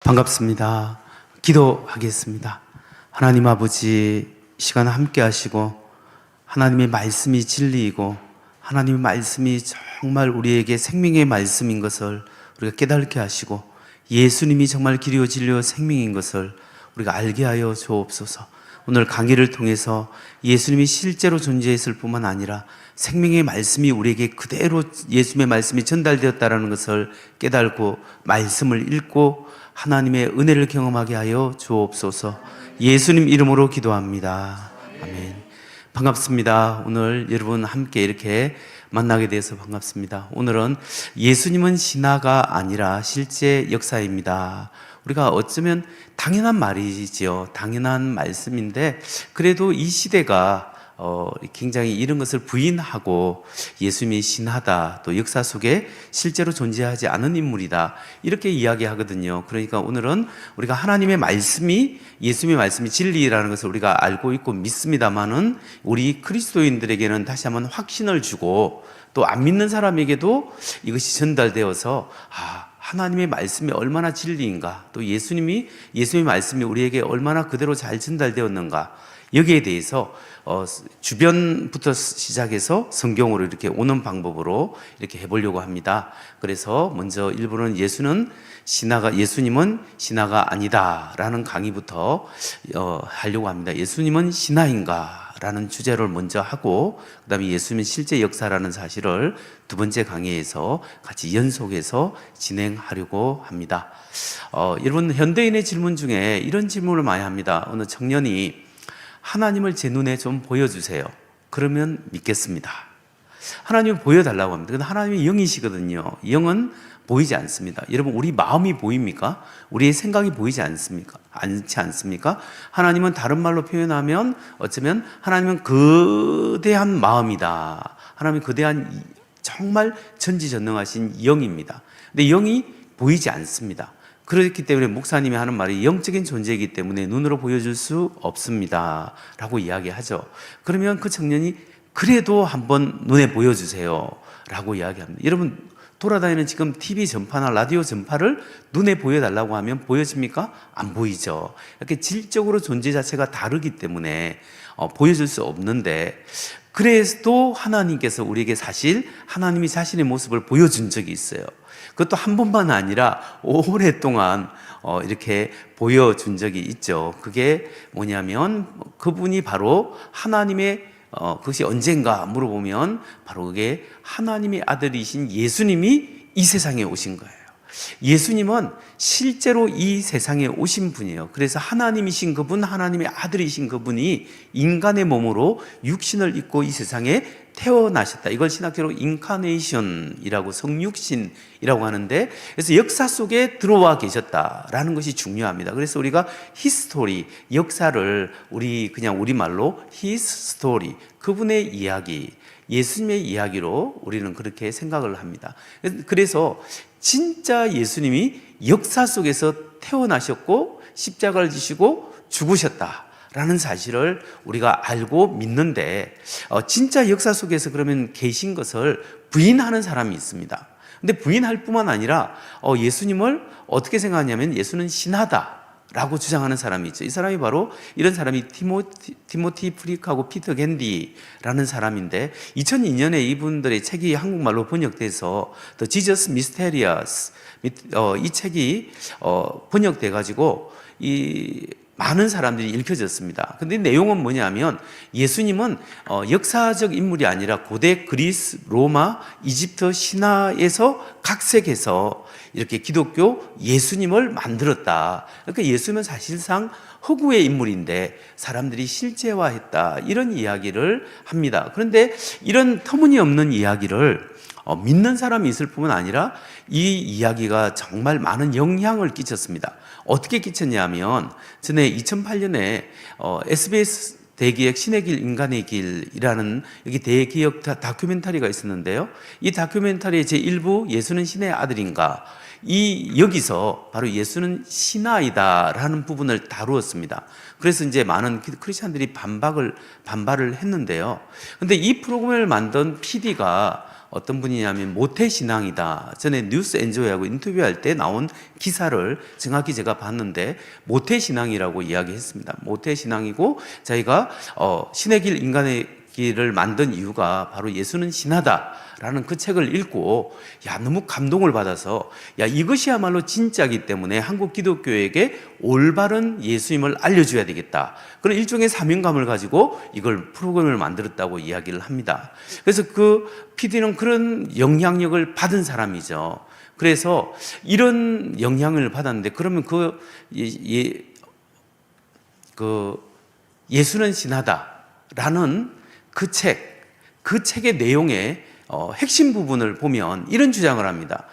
반갑습니다. 기도하겠습니다. 하나님 아버지, 이 시간 함께 하시고 하나님의 말씀이 진리이고 하나님의 말씀이 정말 우리에게 생명의 말씀인 것을 우리가 깨닫게 하시고 예수님이 정말 길이요 진리요 생명인 것을 우리가 알게 하여 주옵소서. 오늘 강의를 통해서 예수님이 실제로 존재했을 뿐만 아니라 생명의 말씀이 우리에게 그대로 예수님의 말씀이 전달되었다는 것을 깨달고 말씀을 읽고 하나님의 은혜를 경험하게 하여 주옵소서. 예수님 이름으로 기도합니다. 아멘. 반갑습니다. 오늘 여러분 함께 이렇게 만나게 돼서 반갑습니다. 오늘은 예수님은 신화가 아니라 실제 역사입니다. 우리가 어쩌면 당연한 말이지요. 당연한 말씀인데 그래도 이 시대가 굉장히 이런 것을 부인하고 예수님이 신하다, 또 역사 속에 실제로 존재하지 않은 인물이다, 이렇게 이야기하거든요. 그러니까 오늘은 우리가 하나님의 말씀이, 예수님의 말씀이 진리라는 것을 우리가 알고 있고 믿습니다만은 우리 그리스도인들에게는 다시 한번 확신을 주고 또 안 믿는 사람에게도 이것이 전달되어서 하나님의 말씀이 얼마나 진리인가, 또 예수님의 말씀이 우리에게 얼마나 그대로 잘 전달되었는가, 여기에 대해서 주변부터 시작해서 성경으로 이렇게 오는 방법으로 이렇게 해보려고 합니다. 그래서 먼저 일부는 예수님은 신화가 아니다라는 강의부터 하려고 합니다. 예수님은 신화인가? 라는 주제를 먼저 하고, 그 다음에 예수님의 실제 역사라는 사실을 두 번째 강의에서 같이 연속해서 진행하려고 합니다. 여러분, 현대인의 질문 중에 이런 질문을 많이 합니다. 어느 청년이 하나님을 제 눈에 좀 보여주세요. 그러면 믿겠습니다. 하나님을 보여달라고 합니다. 근데 하나님이 영이시거든요. 영은 보이지 않습니다. 여러분, 우리 마음이 보입니까? 우리의 생각이 보이지 않지 않습니까? 하나님은 다른 말로 표현하면 어쩌면 하나님은 거대한 마음이다. 하나님은 거대한 정말 전지전능하신 영입니다. 근데 영이 보이지 않습니다. 그렇기 때문에 목사님이 하는 말이 영적인 존재이기 때문에 눈으로 보여줄 수 없습니다 라고 이야기하죠. 그러면 그 청년이 그래도 한번 눈에 보여주세요 라고 이야기합니다. 여러분, 돌아다니는 지금 TV 전파나 라디오 전파를 눈에 보여달라고 하면 보여집니까? 안 보이죠. 이렇게 질적으로 존재 자체가 다르기 때문에 보여줄 수 없는데, 그래도 하나님께서 우리에게 사실 하나님이 자신의 모습을 보여준 적이 있어요. 그것도 한 번만 아니라 오랫동안 이렇게 보여준 적이 있죠. 그게 뭐냐면 그분이 바로 하나님의 그것이 언젠가 물어보면 바로 그게 하나님의 아들이신 예수님이 이 세상에 오신 거예요. 예수님은 실제로 이 세상에 오신 분이에요. 그래서 하나님이신 그분, 하나님의 아들이신 그분이 인간의 몸으로 육신을 입고 이 세상에 태어나셨다. 이걸 신학적으로 인카네이션이라고, 성육신이라고 하는데, 그래서 역사 속에 들어와 계셨다라는 것이 중요합니다. 그래서 우리가 히스토리, 역사를 그냥 우리말로 히스토리, 그분의 이야기, 예수님의 이야기로 우리는 그렇게 생각을 합니다. 그래서 진짜 예수님이 역사 속에서 태어나셨고 십자가를 지시고 죽으셨다라는 사실을 우리가 알고 믿는데, 진짜 역사 속에서 그러면 계신 것을 부인하는 사람이 있습니다. 근데 부인할 뿐만 아니라 예수님을 어떻게 생각하냐면 예수는 신하다 라고 주장하는 사람이 있죠. 이 사람이 바로, 이런 사람이 티모티 프리크하고 피터 겐디라는 사람인데, 2002년에 이분들의 책이 한국말로 번역돼서 The Jesus Mysterious, 이 책이 번역돼 가지고 많은 사람들이 읽혀졌습니다. 근데 내용은 뭐냐면 예수님은 역사적 인물이 아니라 고대 그리스, 로마, 이집트 신화에서 각색해서 이렇게 기독교 예수님을 만들었다. 그러니까 예수님은 사실상 허구의 인물인데 사람들이 실제화했다, 이런 이야기를 합니다. 그런데 이런 터무니없는 이야기를 믿는 사람이 있을 뿐만 아니라 이 이야기가 정말 많은 영향을 끼쳤습니다. 어떻게 끼쳤냐면, 전에 2008년에 SBS 대기획 신의 길 인간의 길이라는 여기 대기획 다큐멘터리가 있었는데요. 이 다큐멘터리의 제1부 예수는 신의 아들인가, 여기서 바로 예수는 신하이다라는 부분을 다루었습니다. 그래서 이제 많은 크리스찬들이 반발을 했는데요. 근데 이 프로그램을 만든 PD가 어떤 분이냐면 모태신앙이다. 전에 뉴스 엔조이하고 인터뷰할 때 나온 기사를 정확히 제가 봤는데 모태신앙이라고 이야기했습니다. 모태신앙이고 저희가 신의 길 인간의 길을 만든 이유가 바로 예수는 신하다라는 그 책을 읽고 너무 감동을 받아서 이것이야말로 진짜이기 때문에 한국 기독교에게 올바른 예수님을 알려줘야 되겠다. 그런 일종의 사명감을 가지고 이걸 프로그램을 만들었다고 이야기를 합니다. 그래서 그 PD는 그런 영향력을 받은 사람이죠. 그래서 이런 영향을 받았는데 그러면 예수는 신하다라는 그 책의 내용의 핵심 부분을 보면 이런 주장을 합니다.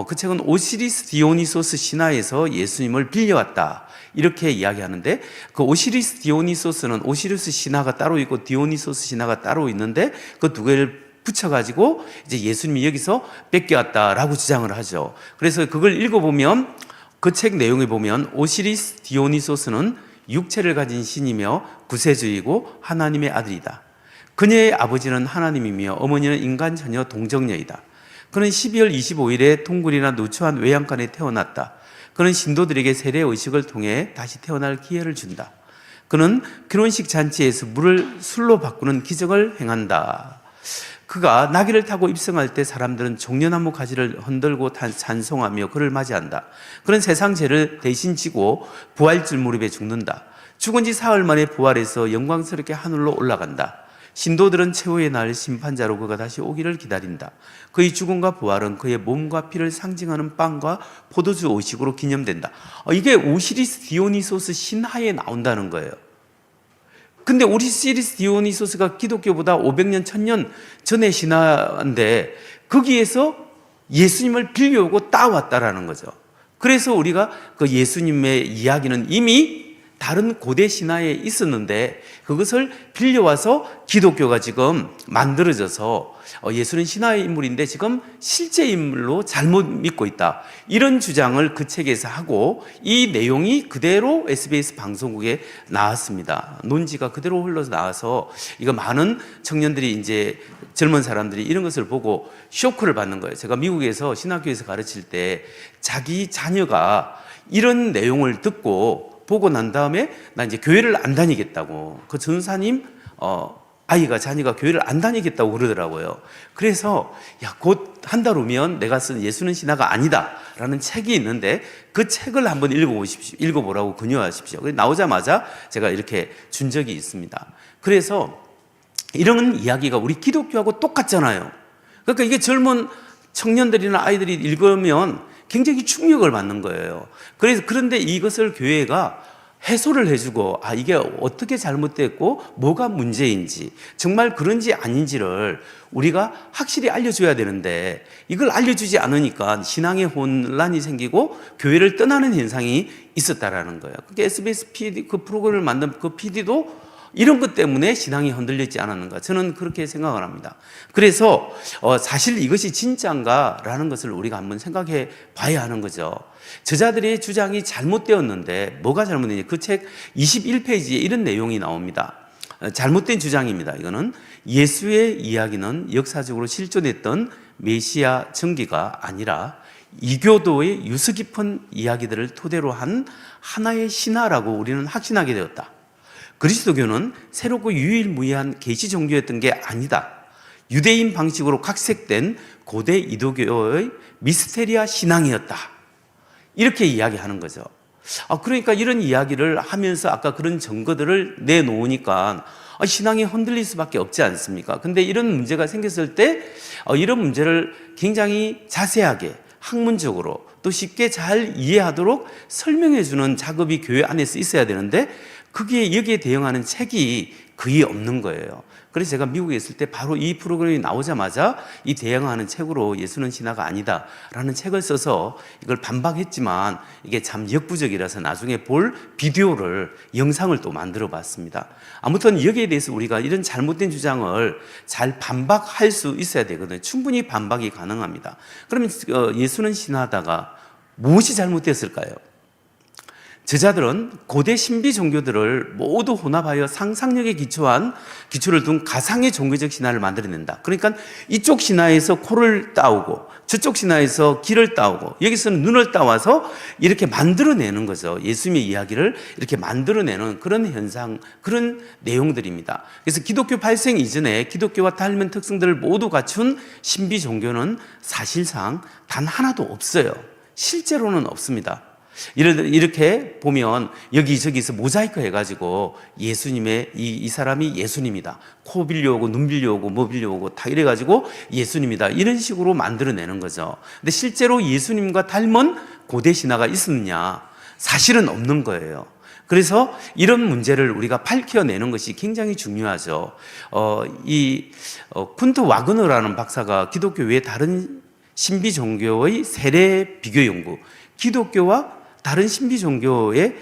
그 책은 오시리스 디오니소스 신화에서 예수님을 빌려왔다. 이렇게 이야기하는데 그 오시리스 디오니소스는 오시리스 신화가 따로 있고 디오니소스 신화가 따로 있는데 그 두 개를 붙여가지고 이제 예수님이 여기서 뺏겨왔다라고 주장을 하죠. 그래서 그걸 읽어보면 그 책 내용에 보면 오시리스 디오니소스는 육체를 가진 신이며 구세주이고 하나님의 아들이다. 그녀의 아버지는 하나님이며 어머니는 인간 처녀 동정녀이다. 그는 12월 25일에 동굴이나 누추한 외양간에 태어났다. 그는 신도들에게 세례 의식을 통해 다시 태어날 기회를 준다. 그는 결혼식 잔치에서 물을 술로 바꾸는 기적을 행한다. 그가 나귀를 타고 입성할 때 사람들은 종려나무 가지를 흔들고 찬송하며 그를 맞이한다. 그는 세상 죄를 대신 지고 부활줄 무렵에 죽는다. 죽은 지 사흘 만에 부활해서 영광스럽게 하늘로 올라간다. 신도들은 최후의 날 심판자로 그가 다시 오기를 기다린다. 그의 죽음과 부활은 그의 몸과 피를 상징하는 빵과 포도주 의식으로 기념된다. 이게 오시리스 디오니소스 신화에 나온다는 거예요. 근데 오시리스 디오니소스가 기독교보다 500년, 1000년 전의 신화인데 거기에서 예수님을 빌려오고 따왔다라는 거죠. 그래서 우리가 그 예수님의 이야기는 이미 다른 고대 신화에 있었는데 그것을 빌려와서 기독교가 지금 만들어져서 예수는 신화의 인물인데 지금 실제 인물로 잘못 믿고 있다. 이런 주장을 그 책에서 하고 이 내용이 그대로 SBS 방송국에 나왔습니다. 논지가 그대로 흘러서 나와서 이거 많은 청년들이 이제 젊은 사람들이 이런 것을 보고 쇼크를 받는 거예요. 제가 미국에서 신학교에서 가르칠 때 자기 자녀가 이런 내용을 듣고 보고 난 다음에 나 이제 교회를 안 다니겠다고 그 전사님 자녀가 교회를 안 다니겠다고 그러더라고요. 그래서 곧 한 달 후면 내가 쓴 예수는 신화가 아니다라는 책이 있는데 그 책을 한번 읽어보라고 권유하십시오. 나오자마자 제가 이렇게 준 적이 있습니다. 그래서 이런 이야기가 우리 기독교하고 똑같잖아요. 그러니까 이게 젊은 청년들이나 아이들이 읽으면 굉장히 충격을 받는 거예요. 그런데 이것을 교회가 해소를 해주고 이게 어떻게 잘못됐고 뭐가 문제인지 정말 그런지 아닌지를 우리가 확실히 알려줘야 되는데 이걸 알려주지 않으니까 신앙의 혼란이 생기고 교회를 떠나는 현상이 있었다라는 거예요. 그러니까 SBS PD 그 프로그램을 만든 그 PD도 이런 것 때문에 신앙이 흔들리지 않았는가 저는 그렇게 생각을 합니다. 그래서 사실 이것이 진짜인가라는 것을 우리가 한번 생각해 봐야 하는 거죠. 저자들의 주장이 잘못되었는데 뭐가 잘못됐냐, 그 책 21페이지에 이런 내용이 나옵니다. 잘못된 주장입니다. 이거는 예수의 이야기는 역사적으로 실존했던 메시아 전기가 아니라 이교도의 유서 깊은 이야기들을 토대로 한 하나의 신화라고 우리는 확신하게 되었다. 그리스도교는 새롭고 유일무이한 계시 종교였던 게 아니다. 유대인 방식으로 각색된 고대 이도교의 미스테리아 신앙이었다. 이렇게 이야기하는 거죠. 그러니까 이런 이야기를 하면서 아까 그런 증거들을 내놓으니까 신앙이 흔들릴 수밖에 없지 않습니까? 근데 이런 문제가 생겼을 때 이런 문제를 굉장히 자세하게 학문적으로 또 쉽게 잘 이해하도록 설명해 주는 작업이 교회 안에서 있어야 되는데 그게 여기에 대응하는 책이 거의 없는 거예요. 그래서 제가 미국에 있을 때 바로 이 프로그램이 나오자마자 이 대응하는 책으로 예수는 신화가 아니다라는 책을 써서 이걸 반박했지만 이게 참 역부족이라서 나중에 볼 비디오를 영상을 또 만들어 봤습니다. 아무튼 여기에 대해서 우리가 이런 잘못된 주장을 잘 반박할 수 있어야 되거든요. 충분히 반박이 가능합니다. 그러면 예수는 신화다가 무엇이 잘못되었을까요? 저자들은 고대 신비 종교들을 모두 혼합하여 상상력에 기초를 둔 가상의 종교적 신화를 만들어낸다. 그러니까 이쪽 신화에서 코를 따오고 저쪽 신화에서 귀를 따오고 여기서는 눈을 따와서 이렇게 만들어내는 거죠. 예수님의 이야기를 이렇게 만들어내는 그런 현상, 그런 내용들입니다. 그래서 기독교 발생 이전에 기독교와 닮은 특성들을 모두 갖춘 신비 종교는 사실상 단 하나도 없어요. 실제로는 없습니다. 이렇게 보면 여기저기서 모자이크 해가지고 예수님의 이 사람이 예수님이다. 코 빌려오고 눈 빌려오고 뭐 빌려오고 다 이래가지고 예수님이다. 이런 식으로 만들어내는 거죠. 근데 실제로 예수님과 닮은 고대 신화가 있었느냐? 사실은 없는 거예요. 그래서 이런 문제를 우리가 밝혀내는 것이 굉장히 중요하죠. 쿤트 와그너라는 박사가 기독교 외 다른 신비 종교의 세례 비교 연구, 기독교와 다른 신비 종교의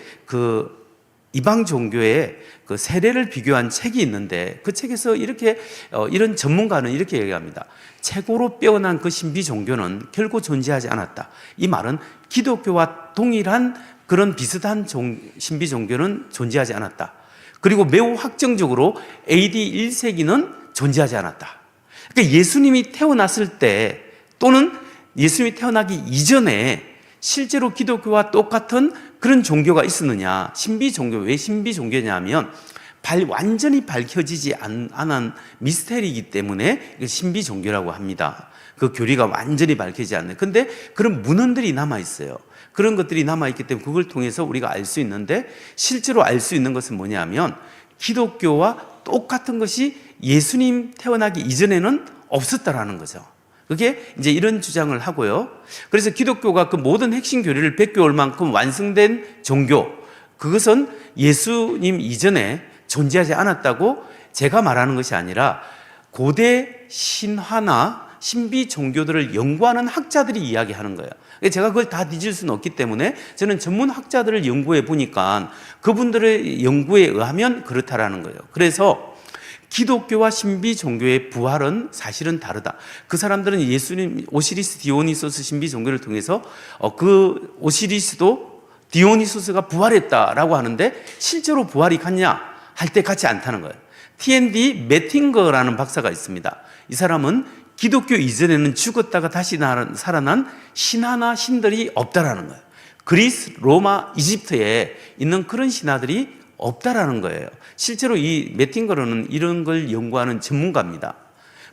이방 종교의 세례를 비교한 책이 있는데 그 책에서 이런 전문가는 이렇게 얘기합니다. 최고로 빼어난 그 신비 종교는 결코 존재하지 않았다. 이 말은 기독교와 동일한 그런 비슷한 신비 종교는 존재하지 않았다. 그리고 매우 확정적으로 AD 1세기는 존재하지 않았다. 그러니까 예수님이 태어났을 때 또는 예수님이 태어나기 이전에 실제로 기독교와 똑같은 그런 종교가 있었느냐? 신비 종교, 왜 신비 종교냐면 완전히 밝혀지지 않은 미스테리이기 때문에 신비 종교라고 합니다. 그 교리가 완전히 밝혀지지 않는. 근데 그런 문헌들이 남아있어요. 그런 것들이 남아있기 때문에 그걸 통해서 우리가 알 수 있는데 실제로 알 수 있는 것은 뭐냐면 기독교와 똑같은 것이 예수님 태어나기 이전에는 없었다라는 거죠. 그게 이제 이런 주장을 하고요. 그래서 기독교가 그 모든 핵심 교리를 베껴올 만큼 완성된 종교, 그것은 예수님 이전에 존재하지 않았다고 제가 말하는 것이 아니라 고대 신화나 신비 종교들을 연구하는 학자들이 이야기하는 거예요. 제가 그걸 다 뒤질 수는 없기 때문에 저는 전문 학자들을 연구해 보니까 그분들의 연구에 의하면 그렇다라는 거예요. 그래서 기독교와 신비 종교의 부활은 사실은 다르다. 그 사람들은 예수님 오시리스 디오니소스 신비 종교를 통해서 그 오시리스도 디오니소스가 부활했다라고 하는데 실제로 부활이 같냐 할 때 같지 않다는 거예요. T.N.D. 매팅거라는 박사가 있습니다. 이 사람은 기독교 이전에는 죽었다가 다시 살아난 신화나 신들이 없다라는 거예요. 그리스, 로마, 이집트에 있는 그런 신화들이 없다라는 거예요. 실제로 이 매팅거는 이런 걸 연구하는 전문가입니다.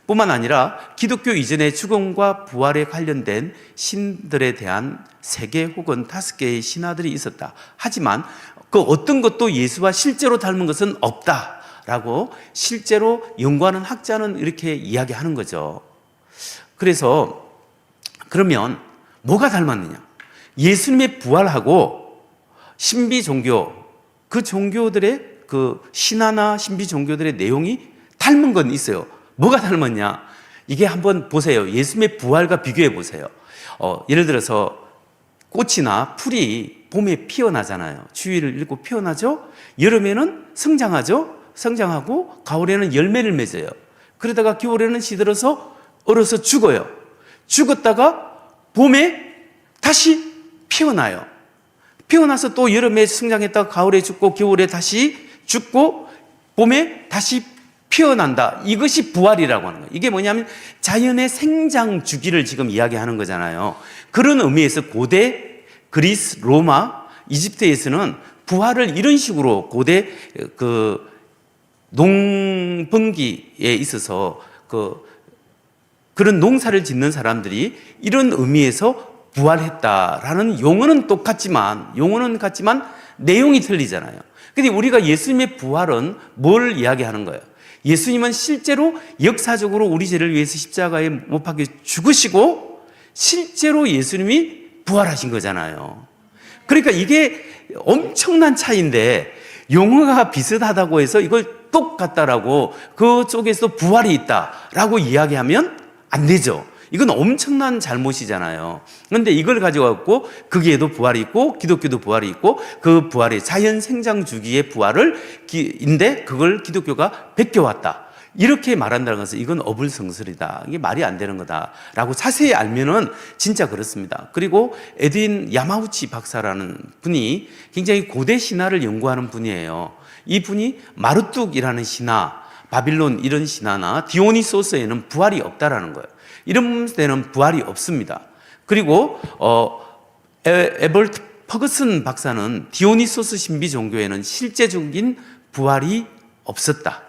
뿐만 아니라 기독교 이전의 죽음과 부활에 관련된 신들에 대한 3개 혹은 5개의 신화들이 있었다. 하지만 그 어떤 것도 예수와 실제로 닮은 것은 없다라고 실제로 연구하는 학자는 이렇게 이야기하는 거죠. 그래서 그러면 뭐가 닮았느냐? 예수님의 부활하고 신비 종교, 그 종교들의 그 신화나 신비 종교들의 내용이 닮은 건 있어요. 뭐가 닮았냐? 이게 한번 보세요. 예수님의 부활과 비교해 보세요. 예를 들어서 꽃이나 풀이 봄에 피어나잖아요. 추위를 읽고 피어나죠. 여름에는 성장하고 가을에는 열매를 맺어요. 그러다가 겨울에는 시들어서 얼어서 죽어요. 죽었다가 봄에 다시 피어나요. 피어나서 또 여름에 성장했다가 가을에 죽고 겨울에 다시 죽고 봄에 다시 피어난다. 이것이 부활이라고 하는 거예요. 이게 뭐냐면 자연의 생장 주기를 지금 이야기하는 거잖아요. 그런 의미에서 고대 그리스, 로마, 이집트에서는 부활을 이런 식으로 고대 그 농번기에 있어서 그런 농사를 짓는 사람들이 이런 의미에서 부활했다라는 용어는 같지만 내용이 틀리잖아요. 근데 우리가 예수님의 부활은 뭘 이야기하는 거예요? 예수님은 실제로 역사적으로 우리 죄를 위해서 십자가에 못 박혀 죽으시고 실제로 예수님이 부활하신 거잖아요. 그러니까 이게 엄청난 차이인데 용어가 비슷하다고 해서 이걸 똑같다라고 그쪽에서 부활이 있다라고 이야기하면 안 되죠. 이건 엄청난 잘못이잖아요. 그런데 이걸 가져갖고 거기에도 부활이 있고 기독교도 부활이 있고 그 부활의 자연 생장 주기의 부활인데 그걸 기독교가 베껴왔다. 이렇게 말한다는 것은 이건 어불성설이다. 이게 말이 안 되는 거다라고 자세히 알면은 진짜 그렇습니다. 그리고 에드윈 야마우치 박사라는 분이 굉장히 고대 신화를 연구하는 분이에요. 이 분이 마르뚝이라는 신화, 바빌론 이런 신화나 디오니소스에는 부활이 없다라는 거예요. 이런 데는 부활이 없습니다. 그리고 에벌트 퍼거슨 박사는 디오니소스 신비 종교에는 실제적인 부활이 없었다.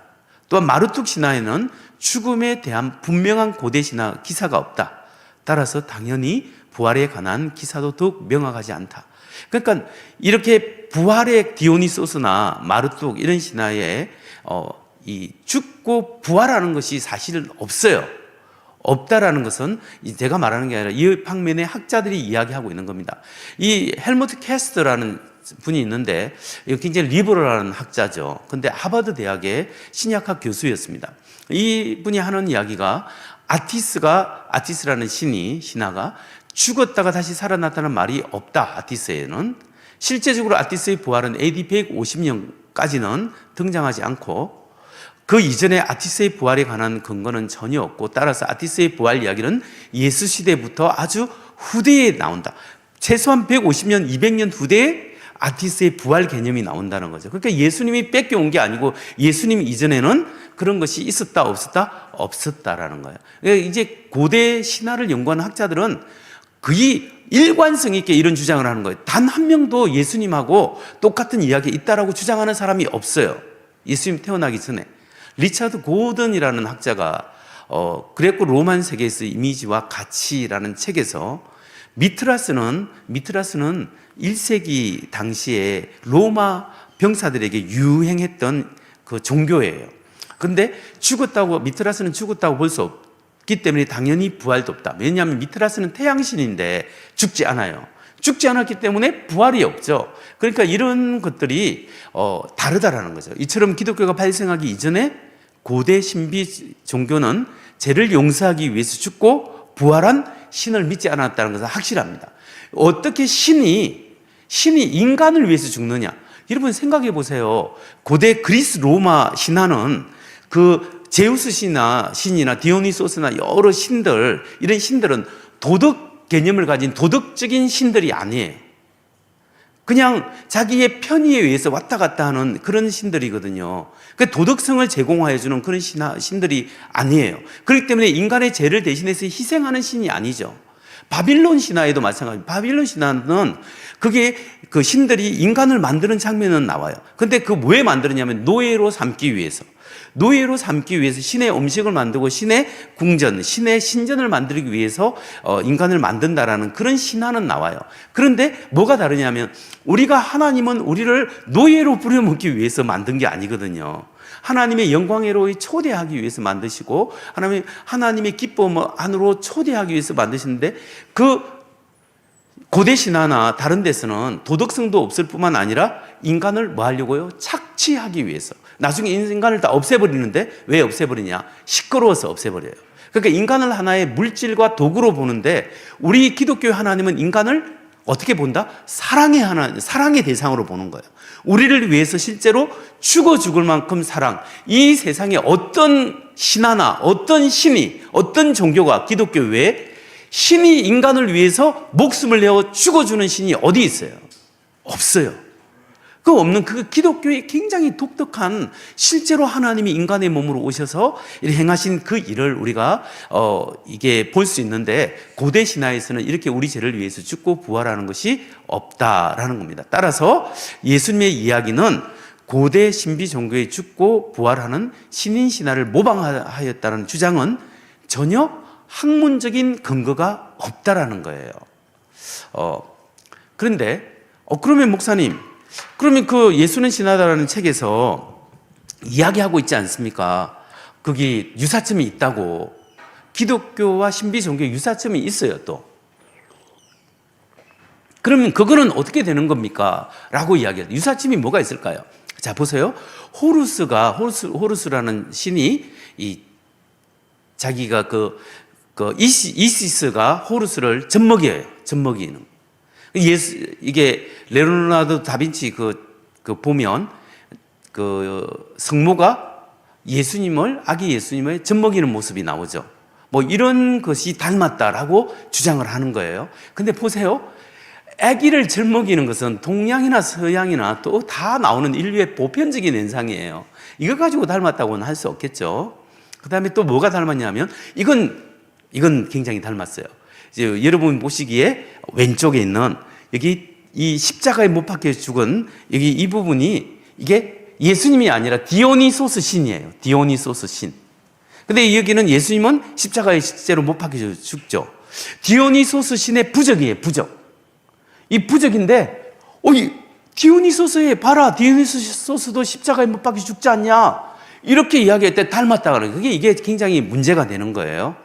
또한 마르뚝 신화에는 죽음에 대한 분명한 고대 신화 기사가 없다. 따라서 당연히 부활에 관한 기사도 더욱 명확하지 않다. 그러니까 이렇게 부활의 디오니소스나 마르뚝 이런 신화에 이 죽고 부활하는 것이 사실 없어요. 없다라는 것은 제가 말하는 게 아니라 이 방면의 학자들이 이야기하고 있는 겁니다. 이 헬무트 캐스터라는 분이 있는데 굉장히 리버럴한 학자죠. 근데 하버드 대학의 신약학 교수였습니다. 이 분이 하는 이야기가 아티스라는 신화가 죽었다가 다시 살아났다는 말이 없다. 아티스에는 실제적으로 아티스의 부활은 AD 150년까지는 등장하지 않고 그 이전에 아티스의 부활에 관한 근거는 전혀 없고 따라서 아티스의 부활 이야기는 예수 시대부터 아주 후대에 나온다. 최소한 150년, 200년 후대에 아티스의 부활 개념이 나온다는 거죠. 그러니까 예수님이 뺏겨온 게 아니고 예수님 이전에는 그런 것이 있었다 없었다? 없었다라는 거예요. 그러니까 이제 고대 신화를 연구하는 학자들은 거의 일관성 있게 이런 주장을 하는 거예요. 단 한 명도 예수님하고 똑같은 이야기가 있다라고 주장하는 사람이 없어요. 예수님 태어나기 전에. 리차드 고든이라는 학자가 그레코 로만 세계에서 이미지와 가치라는 책에서 미트라스는 1세기 당시에 로마 병사들에게 유행했던 그 종교예요. 근데 미트라스는 죽었다고 볼 수 없기 때문에 당연히 부활도 없다. 왜냐하면 미트라스는 태양신인데 죽지 않아요. 죽지 않았기 때문에 부활이 없죠. 그러니까 이런 것들이 다르다라는 거죠. 이처럼 기독교가 발생하기 이전에 고대 신비 종교는 죄를 용서하기 위해서 죽고 부활한 신을 믿지 않았다는 것은 확실합니다. 어떻게 신이 인간을 위해서 죽느냐? 여러분 생각해 보세요. 고대 그리스 로마 신화는 그 제우스 신이나 디오니소스나 여러 신들, 이런 신들은 도덕 개념을 가진 도덕적인 신들이 아니에요. 그냥 자기의 편의에 의해서 왔다 갔다 하는 그런 신들이거든요. 그 도덕성을 제공하여주는 그런 신들이 아니에요. 그렇기 때문에 인간의 죄를 대신해서 희생하는 신이 아니죠. 바빌론 신화에도 마찬가지입니다. 바빌론 신화는 그게 그 신들이 인간을 만드는 장면은 나와요. 근데 그 왜 만드느냐면 노예로 삼기 위해서 신의 음식을 만들고 신의 궁전, 신의 신전을 만들기 위해서 인간을 만든다라는 그런 신화는 나와요. 그런데 뭐가 다르냐면 하나님은 우리를 노예로 부려먹기 위해서 만든 게 아니거든요. 하나님의 영광으로 초대하기 위해서 만드시고 하나님의 기쁨 안으로 초대하기 위해서 만드시는데 그 고대 신화나 다른 데서는 도덕성도 없을 뿐만 아니라 인간을 뭐 하려고요? 착취하기 위해서. 나중에 인간을 다 없애버리는데 왜 없애버리냐? 시끄러워서 없애버려요. 그러니까 인간을 하나의 물질과 도구로 보는데 우리 기독교의 하나님은 인간을 어떻게 본다? 사랑의 대상으로 보는 거예요. 우리를 위해서 실제로 죽어 죽을 만큼 사랑. 이 세상에 어떤 신화나 어떤 신이, 어떤 종교가 기독교 외에 신이 인간을 위해서 목숨을 내어 죽어주는 신이 어디 있어요? 없어요. 그 없는 그 기독교의 굉장히 독특한 실제로 하나님이 인간의 몸으로 오셔서 행하신 그 일을 우리가 이게 볼 수 있는데 고대 신화에서는 이렇게 우리 죄를 위해서 죽고 부활하는 것이 없다라는 겁니다. 따라서 예수님의 이야기는 고대 신비 종교에 죽고 부활하는 신인 신화를 모방하였다는 주장은 전혀 학문적인 근거가 없다라는 거예요. 그런데 그러면 목사님, 그러면 그 예수는 신화다라는 책에서 이야기하고 있지 않습니까? 거기 유사점이 있다고. 기독교와 신비 종교에 유사점이 있어요, 또. 그러면 그거는 어떻게 되는 겁니까? 라고 이야기해요. 유사점이 뭐가 있을까요? 자, 보세요. 호루스라는 신이 자기가 이시스가 호루스를 젖먹여요. 젖먹이는. 이게 레오나르도 다빈치 보면 성모가 예수님을, 아기 예수님을 젖먹이는 모습이 나오죠. 뭐 이런 것이 닮았다라고 주장을 하는 거예요. 근데 보세요. 아기를 젖먹이는 것은 동양이나 서양이나 또 다 나오는 인류의 보편적인 현상이에요. 이거 가지고 닮았다고는 할 수 없겠죠. 그 다음에 또 뭐가 닮았냐면 이건 굉장히 닮았어요. 이제 여러분 보시기에 왼쪽에 있는 여기 이 십자가에 못 박혀 죽은 여기 이 부분이 이게 예수님이 아니라 디오니소스 신이에요. 디오니소스 신. 근데 여기는 예수님은 십자가에 실제로 못 박혀 죽죠. 디오니소스 신의 부적이에요. 부적. 이 부적인데 이 디오니소스에 봐라. 디오니소스도 십자가에 못 박혀 죽지 않냐. 이렇게 이야기할 때 닮았다 그래요. 이게 굉장히 문제가 되는 거예요.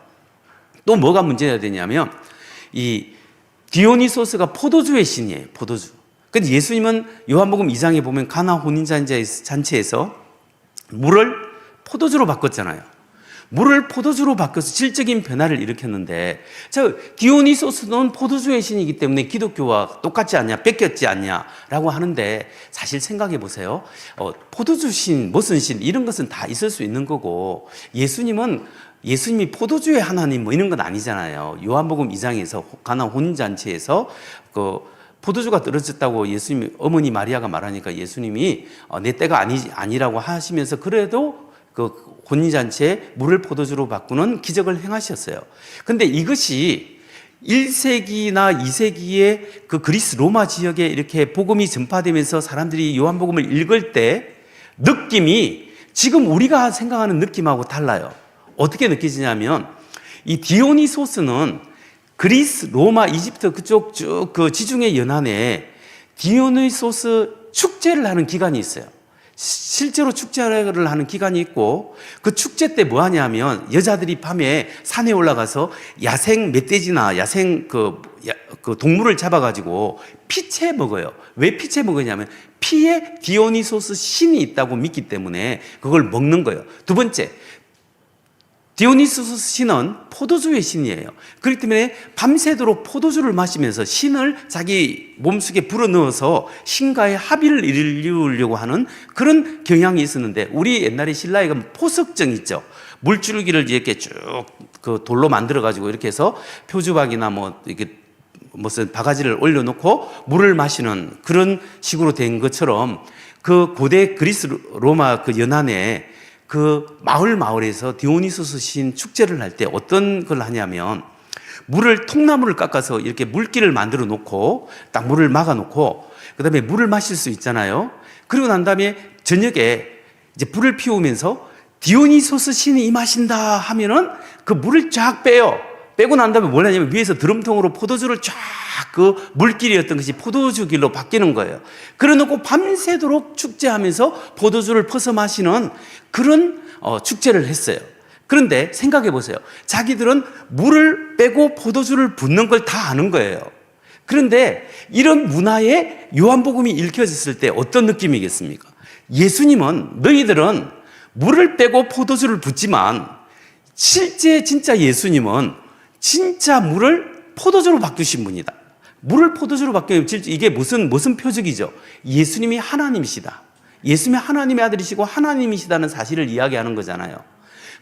또 뭐가 문제가 되냐면 이 디오니소스가 포도주의 신이에요. 포도주. 근데 예수님은 요한복음 2장에 보면 가나 혼인잔치에서 물을 포도주로 바꿨잖아요. 물을 포도주로 바꿔서 질적인 변화를 일으켰는데, 디오니소스는 포도주의 신이기 때문에 기독교와 똑같지 않냐, 뺏겼지 않냐라고 하는데, 사실 생각해 보세요. 포도주 신, 무슨 신, 이런 것은 다 있을 수 있는 거고, 예수님이 포도주의 하나님 뭐 이런 건 아니잖아요. 요한복음 2장에서 가나 혼인잔치에서 포도주가 떨어졌다고 예수님 어머니 마리아가 말하니까 예수님이 내 때가 아니라고 하시면서 그래도 그 혼인잔치에 물을 포도주로 바꾸는 기적을 행하셨어요. 근데 이것이 1세기나 2세기에 그 그리스 로마 지역에 이렇게 복음이 전파되면서 사람들이 요한복음을 읽을 때 느낌이 지금 우리가 생각하는 느낌하고 달라요. 어떻게 느껴지냐면 이 디오니소스는 그리스, 로마, 이집트 그쪽 쭉 그 지중해 연안에 디오니소스 축제를 하는 기간이 있어요. 실제로 축제를 하는 기간이 있고 그 축제 때 뭐 하냐면 여자들이 밤에 산에 올라가서 야생 멧돼지나 야생 그 동물을 잡아가지고 피채 먹어요. 왜 피채 먹으냐면 피에 디오니소스 신이 있다고 믿기 때문에 그걸 먹는 거예요. 두 번째, 디오니소스 신은 포도주의 신이에요. 그렇기 때문에 밤새도록 포도주를 마시면서 신을 자기 몸속에 불어넣어서 신과의 합의를 이루려고 하는 그런 경향이 있었는데, 우리 옛날에 신라에 가면 포석정 있죠. 물줄기를 이렇게 쭉 그 돌로 만들어가지고 이렇게 해서 표주박이나 뭐 이렇게 무슨 바가지를 올려놓고 물을 마시는 그런 식으로 된 것처럼 그 고대 그리스 로마 그 연안에 그 마을에서 디오니소스 신 축제를 할 때 어떤 걸 하냐면 통나무를 깎아서 이렇게 물길을 만들어 놓고 딱 물을 막아 놓고 그다음에 물을 마실 수 있잖아요. 그리고 난 다음에 저녁에 이제 불을 피우면서 디오니소스 신이 임하신다 하면은 그 물을 쫙 빼요. 빼고 난 다음에 뭘 하냐면 위에서 드럼통으로 포도주를 쫙 그 물길이었던 것이 포도주 길로 바뀌는 거예요. 그래 놓고 밤새도록 축제하면서 포도주를 퍼서 마시는 그런 축제를 했어요. 그런데 생각해 보세요. 자기들은 물을 빼고 포도주를 붓는 걸 다 아는 거예요. 그런데 이런 문화에 요한복음이 읽혀졌을 때 어떤 느낌이겠습니까? 예수님은 너희들은 물을 빼고 포도주를 붓지만 실제 진짜 예수님은 진짜 물을 포도주로 바꾸신 분이다. 물을 포도주로 바뀌면 이게 무슨 표적이죠? 예수님이 하나님이시다. 예수님이 하나님의 아들이시고 하나님이시다는 사실을 이야기하는 거잖아요.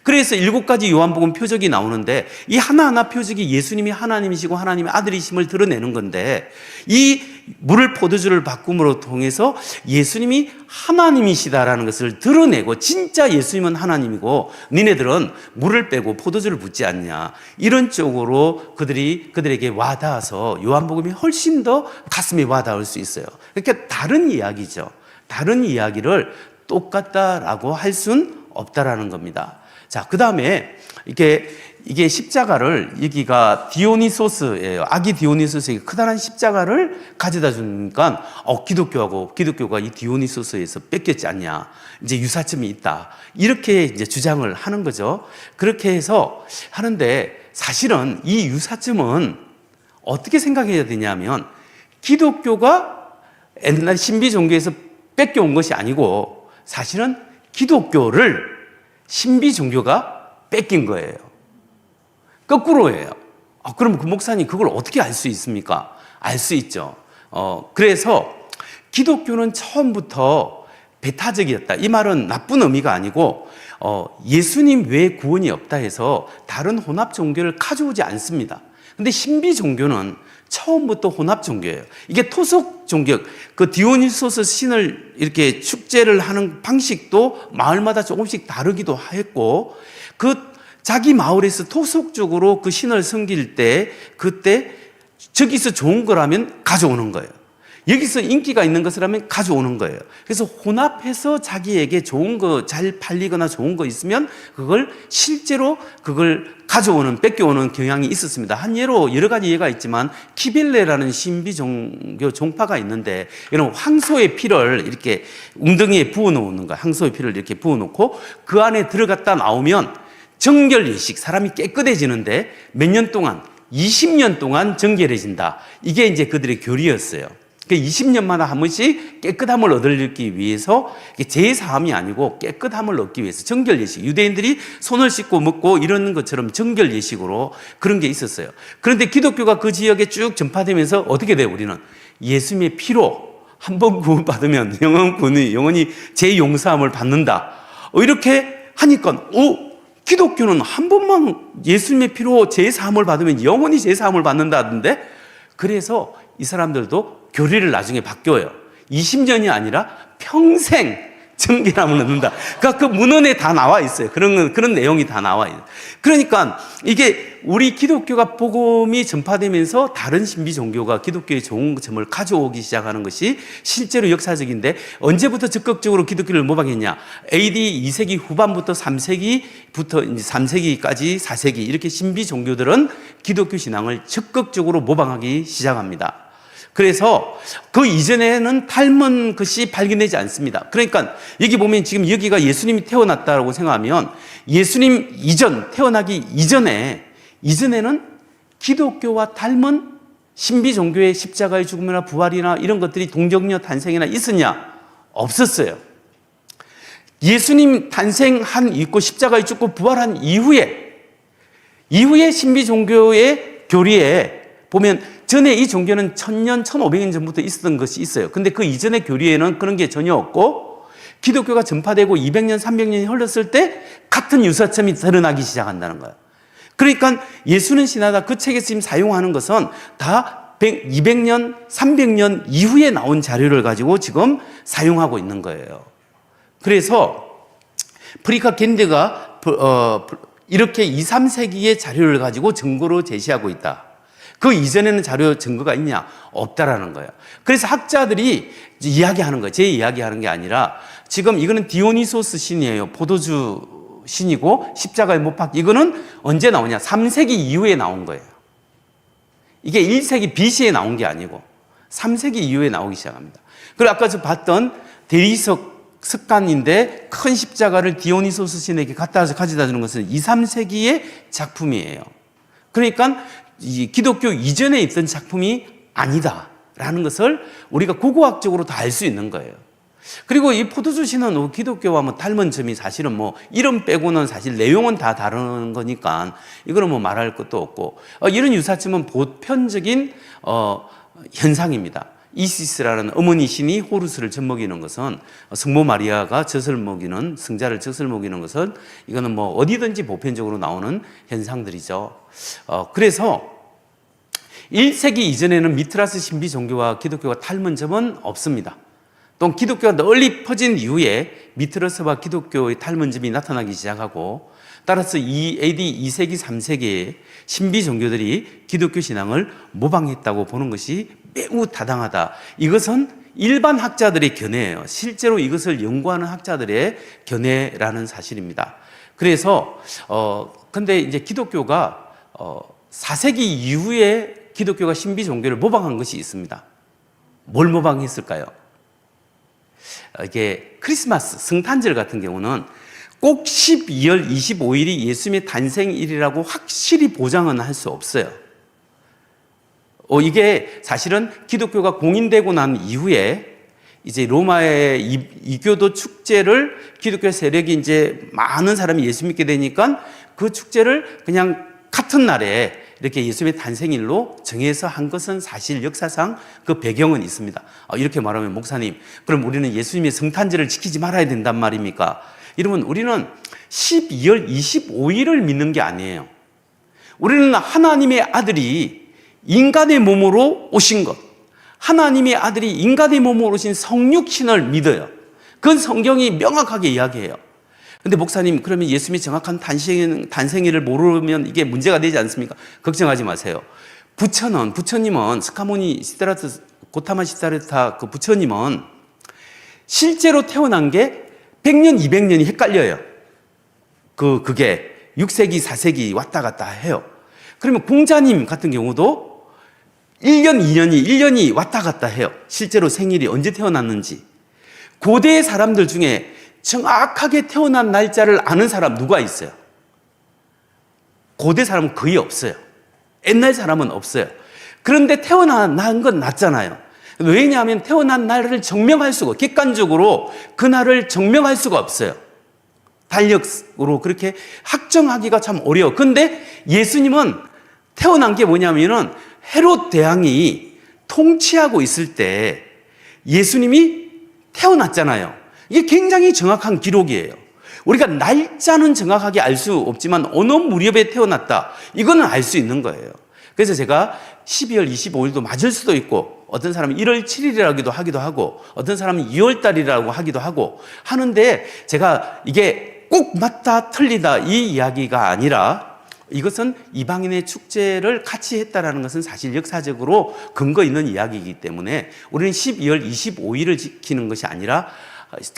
그래서 7가지 요한복음 표적이 나오는데 이 하나하나 표적이 예수님이 하나님이시고 하나님의 아들이심을 드러내는 건데, 이 물을 포도주를 바꿈으로 통해서 예수님이 하나님이시다라는 것을 드러내고 진짜 예수님은 하나님이고 니네들은 물을 빼고 포도주를 붓지 않냐, 이런 쪽으로 그들에게 와닿아서 요한복음이 훨씬 더 가슴에 와닿을 수 있어요. 그러니까 다른 이야기죠. 다른 이야기를 똑같다라고 할 수는 없다라는 겁니다. 자, 그 다음에 이게 십자가를, 여기가 디오니소스예요. 아기 디오니소스에게 커다란 십자가를 가져다 주니까 기독교가 이 디오니소스에서 뺏겼지 않냐, 이제 유사점이 있다, 이렇게 이제 주장을 하는 거죠. 그렇게 해서 하는데 사실은 이 유사점은 어떻게 생각해야 되냐면 기독교가 옛날 신비 종교에서 뺏겨온 것이 아니고 사실은 기독교를 신비 종교가 뺏긴 거예요. 거꾸로예요. 그럼 그 목사님 그걸 어떻게 알 수 있습니까? 알 수 있죠. 그래서 기독교는 처음부터 배타적이었다. 이 말은 나쁜 의미가 아니고 예수님 외에 구원이 없다 해서 다른 혼합 종교를 가져오지 않습니다. 근데 신비 종교는 처음부터 혼합 종교예요. 이게 토속 종교, 그 디오니소스 신을 이렇게 축제를 하는 방식도 마을마다 조금씩 다르기도 했고, 그 자기 마을에서 토속적으로 그 신을 섬길 때, 그때 저기서 좋은 거라면 가져오는 거예요. 여기서 인기가 있는 것을 하면 가져오는 거예요. 그래서 혼합해서 자기에게 좋은 거, 잘 팔리거나 좋은 거 있으면 그걸 실제로 그걸 가져오는, 뺏겨오는 경향이 있었습니다. 한 예로 여러 가지 예가 있지만 키빌레라는 신비 종교 종파가 있는데, 이런 황소의 피를 이렇게 웅덩이에 부어 놓는 거예요. 황소의 피를 이렇게 부어 놓고 그 안에 들어갔다 나오면 정결 예식, 사람이 깨끗해지는데 몇 년 동안, 20년 동안 정결해진다. 이게 이제 그들의 교리였어요. 20년마다 한 번씩 깨끗함을 얻기 위해서, 제사함이 아니고 깨끗함을 얻기 위해서 정결 예식, 유대인들이 손을 씻고 먹고 이런 것처럼 정결 예식으로 그런 게 있었어요. 그런데 기독교가 그 지역에 쭉 전파되면서 어떻게 돼요? 우리는 예수님의 피로 한 번 구원받으면 영원히 재용서함을 받는다. 이렇게 하니까 기독교는 한 번만 예수님의 피로 재사함을 받으면 영원히 재사함을 받는다던데, 그래서 이 사람들도 교리를 나중에 바뀌어요. 20년이 아니라 평생 정결함을 얻는다. 그러니까 그 문헌에 다 나와 있어요. 그런 내용이 다 나와 있어요. 그러니까 이게 우리 기독교가 복음이 전파되면서 다른 신비 종교가 기독교의 좋은 점을 가져오기 시작하는 것이 실제로 역사적인데, 언제부터 적극적으로 기독교를 모방했냐? AD 2세기 후반부터 3세기부터 이제 3세기까지 4세기 이렇게 신비 종교들은 기독교 신앙을 적극적으로 모방하기 시작합니다. 그래서 그 이전에는 닮은 것이 발견되지 않습니다. 그러니까 여기 보면 지금 여기가 예수님이 태어났다고 생각하면, 예수님 이전, 태어나기 이전에는 기독교와 닮은 신비 종교의 십자가의 죽음이나 부활이나 이런 것들이 동정녀 탄생이나 있었냐? 없었어요. 예수님 탄생한 있고 십자가에 죽고 부활한 이후에 신비 종교의 교리에 보면, 전에 이 종교는 1000년, 1500년 전부터 있었던 것이 있어요. 근데 그 이전의 교리에는 그런 게 전혀 없고, 기독교가 전파되고 200년, 300년이 흘렀을 때 같은 유사점이 드러나기 시작한다는 거예요. 그러니까 예수는 신하다, 그 책에서 지금 사용하는 것은 다 200년, 300년 이후에 나온 자료를 가지고 지금 사용하고 있는 거예요. 그래서 프리카 겐드가 이렇게 2, 3세기의 자료를 가지고 증거로 제시하고 있다. 그 이전에는 자료 증거가 있냐? 없다라는 거예요. 그래서 학자들이 이야기하는 거예요. 제 이야기하는 게 아니라, 지금 이거는 디오니소스 신이에요. 포도주 신이고 십자가에 못 박혀. 이거는 언제 나오냐? 3세기 이후에 나온 거예요. 이게 1세기 BC에 나온 게 아니고 3세기 이후에 나오기 시작합니다. 그리고 아까 저 봤던 대리석 석간인데 큰 십자가를 디오니소스 신에게 가져다 주는 것은 2, 3세기의 작품이에요. 그러니까 이 기독교 이전에 있던 작품이 아니다라는 것을 우리가 고고학적으로 다 알 수 있는 거예요. 그리고 이 포도주 신은 기독교와 닮은 점이 사실은 이름 빼고는 사실 내용은 다 다른 거니까 이거는 말할 것도 없고, 이런 유사점은 보편적인 현상입니다. 이시스라는 어머니 신이 호루스를 젖먹이는 것은, 성모 마리아가 젖을 먹이는, 성자를 젖을 먹이는 것은 이거는 어디든지 보편적으로 나오는 현상들이죠. 그래서 1세기 이전에는 미트라스 신비 종교와 기독교가 닮은 점은 없습니다. 또 기독교가 널리 퍼진 이후에 미트라스와 기독교의 닮은 점이 나타나기 시작하고, 따라서 AD 2세기, 3세기에 신비 종교들이 기독교 신앙을 모방했다고 보는 것이 매우 타당하다. 이것은 일반 학자들의 견해예요. 실제로 이것을 연구하는 학자들의 견해라는 사실입니다. 그래서 근데 이제 기독교가 4세기 이후에 기독교가 신비 종교를 모방한 것이 있습니다. 뭘 모방했을까요? 이게 크리스마스, 성탄절 같은 경우는 꼭 12월 25일이 예수님의 탄생일이라고 확실히 보장은 할 수 없어요. 이게 사실은 기독교가 공인되고 난 이후에 이제 로마의 이교도 축제를 기독교 세력이 이제 많은 사람이 예수 믿게 되니까 그 축제를 그냥 같은 날에 이렇게 예수님의 탄생일로 정해서 한 것은 사실 역사상 그 배경은 있습니다. 이렇게 말하면 목사님, 그럼 우리는 예수님의 성탄절을 지키지 말아야 된단 말입니까? 여러분, 우리는 12월 25일을 믿는 게 아니에요. 우리는 하나님의 아들이 인간의 몸으로 오신 것, 하나님의 아들이 인간의 몸으로 오신 성육신을 믿어요. 그건 성경이 명확하게 이야기해요. 근데 목사님, 그러면 예수님이 정확한 탄생일을 모르면 이게 문제가 되지 않습니까? 걱정하지 마세요. 부처님은 스카모니 시다라타 고타마 시다라타 그 부처님은 실제로 태어난 게 100년, 200년이 헷갈려요. 그게 6세기, 4세기 왔다 갔다 해요. 그러면 공자님 같은 경우도 1년이 왔다 갔다 해요. 실제로 생일이 언제 태어났는지. 고대 사람들 중에 정확하게 태어난 날짜를 아는 사람 누가 있어요? 고대 사람은 거의 없어요. 옛날 사람은 없어요. 그런데 태어난 건 맞잖아요. 왜냐하면 태어난 날을 증명할 수가, 객관적으로 그 날을 증명할 수가 없어요. 달력으로 그렇게 확정하기가 참 어려워. 근데 예수님은 태어난 게 뭐냐면은 헤롯 대왕이 통치하고 있을 때 예수님이 태어났잖아요. 이게 굉장히 정확한 기록이에요. 우리가 날짜는 정확하게 알 수 없지만 어느 무렵에 태어났다, 이거는 알 수 있는 거예요. 그래서 제가 12월 25일도 맞을 수도 있고, 어떤 사람은 1월 7일이라고도 하기도 하고, 어떤 사람은 2월 달이라고 하기도 하고 하는데, 제가 이게 꼭 맞다 틀리다 이 이야기가 아니라, 이것은 이방인의 축제를 같이 했다라는 것은 사실 역사적으로 근거 있는 이야기이기 때문에 우리는 12월 25일을 지키는 것이 아니라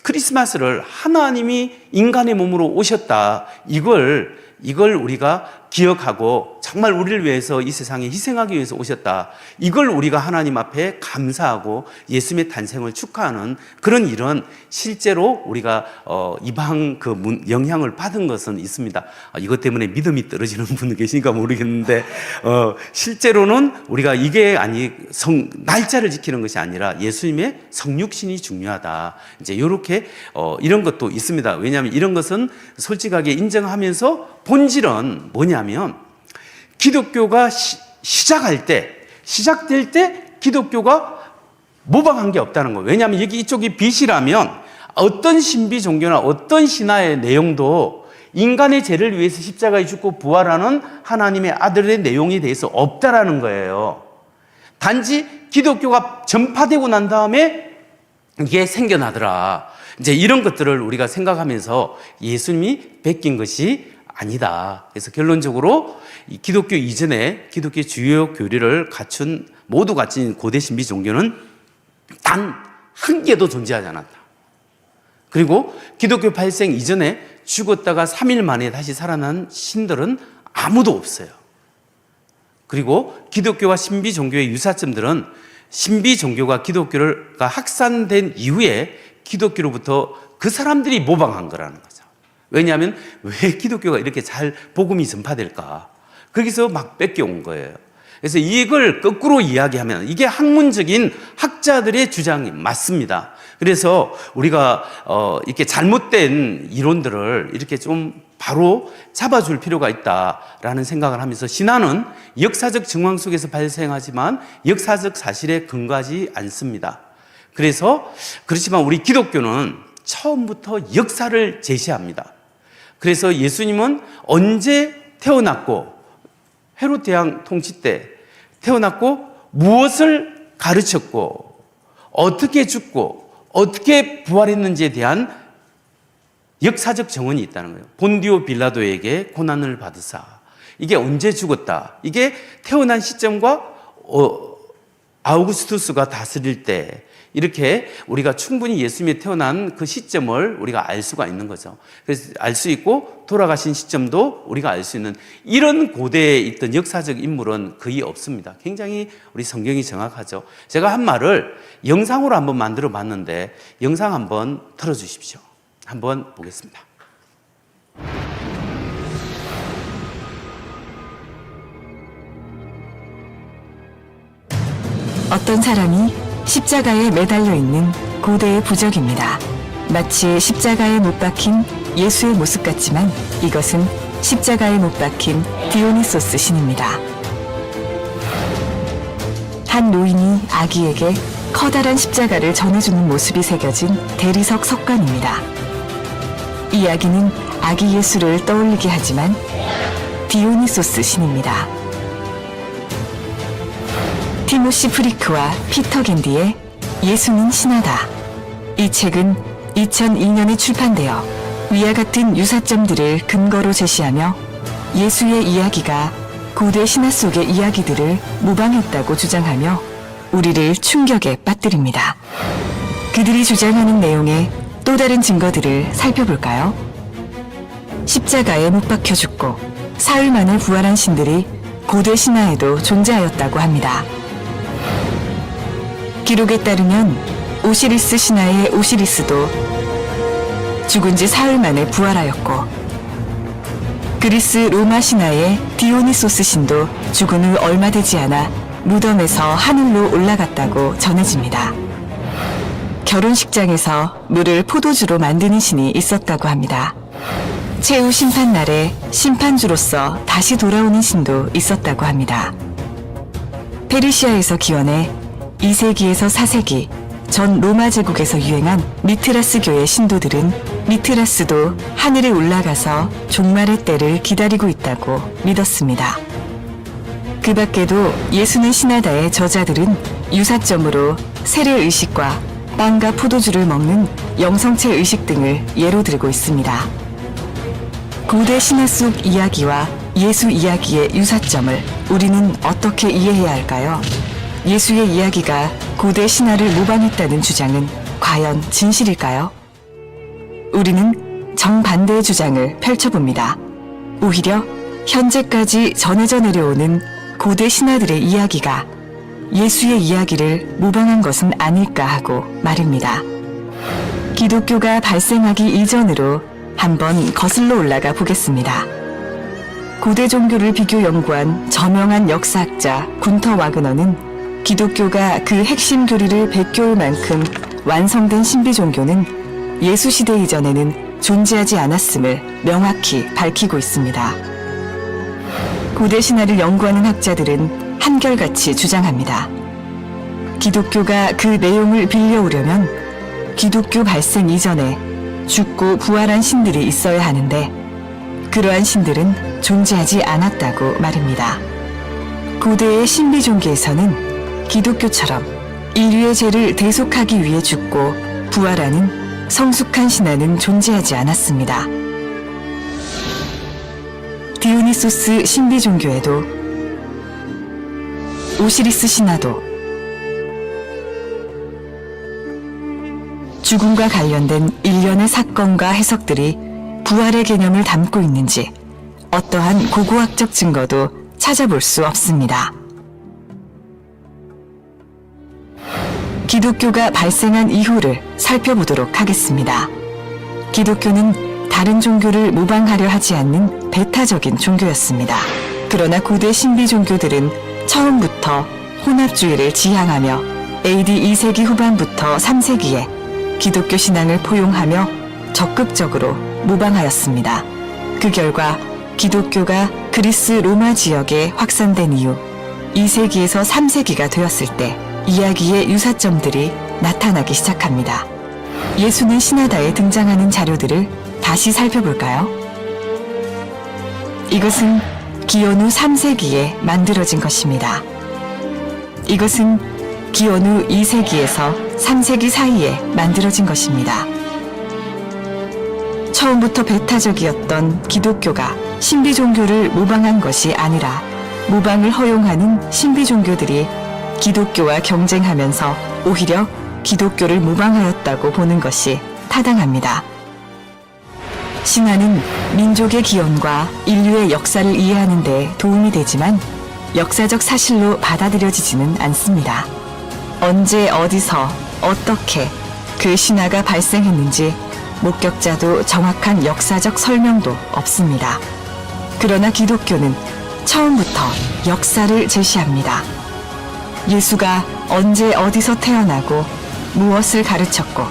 크리스마스를 하나님이 인간의 몸으로 오셨다, 이걸 우리가 기억하고 정말 우리를 위해서 이 세상에 희생하기 위해서 오셨다, 이걸 우리가 하나님 앞에 감사하고 예수님의 탄생을 축하하는 그런 일은 실제로 우리가 이방 영향을 받은 것은 있습니다. 이것 때문에 믿음이 떨어지는 분 계시니까 모르겠는데, 실제로는 우리가 이게 날짜를 지키는 것이 아니라 예수님의 성육신이 중요하다, 이제 이렇게 이런 것도 있습니다. 왜냐하면 이런 것은 솔직하게 인정하면서 본질은 뭐냐면, 기독교가 시작될 때 기독교가 모방한 게 없다는 거예요. 왜냐하면 여기 이쪽이 빛이라면 어떤 신비 종교나 어떤 신화의 내용도 인간의 죄를 위해서 십자가에 죽고 부활하는 하나님의 아들의 내용에 대해서 없다라는 거예요. 단지 기독교가 전파되고 난 다음에 이게 생겨나더라, 이제 이런 것들을 우리가 생각하면서 예수님이 베낀 것이 아니다. 그래서 결론적으로 기독교 이전에 기독교 주요 교리를 모두 갖춘 고대 신비 종교는 단 한 개도 존재하지 않았다. 그리고 기독교 발생 이전에 죽었다가 3일 만에 다시 살아난 신들은 아무도 없어요. 그리고 기독교와 신비 종교의 유사점들은 신비 종교가 기독교가 확산된 이후에 기독교로부터 그 사람들이 모방한 거라는 거죠. 왜냐하면 왜 기독교가 이렇게 잘 복음이 전파될까? 거기서 막 뺏겨온 거예요. 그래서 이걸 거꾸로 이야기하면 이게 학문적인 학자들의 주장이 맞습니다. 그래서 우리가 이렇게 잘못된 이론들을 이렇게 좀 바로 잡아줄 필요가 있다라는 생각을 하면서, 신화는 역사적 정황 속에서 발생하지만 역사적 사실에 근거하지 않습니다. 그렇지만 우리 기독교는 처음부터 역사를 제시합니다. 그래서 예수님은 언제 태어났고, 헤롯 대왕 통치 때 태어났고, 무엇을 가르쳤고, 어떻게 죽고, 어떻게 부활했는지에 대한 역사적 정원이 있다는 거예요. 본디오 빌라도에게 고난을 받으사, 이게 언제 죽었다, 이게 태어난 시점과 아우구스투스가 다스릴 때, 이렇게 우리가 충분히 예수님이 태어난 그 시점을 우리가 알 수가 있는 거죠. 그래서 알 수 있고 돌아가신 시점도 우리가 알 수 있는, 이런 고대에 있던 역사적 인물은 거의 없습니다. 굉장히 우리 성경이 정확하죠. 제가 한 말을 영상으로 한번 만들어 봤는데 영상 한번 틀어주십시오. 한번 보겠습니다. 어떤 사람이 십자가에 매달려 있는 고대의 부적입니다. 마치 십자가에 못 박힌 예수의 모습 같지만 이것은 십자가에 못 박힌 디오니소스 신입니다. 한 노인이 아기에게 커다란 십자가를 전해주는 모습이 새겨진 대리석 석관입니다. 이 아기는 아기 예수를 떠올리게 하지만 디오니소스 신입니다. 티모시 프리크와 피터 겐디의 예수는 신하다. 이 책은 2002년에 출판되어 위와 같은 유사점들을 근거로 제시하며 예수의 이야기가 고대 신화 속의 이야기들을 모방했다고 주장하며 우리를 충격에 빠뜨립니다. 그들이 주장하는 내용의 또 다른 증거들을 살펴볼까요? 십자가에 못 박혀 죽고 사흘 만에 부활한 신들이 고대 신화에도 존재하였다고 합니다. 기록에 따르면 오시리스 신화의 오시리스도 죽은 지 사흘 만에 부활하였고 그리스 로마 신화의 디오니소스 신도 죽은 후 얼마 되지 않아 무덤에서 하늘로 올라갔다고 전해집니다. 결혼식장에서 물을 포도주로 만드는 신이 있었다고 합니다. 최후 심판날에 심판주로서 다시 돌아오는 신도 있었다고 합니다. 페르시아에서 기원해 2세기에서 4세기 전 로마 제국에서 유행한 미트라스교의 신도들은 미트라스도 하늘에 올라가서 종말의 때를 기다리고 있다고 믿었습니다. 그 밖에도 예수는 신하다의 저자들은 유사점으로 세례 의식과 빵과 포도주를 먹는 영성체 의식 등을 예로 들고 있습니다. 고대 신화 속 이야기와 예수 이야기의 유사점을 우리는 어떻게 이해해야 할까요? 예수의 이야기가 고대 신화를 모방했다는 주장은 과연 진실일까요? 우리는 정반대의 주장을 펼쳐봅니다. 오히려 현재까지 전해져 내려오는 고대 신화들의 이야기가 예수의 이야기를 모방한 것은 아닐까 하고 말입니다. 기독교가 발생하기 이전으로 한번 거슬러 올라가 보겠습니다. 고대 종교를 비교 연구한 저명한 역사학자 군터 와그너는 기독교가 그 핵심 교리를 베껴올 만큼 완성된 신비 종교는 예수 시대 이전에는 존재하지 않았음을 명확히 밝히고 있습니다. 고대 신화를 연구하는 학자들은 한결같이 주장합니다. 기독교가 그 내용을 빌려오려면 기독교 발생 이전에 죽고 부활한 신들이 있어야 하는데 그러한 신들은 존재하지 않았다고 말입니다. 고대의 신비 종교에서는 기독교처럼 인류의 죄를 대속하기 위해 죽고 부활하는 성숙한 신화는 존재하지 않았습니다. 디오니소스 신비 종교에도 오시리스 신화도 죽음과 관련된 일련의 사건과 해석들이 부활의 개념을 담고 있는지 어떠한 고고학적 증거도 찾아볼 수 없습니다. 기독교가 발생한 이후를 살펴보도록 하겠습니다. 기독교는 다른 종교를 모방하려 하지 않는 배타적인 종교였습니다. 그러나 고대 신비 종교들은 처음부터 혼합주의를 지향하며 AD 2세기 후반부터 3세기에 기독교 신앙을 포용하며 적극적으로 모방하였습니다. 그 결과 기독교가 그리스 로마 지역에 확산된 이후 2세기에서 3세기가 되었을 때 이야기의 유사점들이 나타나기 시작합니다. 예수는 신하다에 등장하는 자료들을 다시 살펴볼까요? 이것은 기원 후 3세기에 만들어진 것입니다. 이것은 기원 후 2세기에서 3세기 사이에 만들어진 것입니다. 처음부터 배타적이었던 기독교가 신비 종교를 모방한 것이 아니라 모방을 허용하는 신비 종교들이 기독교와 경쟁하면서 오히려 기독교를 모방하였다고 보는 것이 타당합니다. 신화는 민족의 기원과 인류의 역사를 이해하는 데 도움이 되지만 역사적 사실로 받아들여지지는 않습니다. 언제 어디서 어떻게 그 신화가 발생했는지 목격자도 정확한 역사적 설명도 없습니다. 그러나 기독교는 처음부터 역사를 제시합니다. 예수가 언제 어디서 태어나고 무엇을 가르쳤고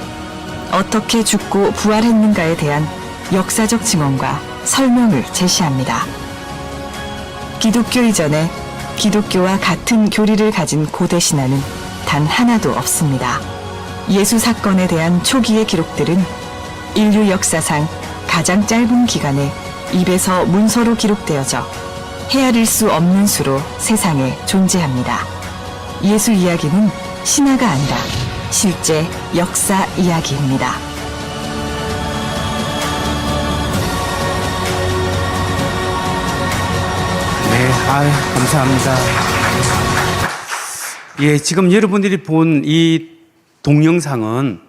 어떻게 죽고 부활했는가에 대한 역사적 증언과 설명을 제시합니다. 기독교 이전에 기독교와 같은 교리를 가진 고대 신화는 단 하나도 없습니다. 예수 사건에 대한 초기의 기록들은 인류 역사상 가장 짧은 기간에 입에서 문서로 기록되어져 헤아릴 수 없는 수로 세상에 존재합니다. 예수 이야기는 신화가 아니라 실제 역사 이야기입니다. 네, 감사합니다. 예, 지금 여러분들이 본 이 동영상은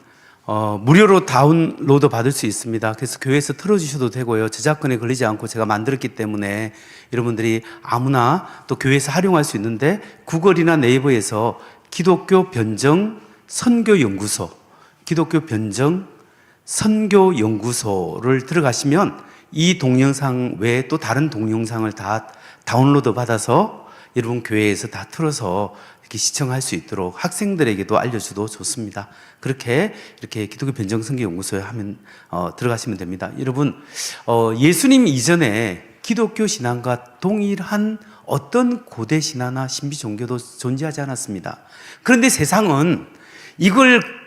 무료로 다운로드 받을 수 있습니다. 그래서 교회에서 틀어주셔도 되고요. 저작권에 걸리지 않고 제가 만들었기 때문에 여러분들이 아무나 또 교회에서 활용할 수 있는데 구글이나 네이버에서 기독교 변정 선교연구소, 기독교 변정 선교연구소를 들어가시면 이 동영상 외에 또 다른 동영상을 다 다운로드 받아서 여러분 교회에서 다 틀어서 이렇게 시청할 수 있도록 학생들에게도 알려줘도 좋습니다. 그렇게 이렇게 기독교 변정선교연구소에 하면 들어가시면 됩니다. 여러분 예수님 이전에 기독교 신앙과 동일한 어떤 고대 신화나 신비 종교도 존재하지 않았습니다. 그런데 세상은 이걸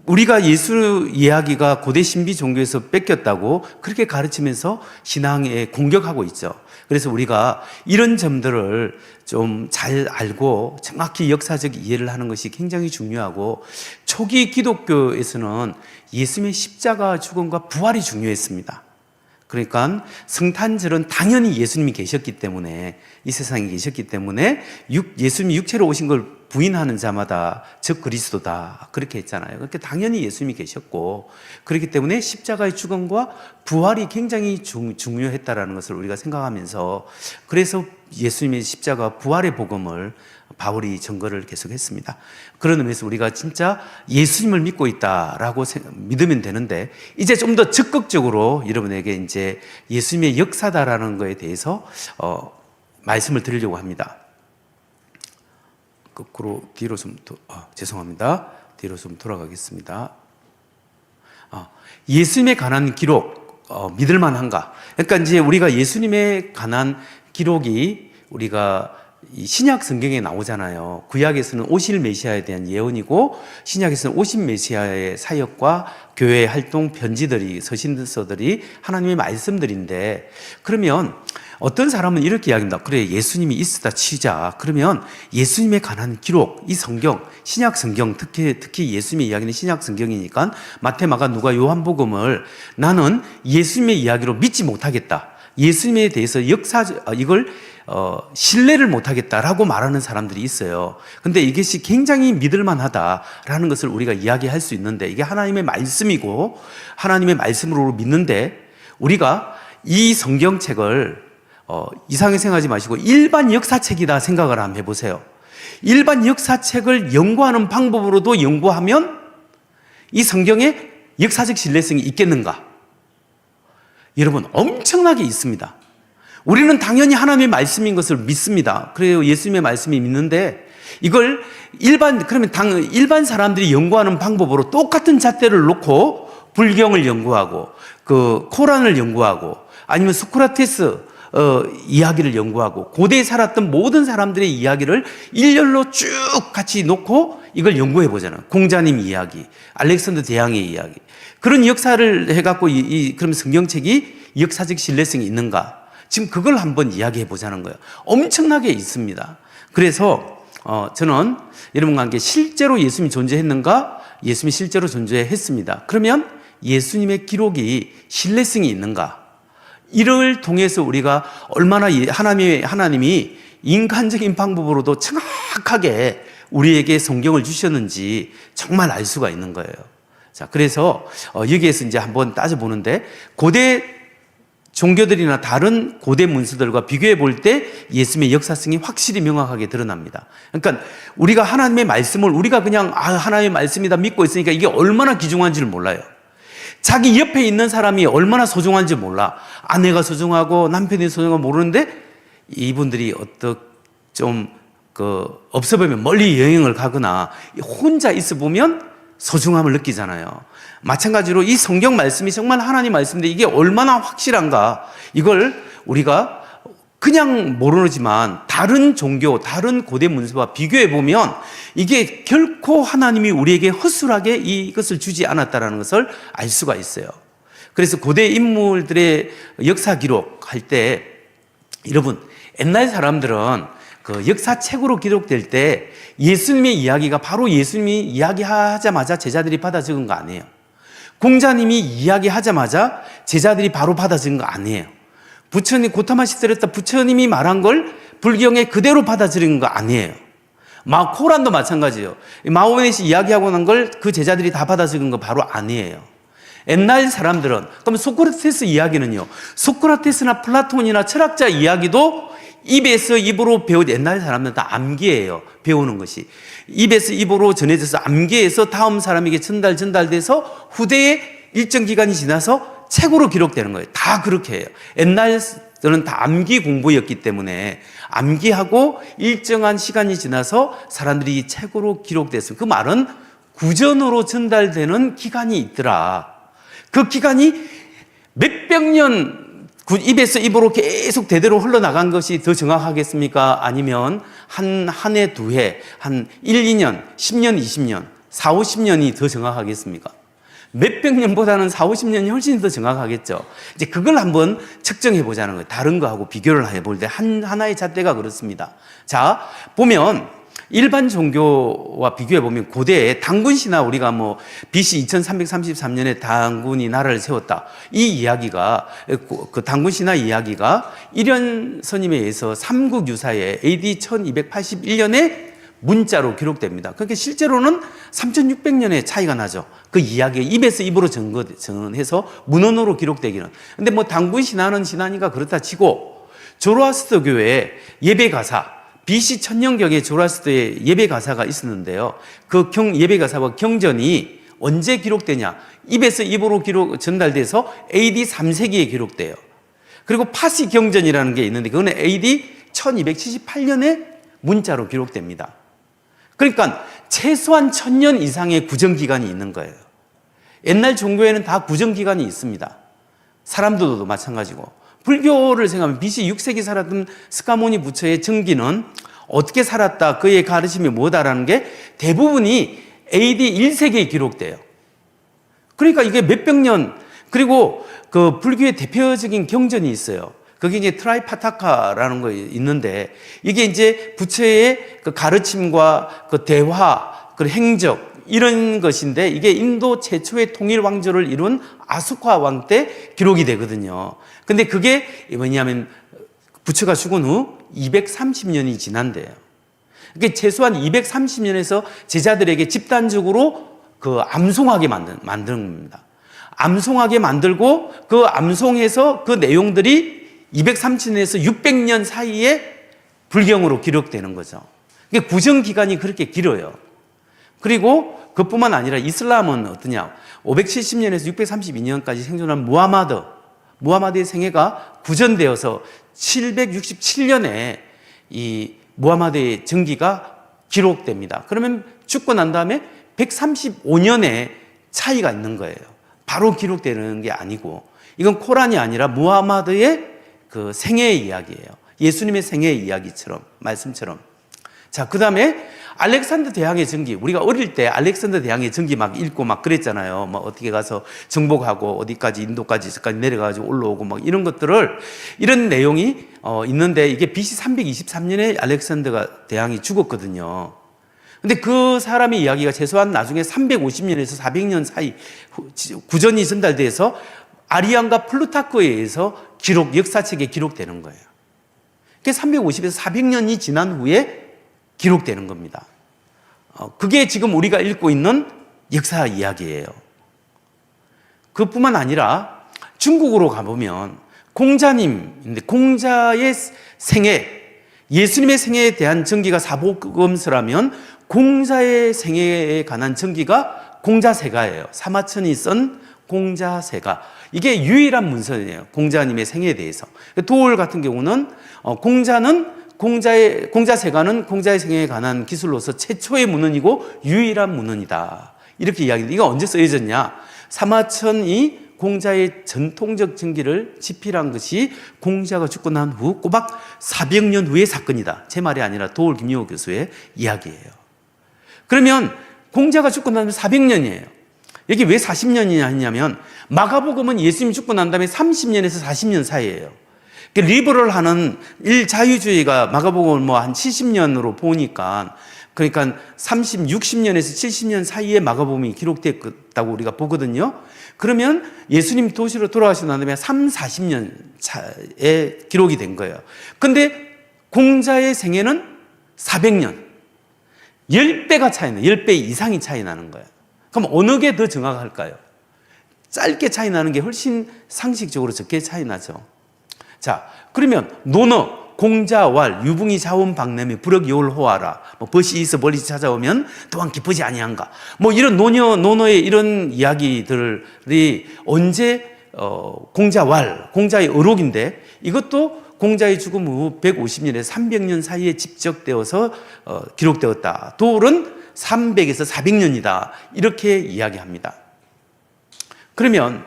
우리가 예수 이야기가 고대 신비 종교에서 뺏겼다고 그렇게 가르치면서 신앙에 공격하고 있죠. 그래서 우리가 이런 점들을 좀 잘 알고 정확히 역사적 이해를 하는 것이 굉장히 중요하고, 초기 기독교에서는 예수님의 십자가 죽음과 부활이 중요했습니다. 그러니까 성탄절은 당연히 예수님이 계셨기 때문에, 이 세상에 계셨기 때문에 예수님이 육체로 오신 걸 부인하는 자마다 적 그리스도다 그렇게 했잖아요. 그렇게 당연히 예수님이 계셨고, 그렇기 때문에 십자가의 죽음과 부활이 굉장히 중요했다라는 것을 우리가 생각하면서, 그래서 예수님의 십자가 부활의 복음을 바울이 증거를 계속했습니다. 그런 의미에서 우리가 진짜 예수님을 믿고 있다라고 믿으면 되는데, 이제 좀 더 적극적으로 여러분에게 이제 예수님의 역사다라는 것에 대해서 말씀을 드리려고 합니다. 거꾸로 뒤로 좀 죄송합니다. 뒤로 좀 돌아가겠습니다. 예수님에 관한 기록 믿을 만한가? 그러니까 이제 우리가 예수님에 관한 기록이 우리가 이 신약 성경에 나오잖아요. 구약에서는 오실 메시아에 대한 예언이고, 신약에서는 오실 메시아의 사역과 교회 활동 편지들이, 서신서들이 하나님의 말씀들인데, 그러면 어떤 사람은 이렇게 이야기합니다. 그래, 예수님이 있었다 치자. 그러면 예수님에 관한 기록, 이 성경, 신약 성경, 특히 예수님의 이야기는 신약 성경이니까 마태, 마가, 누가, 요한복음을 나는 예수님의 이야기로 믿지 못하겠다. 예수님에 대해서 이걸 신뢰를 못하겠다라고 말하는 사람들이 있어요. 근데 이것이 굉장히 믿을만하다라는 것을 우리가 이야기할 수 있는데, 이게 하나님의 말씀이고 하나님의 말씀으로 믿는데, 우리가 이 성경책을 이상하게 생각하지 마시고 일반 역사책이다 생각을 한번 해보세요. 일반 역사책을 연구하는 방법으로도 연구하면 이 성경에 역사적 신뢰성이 있겠는가? 여러분, 엄청나게 있습니다. 우리는 당연히 하나님의 말씀인 것을 믿습니다. 그래요, 예수님의 말씀이 믿는데, 이걸 그러면 일반 사람들이 연구하는 방법으로 똑같은 잣대를 놓고 불경을 연구하고, 코란을 연구하고, 아니면 소크라테스 이야기를 연구하고, 고대에 살았던 모든 사람들의 이야기를 일렬로 쭉 같이 놓고 이걸 연구해 보잖아요. 공자님 이야기, 알렉산더 대왕의 이야기. 그런 역사를 해갖고 그럼 성경책이 역사적 신뢰성이 있는가? 지금 그걸 한번 이야기해 보자는 거예요. 엄청나게 있습니다. 그래서 저는 여러분과 함께 실제로 예수님이 존재했는가? 예수님이 실제로 존재했습니다. 그러면 예수님의 기록이 신뢰성이 있는가? 이를 통해서 우리가 얼마나 하나님이 인간적인 방법으로도 정확하게 우리에게 성경을 주셨는지 정말 알 수가 있는 거예요. 자, 그래서 여기에서 이제 한번 따져보는데, 고대 종교들이나 다른 고대 문서들과 비교해 볼 때 예수님의 역사성이 확실히 명확하게 드러납니다. 그러니까 우리가 하나님의 말씀을 우리가 그냥 하나님의 말씀이다 믿고 있으니까 이게 얼마나 귀중한지를 몰라요. 자기 옆에 있는 사람이 얼마나 소중한지 몰라. 아내가 소중하고 남편이 소중하고 모르는데, 이분들이 없어 보면 멀리 여행을 가거나 혼자 있어 보면 소중함을 느끼잖아요. 마찬가지로 이 성경 말씀이 정말 하나님 말씀인데 이게 얼마나 확실한가, 이걸 우리가 그냥 모르지만 다른 종교, 다른 고대 문서와 비교해 보면 이게 결코 하나님이 우리에게 허술하게 이것을 주지 않았다는 것을 알 수가 있어요. 그래서 고대 인물들의 역사 기록할 때 여러분, 옛날 사람들은 그 역사책으로 기록될 때 예수님의 이야기가 바로 예수님이 이야기하자마자 제자들이 받아 적은 거 아니에요. 공자님이 이야기하자마자 제자들이 바로 받아 적은 거 아니에요. 부처님, 고타마 시절에다 부처님이 말한 걸 불경에 그대로 받아 적은 거 아니에요. 코란도 마찬가지예요. 마호메트이 이야기하고 난 걸 그 제자들이 다 받아 적은 거 바로 아니에요. 옛날 사람들은, 그럼 소크라테스 이야기는요, 소크라테스나 플라톤이나 철학자 이야기도 입에서 입으로 배우지, 옛날 사람들은 다 암기예요. 배우는 것이. 입에서 입으로 전해져서 암기해서 다음 사람에게 전달돼서 후대에 일정 기간이 지나서 책으로 기록되는 거예요. 다 그렇게 해요. 옛날에는 다 암기 공부였기 때문에 암기하고 일정한 시간이 지나서 사람들이 책으로 기록됐어요. 그 말은 구전으로 전달되는 기간이 있더라. 그 기간이 몇백 년 입에서 입으로 계속 대대로 흘러나간 것이 더 정확하겠습니까? 아니면 한 해, 두 해, 한 1, 2년, 10년, 20년, 4, 50년이 더 정확하겠습니까? 몇백 년보다는 4, 50년이 훨씬 더 정확하겠죠. 이제 그걸 한번 측정해 보자는 거예요. 다른 거하고 비교를 해볼 때 하나의 잣대가 그렇습니다. 자, 보면 일반 종교와 비교해 보면 고대에 당군 신화, 우리가 뭐 BC 2333년에 당군이 나라를 세웠다. 이 이야기가, 그 당군 신화 이야기가 일현 선임에 의해서 삼국유사에 AD 1281년에 문자로 기록됩니다. 그러니까 실제로는 3600년의 차이가 나죠. 그 이야기가 입에서 입으로 전해서 문헌으로 기록되기는. 근데 뭐 당군 신화는 신화니까 그렇다 치고 조로아스터교의 예배 가사, BC 천년경에 조로아스터의 예배 가사가 있었는데요. 그 예배 가사와 경전이 언제 기록되냐? 입에서 입으로 전달돼서 AD 3세기에 기록돼요. 그리고 파시 경전이라는 게 있는데 그거는 AD 1278년에 문자로 기록됩니다. 그러니까 최소한 1000년 이상의 구정기간이 있는 거예요. 옛날 종교에는 다 구정기간이 있습니다. 사람들도 마찬가지고. 불교를 생각하면 BC 6세기 살았던 스카모니 부처의 정기는 어떻게 살았다, 그의 가르침이 뭐다라는 게 대부분이 AD 1세기에 기록돼요. 그러니까 이게 몇백 년, 그리고 그 불교의 대표적인 경전이 있어요. 그게 이제 트라이파타카라는 거 있는데 이게 이제 부처의 그 가르침과 그 대화, 그 행적, 이런 것인데 이게 인도 최초의 통일 왕조를 이룬 아소카 왕 때 기록이 되거든요. 근데 그게 뭐냐면 부처가 죽은 후 230년이 지난대요. 그게 최소한 230년에서 제자들에게 집단적으로 그 암송하게 만든 겁니다. 암송하게 만들고 그 암송해서 그 내용들이 230년에서 600년 사이에 불경으로 기록되는 거죠. 이게 구정 기간이 그렇게 길어요. 그리고 그뿐만 아니라 이슬람은 어떠냐? 570년에서 632년까지 생존한 무하마드의 생애가 구전되어서 767년에 이 무하마드의 전기가 기록됩니다. 그러면 죽고 난 다음에 135년의 차이가 있는 거예요. 바로 기록되는 게 아니고 이건 코란이 아니라 무하마드의 그 생애의 이야기예요. 예수님의 생애의 이야기처럼, 말씀처럼. 자, 그 다음에 알렉산더 대왕의 전기. 우리가 어릴 때 알렉산더 대왕의 전기 막 읽고 막 그랬잖아요. 막 어떻게 가서 정복하고 어디까지 인도까지 내려가지고 올라오고 막 이런 것들을, 이런 내용이 있는데 이게 BC 323년에 알렉산더 대왕이 죽었거든요. 근데 그 사람의 이야기가 최소한 나중에 350년에서 400년 사이 구전이 전달돼서 아리안과 플루타크에 의해서 역사책에 기록되는 거예요. 그게 350에서 400년이 지난 후에 기록되는 겁니다. 그게 지금 우리가 읽고 있는 역사 이야기예요. 그뿐만 아니라 중국으로 가보면 공자님인데 공자의 생애, 예수님의 생애에 대한 전기가 사복음서라면 공자의 생애에 관한 전기가 공자세가예요. 사마천이 쓴 공자세가. 이게 유일한 문서예요. 공자님의 생애에 대해서. 도올 같은 경우는 공자세가는 공자의 생애에 관한 기술로서 최초의 문헌이고 유일한 문헌이다. 이렇게 이야기합니다. 이거 언제 쓰여졌냐? 사마천이 공자의 전통적 전기를 지필한 것이 공자가 죽고 난 후 꼬박 400년 후의 사건이다. 제 말이 아니라 도올 김용호 교수의 이야기예요. 그러면 공자가 죽고 나면 400년이에요. 여기 왜 40년이냐 했냐면 마가복음은 예수님이 죽고 난 다음에 30년에서 40년 사이예요. 리버럴하는 일자유주의가 마가복음을 뭐 한 70년으로 보니까 그러니까 30, 60년에서 70년 사이에 마가복음이 기록됐다고 우리가 보거든요. 그러면 예수님 도시로 돌아가시고 난 다음에 3, 40년 차에 기록이 된 거예요. 근데 공자의 생애는 400년. 10배가 차이 나요. 10배 이상이 차이 나는 거예요. 그럼 어느 게 더 정확할까요? 짧게 차이 나는 게 훨씬 상식적으로 적게 차이 나죠. 자, 그러면 논어, 공자왈, 유붕이 자원 박내며 불억 여울 호하라. 뭐 벗이 있어 멀리 찾아오면 또한 기쁘지 아니한가. 뭐 이런 논어의 이런 이야기들이 언제 공자왈, 공자의 어록인데 이것도 공자의 죽음 후 150년에서 300년 사이에 집적되어서 기록되었다. 도울은 300에서 400년이다. 이렇게 이야기합니다. 그러면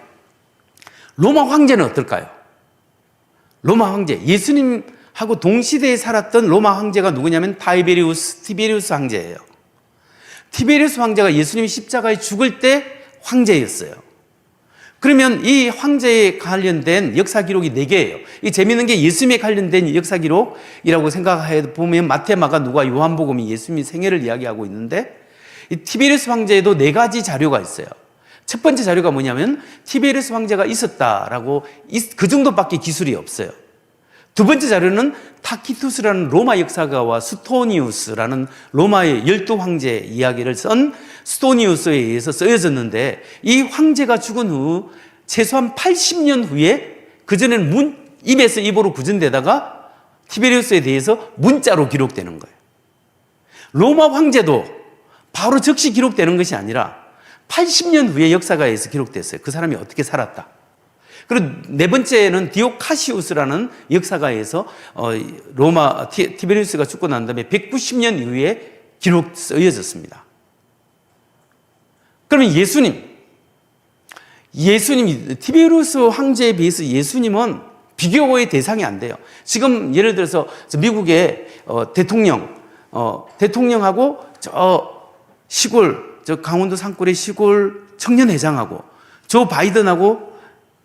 로마 황제는 어떨까요? 로마 황제, 예수님하고 동시대에 살았던 로마 황제가 누구냐면 티베리우스 황제예요. 티베리우스 황제가 예수님이 십자가에 죽을 때 황제였어요. 그러면 이 황제에 관련된 역사 기록이 4개예요. 이 재미있는 게 예수님에 관련된 역사 기록이라고 생각해 보면 마태, 마가, 누가, 요한복음이 예수님의 생애를 이야기하고 있는데 이 티베리우스 황제에도 4가지 자료가 있어요. 첫 번째 자료가 뭐냐면 티베리우스 황제가 있었다라고 그 정도밖에 기술이 없어요. 두 번째 자료는 타키투스라는 로마 역사가와 수토니우스라는 로마의 12황제 이야기를 쓴 수토니우스에 의해서 쓰여졌는데 이 황제가 죽은 후 최소한 80년 후에 그전에는 입에서 입으로 구전되다가 티베리우스에 대해서 문자로 기록되는 거예요. 로마 황제도 바로 즉시 기록되는 것이 아니라 80년 후에 역사가에서 기록됐어요. 그 사람이 어떻게 살았다. 그리고 4번째는 디오카시우스라는 역사가에서 티베리우스가 죽고 난 다음에 190년 이후에 기록 쓰여졌습니다. 그러면 예수님이 티베리우스 황제에 비해서 예수님은 비교의 대상이 안 돼요. 지금 예를 들어서 미국의 대통령하고 시골 강원도 산골의 시골 청년회장하고 조 바이든하고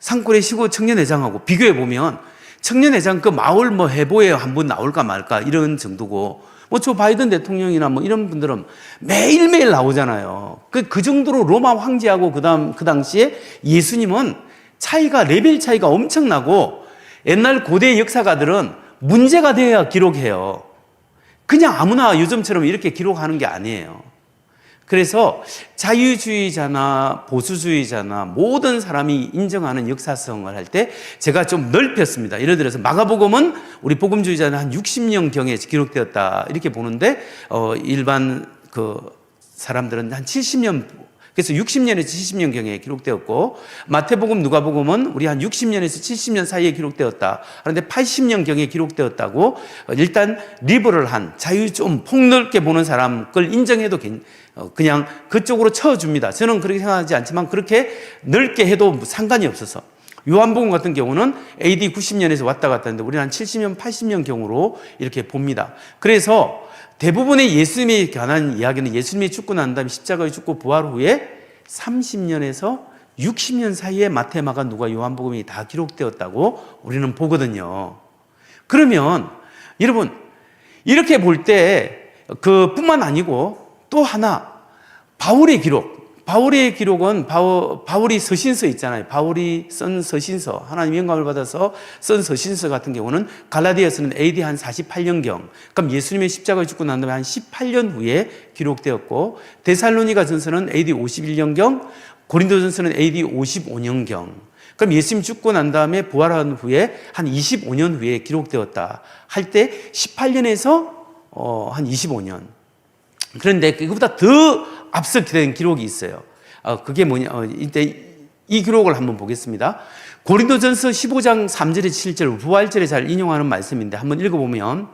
산골의 시골 청년회장하고 비교해 보면 청년회장 그 마을 뭐 해보에 한번 나올까 말까 이런 정도고 뭐 조 바이든 대통령이나 뭐 이런 분들은 매일매일 나오잖아요. 그 정도로 로마 황제하고 그 당시에 예수님은 레벨 차이가 엄청나고 옛날 고대 역사가들은 문제가 돼야 기록해요. 그냥 아무나 요즘처럼 이렇게 기록하는 게 아니에요. 그래서 자유주의자나 보수주의자나 모든 사람이 인정하는 역사성을 할 때 제가 좀 넓혔습니다. 예를 들어서 마가복음은 우리 복음주의자는 한 60년경에 기록되었다 이렇게 보는데 일반 사람들은 한 70년, 그래서 60년에서 70년경에 기록되었고 마태복음, 누가복음은 우리 한 60년에서 70년 사이에 기록되었다. 그런데 80년경에 기록되었다고 일단 리버럴한 자유 좀 폭넓게 보는 사람 걸 인정해도 그냥 그쪽으로 쳐줍니다. 저는 그렇게 생각하지 않지만 그렇게 넓게 해도 상관이 없어서 요한복음 같은 경우는 AD 90년에서 왔다 갔다 하는데 우리는 한 70년, 80년경으로 이렇게 봅니다. 그래서 대부분의 예수님에 관한 이야기는 예수님이 죽고 난 다음에 십자가에 죽고 부활 후에 30년에서 60년 사이에 마태, 마가, 누가, 요한복음이 다 기록되었다고 우리는 보거든요. 그러면 여러분 이렇게 볼 때 그뿐만 아니고 또 하나 바울의 기록은 바울이 서신서 있잖아요. 바울이 쓴 서신서, 하나님 영감을 받아서 쓴 서신서 같은 경우는 갈라디아서는 AD 한 48년경, 그럼 예수님의 십자가에 죽고 난 다음에 한 18년 후에 기록되었고, 데살로니가 전서는 AD 51년경, 고린도전서는 AD 55년경. 그럼 예수님 죽고 난 다음에 부활한 후에 한 25년 후에 기록되었다 할 때 18년에서 한 25년. 그런데 그거보다 더 앞서 된 기록이 있어요. 그게 뭐냐? 이때 이 기록을 한번 보겠습니다. 고린도전서 15장 3절에 7절 부활절에 잘 인용하는 말씀인데 한번 읽어보면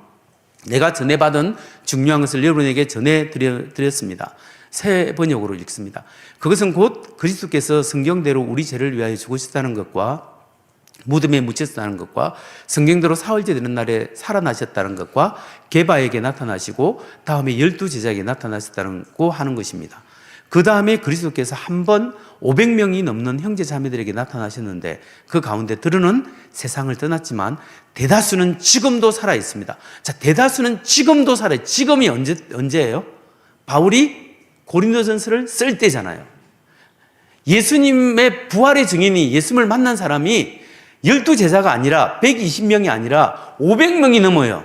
내가 전해받은 중요한 것을 여러분에게 전해드렸습니다. 새 번역으로 읽습니다. 그것은 곧 그리스도께서 성경대로 우리 죄를 위하여 죽으셨다는 것과 무덤에 묻혔다는 것과 성경대로 사흘째 되는 날에 살아나셨다는 것과 게바에게 나타나시고 다음에 12제자에게 나타나셨다고 하는 것입니다. 그 다음에 그리스도께서 한 번 500명이 넘는 형제 자매들에게 나타나셨는데 그 가운데 들은 세상을 떠났지만 대다수는 지금도 살아 있습니다. 자, 대다수는 지금도 살아요. 지금이 언제예요? 바울이 고린도전서를 쓸 때잖아요. 예수님의 부활의 증인이 예수님을 만난 사람이 12제자가 아니라 120명이 아니라 500명이 넘어요.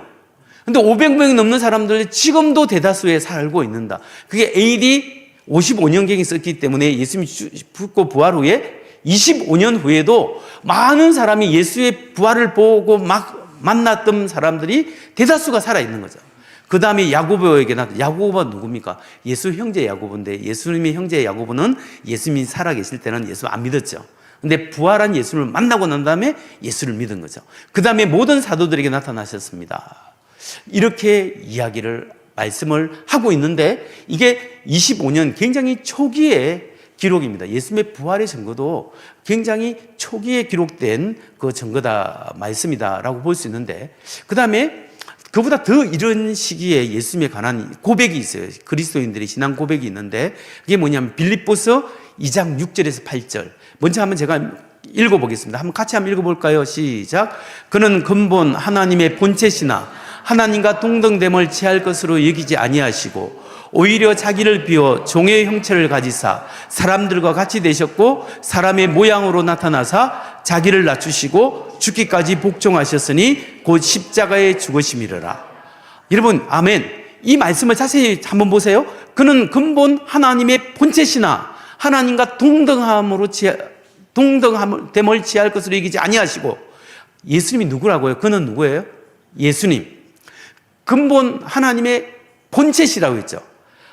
근데 500명이 넘는 사람들이 지금도 대다수에 살고 있는다. 그게 AD 55년경이 썼기 때문에 예수님이 죽고 부활 후에 25년 후에도 많은 사람이 예수의 부활을 보고 막 만났던 사람들이 대다수가 살아있는 거죠. 그 다음에 야고보에게 야고보가 누굽니까? 예수 형제 야고보인데 예수님의 형제 야고보는 예수님이 살아계실 때는 예수 안 믿었죠. 근데 부활한 예수를 만나고 난 다음에 예수를 믿은 거죠. 그 다음에 모든 사도들에게 나타나셨습니다. 이렇게 말씀을 하고 있는데 이게 25년 굉장히 초기의 기록입니다. 예수님의 부활의 증거도 굉장히 초기에 기록된 그 증거다, 말씀이다라고 볼 수 있는데 그 다음에 그보다 더 이런 시기에 예수님에 관한 고백이 있어요. 그리스도인들의 신앙 고백이 있는데 그게 뭐냐면 빌립보서 2장 6절에서 8절. 먼저 한번 제가 읽어보겠습니다. 한번 같이 한번 읽어볼까요? 시작. 그는 근본 하나님의 본체시나 하나님과 동등됨을 취할 것으로 여기지 아니하시고 오히려 자기를 비워 종의 형체를 가지사 사람들과 같이 되셨고 사람의 모양으로 나타나사 자기를 낮추시고 죽기까지 복종하셨으니 곧 십자가에 죽으심이라. 여러분, 아멘. 이 말씀을 자세히 한번 보세요. 그는 근본 하나님의 본체시나 하나님과 동등됨을 취할 것으로 여기지 아니하시고. 예수님이 누구라고요? 그는 누구예요? 예수님. 근본 하나님의 본체시라고 했죠.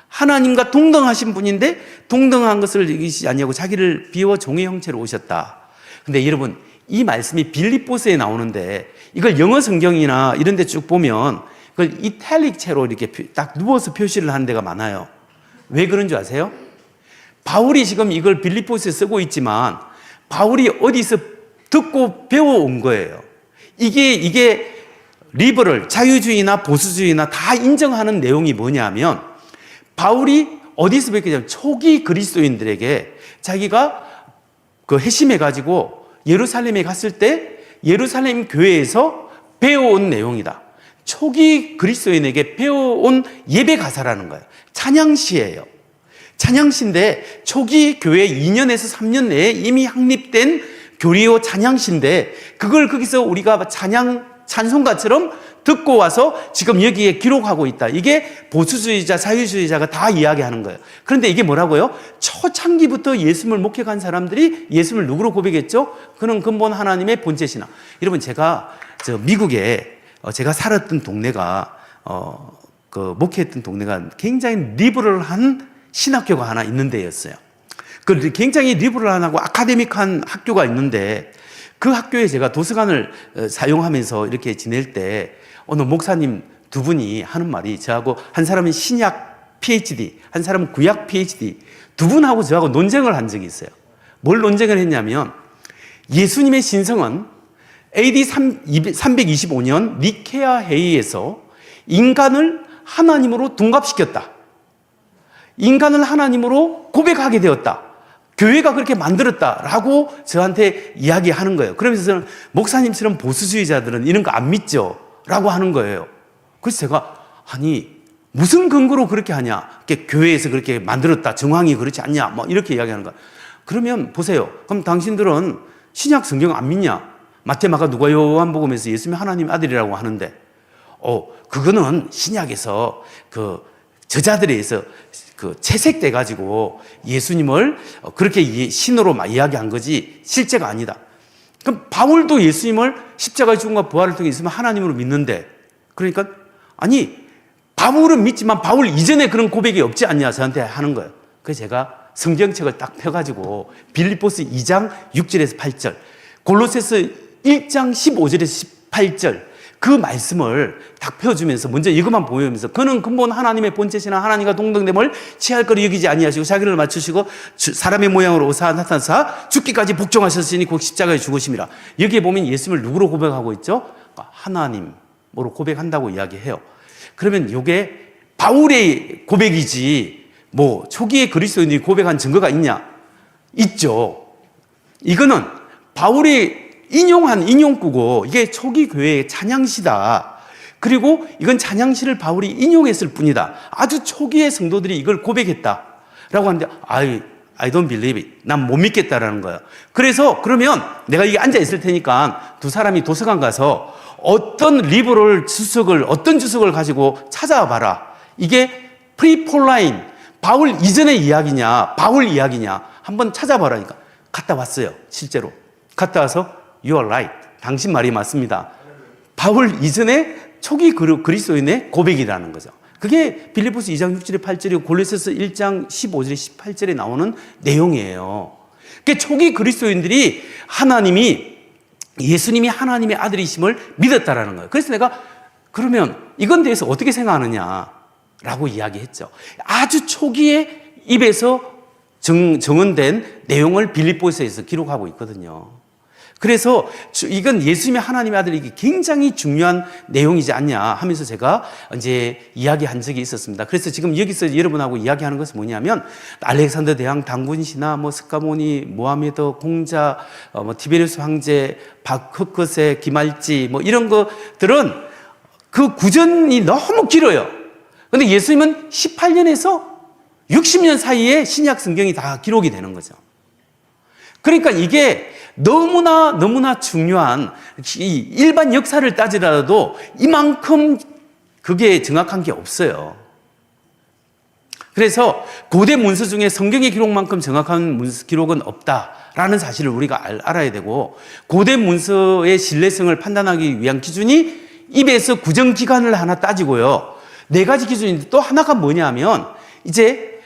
하나님과 동등하신 분인데 동등한 것을 여기지 아니하고 자기를 비워 종의 형체로 오셨다. 근데 여러분, 이 말씀이 빌립보서에 나오는데 이걸 영어 성경이나 이런 데 쭉 보면 그걸 이탈릭체로 이렇게 딱 누워서 표시를 하는 데가 많아요. 왜 그런 줄 아세요? 바울이 지금 이걸 빌립보서에 쓰고 있지만 바울이 어디서 듣고 배워온 거예요. 이게 리버럴, 자유주의나 보수주의나 다 인정하는 내용이 뭐냐면 바울이 어디서 배웠냐면 초기 그리스도인들에게 자기가 그 회심해가지고 예루살렘에 갔을 때 예루살렘 교회에서 배워온 내용이다. 초기 그리스도인에게 배워온 예배 가사라는 거예요. 찬양시예요. 찬양시인데 초기 교회 2년에서 3년 내에 이미 확립된 교리요 찬양시인데 그걸 거기서 우리가 찬송가처럼 듣고 와서 지금 여기에 기록하고 있다. 이게 보수주의자, 자유주의자가 다 이야기하는 거예요. 그런데 이게 뭐라고요? 초창기부터 예수님을 목격한 사람들이 예수님을 누구로 고백했죠? 그는 근본 하나님의 본체시나. 여러분, 제가 미국에 제가 살았던 동네가 목회했던 동네가 굉장히 리버럴한 신학교가 하나 있는 데였어요. 그 굉장히 리버럴하고 아카데믹한 학교가 있는데 그 학교에 제가 도서관을 사용하면서 이렇게 지낼 때 어느 목사님 두 분이 하는 말이 저하고 한 사람은 신약 PhD, 한 사람은 구약 PhD 두 분하고 저하고 논쟁을 한 적이 있어요. 뭘 논쟁을 했냐면 예수님의 신성은 AD 325년 니케아 회의에서 인간을 하나님으로 둔갑시켰다. 인간을 하나님으로 고백하게 되었다. 교회가 그렇게 만들었다라고 저한테 이야기하는 거예요. 그러면서 저는 목사님처럼 보수주의자들은 이런 거 안 믿죠? 라고 하는 거예요. 그래서 제가 아니 무슨 근거로 그렇게 하냐? 교회에서 그렇게 만들었다. 정황이 그렇지 않냐? 뭐 이렇게 이야기하는 거야. 그러면 보세요. 그럼 당신들은 신약 성경 안 믿냐? 마태마가 누가 요한복음에서 예수님이 하나님 아들이라고 하는데 그거는 신약에서 그 저자들에 의해서 채색돼 가지고 예수님을 그렇게 신으로 이야기한 거지 실제가 아니다. 그럼 바울도 예수님을 십자가의 죽음과 부활을 통해 있으면 하나님으로 믿는데 그러니까 아니 바울은 믿지만 바울 이전에 그런 고백이 없지 않냐 저한테 하는 거예요. 그래서 제가 성경책을 딱 펴가지고 빌립보서 2장 6절에서 8절, 골로새서 1장 15절에서 18절, 그 말씀을 딱 펴주면서 먼저 이것만 보여주면서 그는 근본 하나님의 본체시나 하나님과 동등됨을 취할 거리 여기지 아니하시고 자기를 맞추시고 사람의 모양으로 오사 나타나사 죽기까지 복종하셨으니 곧 십자가에 죽으심이라. 여기에 보면 예수님을 누구로 고백하고 있죠? 하나님으로 고백한다고 이야기해요. 그러면 이게 바울의 고백이지 뭐 초기에 그리스도인들이 고백한 증거가 있냐? 있죠. 이거는 바울이 인용한 인용구고 이게 초기 교회의 찬양시다. 그리고 이건 찬양시를 바울이 인용했을 뿐이다. 아주 초기의 성도들이 이걸 고백했다라고 하는데 I don't believe it. 난 못 믿겠다라는 거예요. 그래서 그러면 내가 여기 앉아 있을 테니까 두 사람이 도서관 가서 어떤 리버럴 주석을 어떤 주석을 가지고 찾아봐라. 이게 프리폴라인 바울 이전의 이야기냐 바울 이야기냐 한번 찾아봐라니까 갔다 왔어요. 실제로 갔다 와서 You are right. 당신 말이 맞습니다. 바울 이전에 초기 그리스도인의 고백이라는 거죠. 그게 빌립보서 2장 6절에 8절이고 골로새서 1장 15절에 18절에 나오는 내용이에요. 그게 초기 그리스도인들이 예수님이 하나님의 아들이심을 믿었다라는 거예요. 그래서 내가 그러면 이건 대해서 어떻게 생각하느냐라고 이야기했죠. 아주 초기에 입에서 정언된 내용을 빌립보서에서 기록하고 있거든요. 그래서 이건 예수님의 하나님의 아들이 굉장히 중요한 내용이지 않냐 하면서 제가 이제 이야기한 적이 있었습니다. 그래서 지금 여기서 여러분하고 이야기하는 것은 뭐냐면 알렉산더 대왕 당군시나 뭐 스카모니, 모하메드 공자, 뭐 티베리우스 황제, 박흑거세, 기말지 뭐 이런 것들은 그 구전이 너무 길어요. 그런데 예수님은 18년에서 60년 사이에 신약 성경이 다 기록이 되는 거죠. 그러니까 이게 너무나 중요한 일반 역사를 따지더라도 이만큼 그게 정확한 게 없어요. 그래서 고대 문서 중에 성경의 기록만큼 정확한 문서 기록은 없다라는 사실을 우리가 알아야 되고 고대 문서의 신뢰성을 판단하기 위한 기준이 입에서 구정 기간을 하나 따지고요. 4가지 기준인데 또 하나가 뭐냐면 이제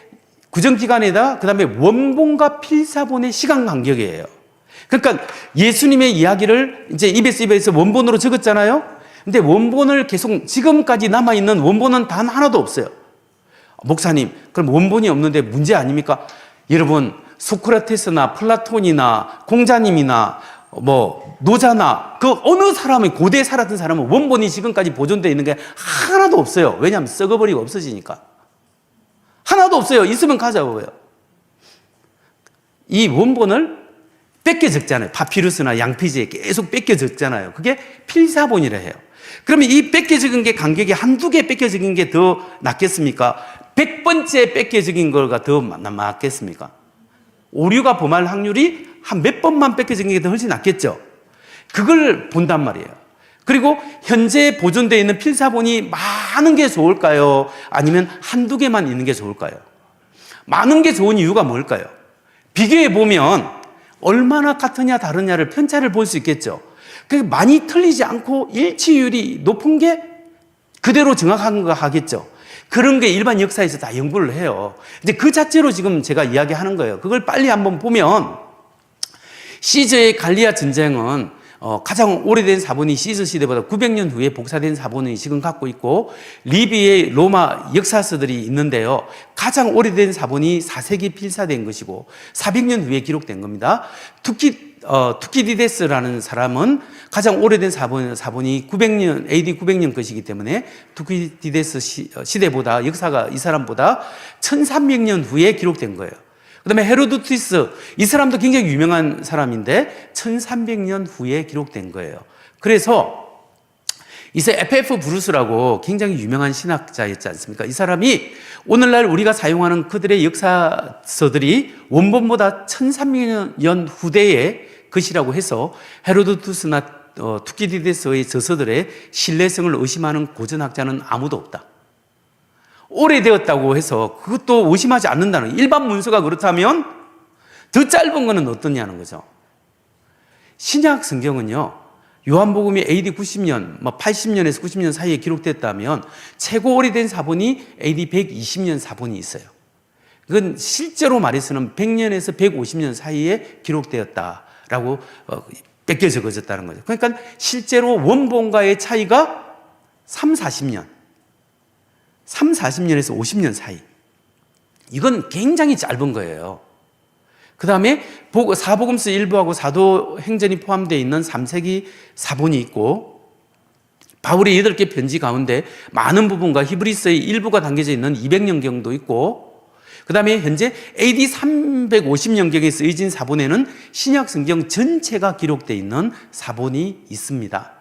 구정 기간에다 그다음에 원본과 필사본의 시간 간격이에요. 그러니까 예수님의 이야기를 이제 입에서 원본으로 적었잖아요. 근데 원본을 계속 지금까지 남아있는 원본은 단 하나도 없어요. 목사님, 그럼 원본이 없는데 문제 아닙니까? 여러분, 소크라테스나 플라톤이나 공자님이나 뭐 노자나 그 어느 사람이 고대에 살았던 사람은 원본이 지금까지 보존되어 있는 게 하나도 없어요. 왜냐하면 썩어버리고 없어지니까. 하나도 없어요. 있으면 가져와요. 이 원본을 뺏겨 적잖아요. 파피루스나 양피지에 계속 뺏겨 적잖아요. 그게 필사본이라 해요. 그러면 이 뺏겨 적은 게 간격이 한두 개 뺏겨 적은 게 더 낫겠습니까? 100번째 뺏겨 적인 거가 더 낫겠습니까? 오류가 범할 확률이 한 몇 번만 뺏겨 적은 게 더 훨씬 낫겠죠? 그걸 본단 말이에요. 그리고 현재 보존되어 있는 필사본이 많은 게 좋을까요? 아니면 한두 개만 있는 게 좋을까요? 많은 게 좋은 이유가 뭘까요? 비교해 보면 얼마나 같으냐 다르냐를 편차를 볼 수 있겠죠. 많이 틀리지 않고 일치율이 높은 게 그대로 정확한 거 하겠죠. 그런 게 일반 역사에서 다 연구를 해요. 근데 그 자체로 지금 제가 이야기하는 거예요. 그걸 빨리 한번 보면 시저의 갈리아 전쟁은 가장 오래된 사본이 시저 시대보다 900년 후에 복사된 사본을 지금 갖고 있고 리비의 로마 역사서들이 있는데요. 가장 오래된 사본이 4세기 필사된 것이고 400년 후에 기록된 겁니다. 투키디데스라는 사람은 가장 오래된 사본이 900년, AD 900년 것이기 때문에 투키디데스 시대보다 역사가 이 사람보다 1300년 후에 기록된 거예요. 그 다음에 헤로도투스, 이 사람도 굉장히 유명한 사람인데 1300년 후에 기록된 거예요. 그래서 이제 FF 브루스라고 굉장히 유명한 신학자였지 않습니까? 이 사람이 오늘날 우리가 사용하는 그들의 역사서들이 원본보다 1300년 후대의 것이라고 해서 헤로도투스나 투키디데스의 저서들의 신뢰성을 의심하는 고전학자는 아무도 없다. 오래되었다고 해서 그것도 의심하지 않는다는, 일반 문서가 그렇다면 더 짧은 거는 어떠냐는 거죠. 신약 성경은요, 요한복음이 AD 90년, 80년에서 90년 사이에 기록됐다면 최고 오래된 사본이 AD 120년 사본이 있어요. 그건 실제로 말해서는 100년에서 150년 사이에 기록되었다라고 뺏겨 적어졌다는 거죠. 그러니까 실제로 원본과의 차이가 40년, 40년에서 50년 사이. 이건 굉장히 짧은 거예요. 그 다음에 사복음서 일부하고 사도행전이 포함되어 있는 3세기 사본이 있고, 바울의 8개 편지 가운데 많은 부분과 히브리서의 일부가 담겨져 있는 200년경도 있고, 그 다음에 현재 AD 350년경에 쓰여진 사본에는 신약 성경 전체가 기록되어 있는 사본이 있습니다.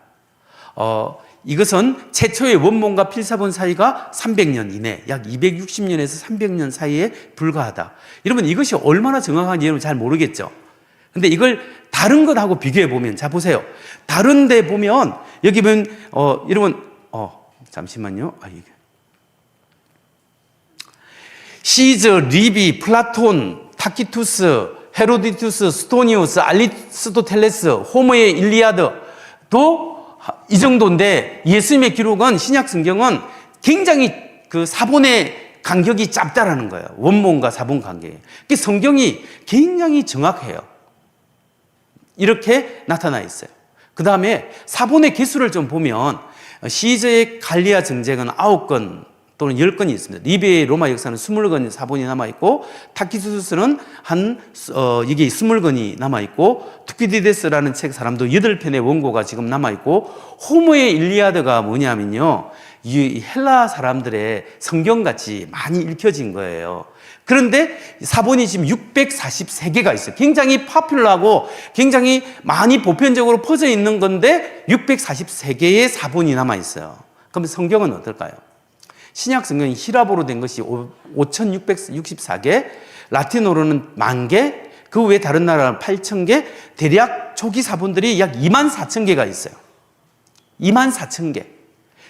이것은 최초의 원본과 필사본 사이가 300년 이내, 약 260년에서 300년 사이에 불과하다. 여러분, 이것이 얼마나 정확한지 여러분 잘 모르겠죠? 근데 이걸 다른 것하고 비교해 보면, 자, 보세요. 다른 데 보면, 여기 보면, 여러분, 잠시만요. 시즈, 리비, 플라톤, 타키투스, 헤로디투스, 스토니우스, 알리스토텔레스, 호모의 일리아드도 이 정도인데, 예수님의 기록은, 신약 성경은 굉장히 그 사본의 간격이 짧다라는 거예요. 원본과 사본 간격이. 성경이 굉장히 정확해요. 이렇게 나타나 있어요. 그 다음에 사본의 개수를 좀 보면, 시저의 갈리아 정쟁은 9건 또는 10건이 있습니다. 리비의 로마 역사는 20건 사본이 남아있고, 타키투스는 이게 20건이 남아있고, 투키디데스라는 책 사람도 8편의 원고가 지금 남아있고, 호모의 일리아드가 뭐냐면요, 이 헬라 사람들의 성경같이 많이 읽혀진 거예요. 그런데 사본이 지금 643개가 있어요. 굉장히 파퓰러하고 굉장히 많이 보편적으로 퍼져 있는 건데 643개의 사본이 남아있어요. 그럼 성경은 어떨까요? 신약 성경이 히라보로 된 것이 5,664개, 라틴어로는 10,000개, 그 외에 다른 나라는 8,000개, 대략 초기 사본들이 약 24,000개가 있어요. 24,000개.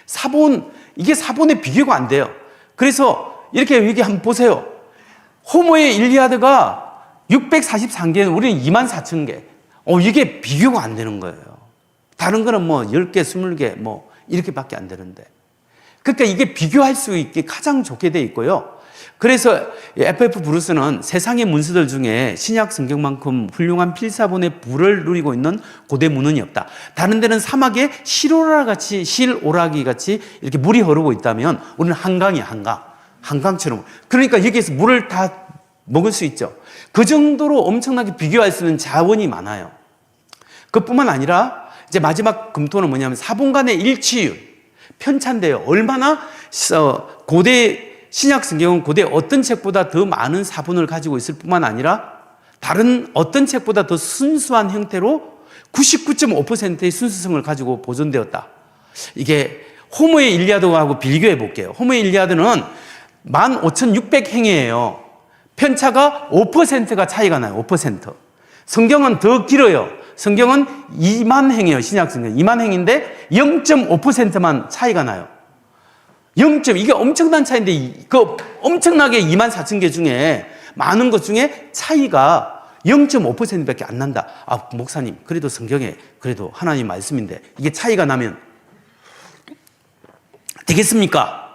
사본, 이게 사본에 비교가 안 돼요. 그래서 이렇게 여기 한번 보세요. 호모의 일리아드가 643개는 우리는 24,000개. 이게 비교가 안 되는 거예요. 다른 거는 뭐 10개, 20개 뭐 이렇게밖에 안 되는데. 그러니까 이게 비교할 수 있게 가장 좋게 돼 있고요. 그래서 F.F. 브루스는 세상의 문서들 중에 신약 성경만큼 훌륭한 필사본의 부를 누리고 있는 고대 문헌이 없다. 다른 데는 사막에 실오라기 같이 이렇게 물이 흐르고 있다면 우리는 한강이야, 한강처럼. 그러니까 여기에서 물을 다 먹을 수 있죠. 그 정도로 엄청나게 비교할 수 있는 자원이 많아요. 그뿐만 아니라 이제 마지막 검토는 뭐냐면 사본 간의 일치율, 편차인데요. 얼마나 고대 신약 성경은 고대 어떤 책보다 더 많은 사본을 가지고 있을 뿐만 아니라 다른 어떤 책보다 더 순수한 형태로 99.5%의 순수성을 가지고 보존되었다. 이게 호모의 일리아드하고 비교해 볼게요. 호모의 일리아드는 15,600행이에요. 편차가 5%가 차이가 나요. 5%. 성경은 더 길어요. 성경은 2만 행이에요. 신약 성경 2만 행인데 0.5%만 차이가 나요. 이게 엄청난 차이인데 그 엄청나게 24,000개 중에 많은 것 중에 차이가 0.5%밖에 안 난다. 목사님, 그래도 성경에 그래도 하나님 말씀인데 이게 차이가 나면 되겠습니까?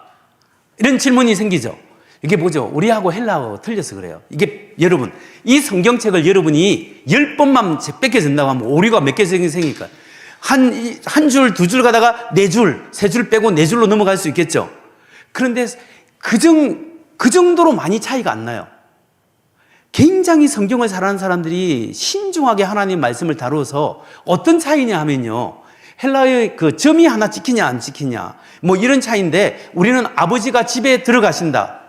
이런 질문이 생기죠. 이게 뭐죠? 우리하고 헬라하고 틀려서 그래요. 이게 여러분, 이 성경책을 여러분이 10번만 뺏겨진다고 하면 오류가 몇 개 생기니까 한 줄, 두 줄 가다가 4줄, 3줄 빼고 4줄로 넘어갈 수 있겠죠. 그런데 그 정도로 많이 차이가 안 나요. 굉장히 성경을 잘하는 사람들이 신중하게 하나님 말씀을 다루어서 어떤 차이냐 하면요. 헬라의 그 점이 하나 찍히냐 안 찍히냐 뭐 이런 차이인데 우리는 아버지가 집에 들어가신다.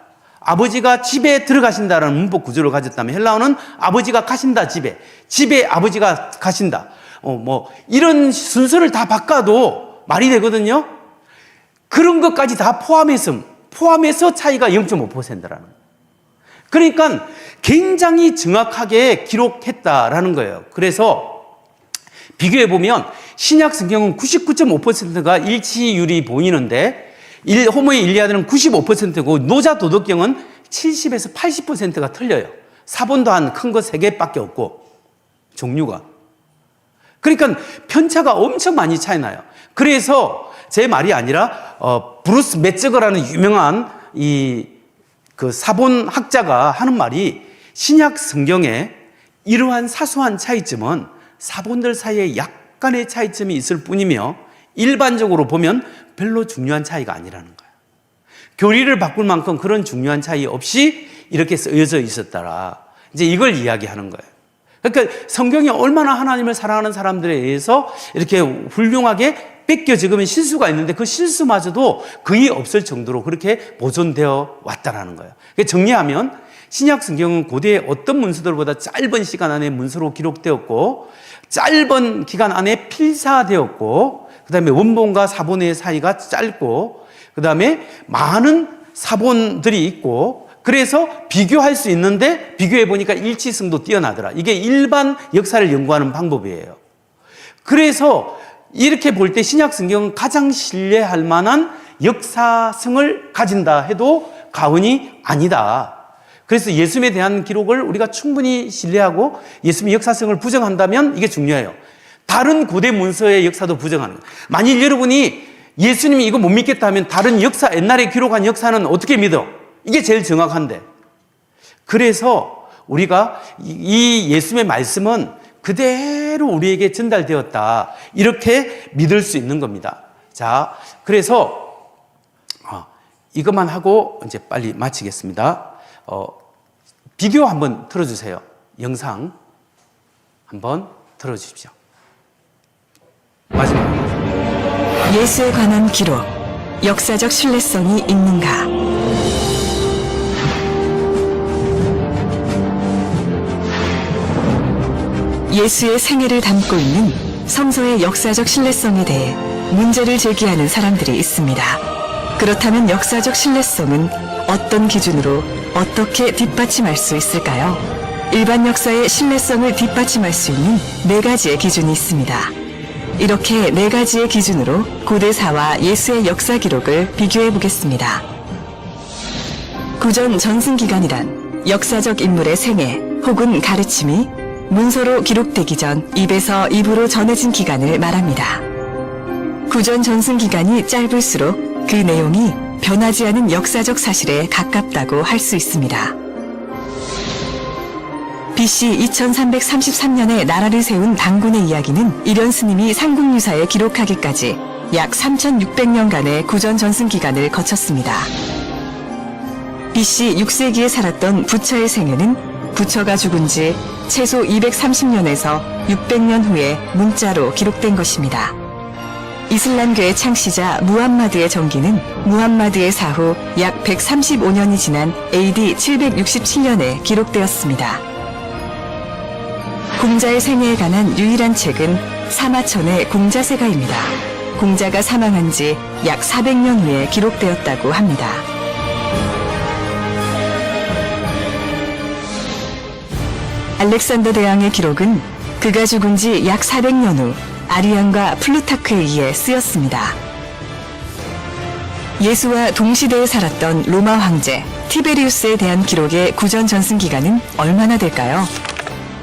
아버지가 집에 들어가신다라는 문법 구조를 가졌다면 헬라어는 아버지가 가신다 집에 아버지가 가신다. 뭐 이런 순서를 다 바꿔도 말이 되거든요. 그런 것까지 다 포함해서 차이가 0.5%라는 거예요. 그러니까 굉장히 정확하게 기록했다라는 거예요. 그래서 비교해 보면 신약 성경은 99.5%가 일치율이 보이는데 호모의 일리아드는 95%고 노자 도덕경은 70에서 80%가 틀려요. 사본도 한 큰 거 3개밖에 없고 종류가. 그러니까 편차가 엄청 많이 차이 나요. 그래서 제 말이 아니라 브루스 메츠거라는 유명한 그 사본 학자가 하는 말이 신약 성경의 이러한 사소한 차이점은 사본들 사이에 약간의 차이점이 있을 뿐이며 일반적으로 보면 별로 중요한 차이가 아니라는 거예요. 교리를 바꿀 만큼 그런 중요한 차이 없이 이렇게 쓰여져 있었더라. 이제 이걸 이야기하는 거예요. 그러니까 성경이 얼마나 하나님을 사랑하는 사람들에 의해서 이렇게 훌륭하게 뺏겨 적으면 실수가 있는데 그 실수마저도 거의 없을 정도로 그렇게 보존되어 왔다라는 거예요. 그러니까 정리하면 신약 성경은 고대의 어떤 문서들보다 짧은 시간 안에 문서로 기록되었고 짧은 기간 안에 필사되었고 그다음에 원본과 사본의 사이가 짧고 그다음에 많은 사본들이 있고 그래서 비교할 수 있는데 비교해 보니까 일치성도 뛰어나더라. 이게 일반 역사를 연구하는 방법이에요. 그래서 이렇게 볼 때 신약 성경은 가장 신뢰할 만한 역사성을 가진다 해도 과언이 아니다. 그래서 예수님에 대한 기록을 우리가 충분히 신뢰하고 예수님의 역사성을 부정한다면 이게 중요해요. 다른 고대 문서의 역사도 부정하는 거예요. 만일 여러분이 예수님이 이거 못 믿겠다 하면 다른 역사, 옛날에 기록한 역사는 어떻게 믿어? 이게 제일 정확한데. 그래서 우리가 이 예수님의 말씀은 그대로 우리에게 전달되었다. 이렇게 믿을 수 있는 겁니다. 자, 그래서 이것만 하고 이제 빨리 마치겠습니다. 비디오 한번 틀어주세요. 영상 한번 틀어주십시오. 마지막으로. 예수에 관한 기록, 역사적 신뢰성이 있는가? 예수의 생애를 담고 있는 성서의 역사적 신뢰성에 대해 문제를 제기하는 사람들이 있습니다. 그렇다면 역사적 신뢰성은 어떤 기준으로 어떻게 뒷받침할 수 있을까요? 일반 역사의 신뢰성을 뒷받침할 수 있는 4가지의 기준이 있습니다. 이렇게 4가지의 기준으로 고대사와 예수의 역사 기록을 비교해 보겠습니다. 구전 전승기간이란 역사적 인물의 생애 혹은 가르침이 문서로 기록되기 전 입에서 입으로 전해진 기간을 말합니다. 구전 전승기간이 짧을수록 그 내용이 변하지 않은 역사적 사실에 가깝다고 할 수 있습니다. BC 2333년에 나라를 세운 당군의 이야기는 이련 스님이 삼국유사에 기록하기까지 약 3600년간의 구전 전승 기간을 거쳤습니다. BC 6세기에 살았던 부처의 생애는 부처가 죽은 지 최소 230년에서 600년 후에 문자로 기록된 것입니다. 이슬람교의 창시자 무함마드의 전기는 무함마드의 사후 약 135년이 지난 AD 767년에 기록되었습니다. 공자의 생애에 관한 유일한 책은 사마천의 공자세가입니다. 공자가 사망한 지 약 400년 후에 기록되었다고 합니다. 알렉산더 대왕의 기록은 그가 죽은 지 약 400년 후 아리안과 플루타크에 의해 쓰였습니다. 예수와 동시대에 살았던 로마 황제 티베리우스에 대한 기록의 구전 전승 기간은 얼마나 될까요?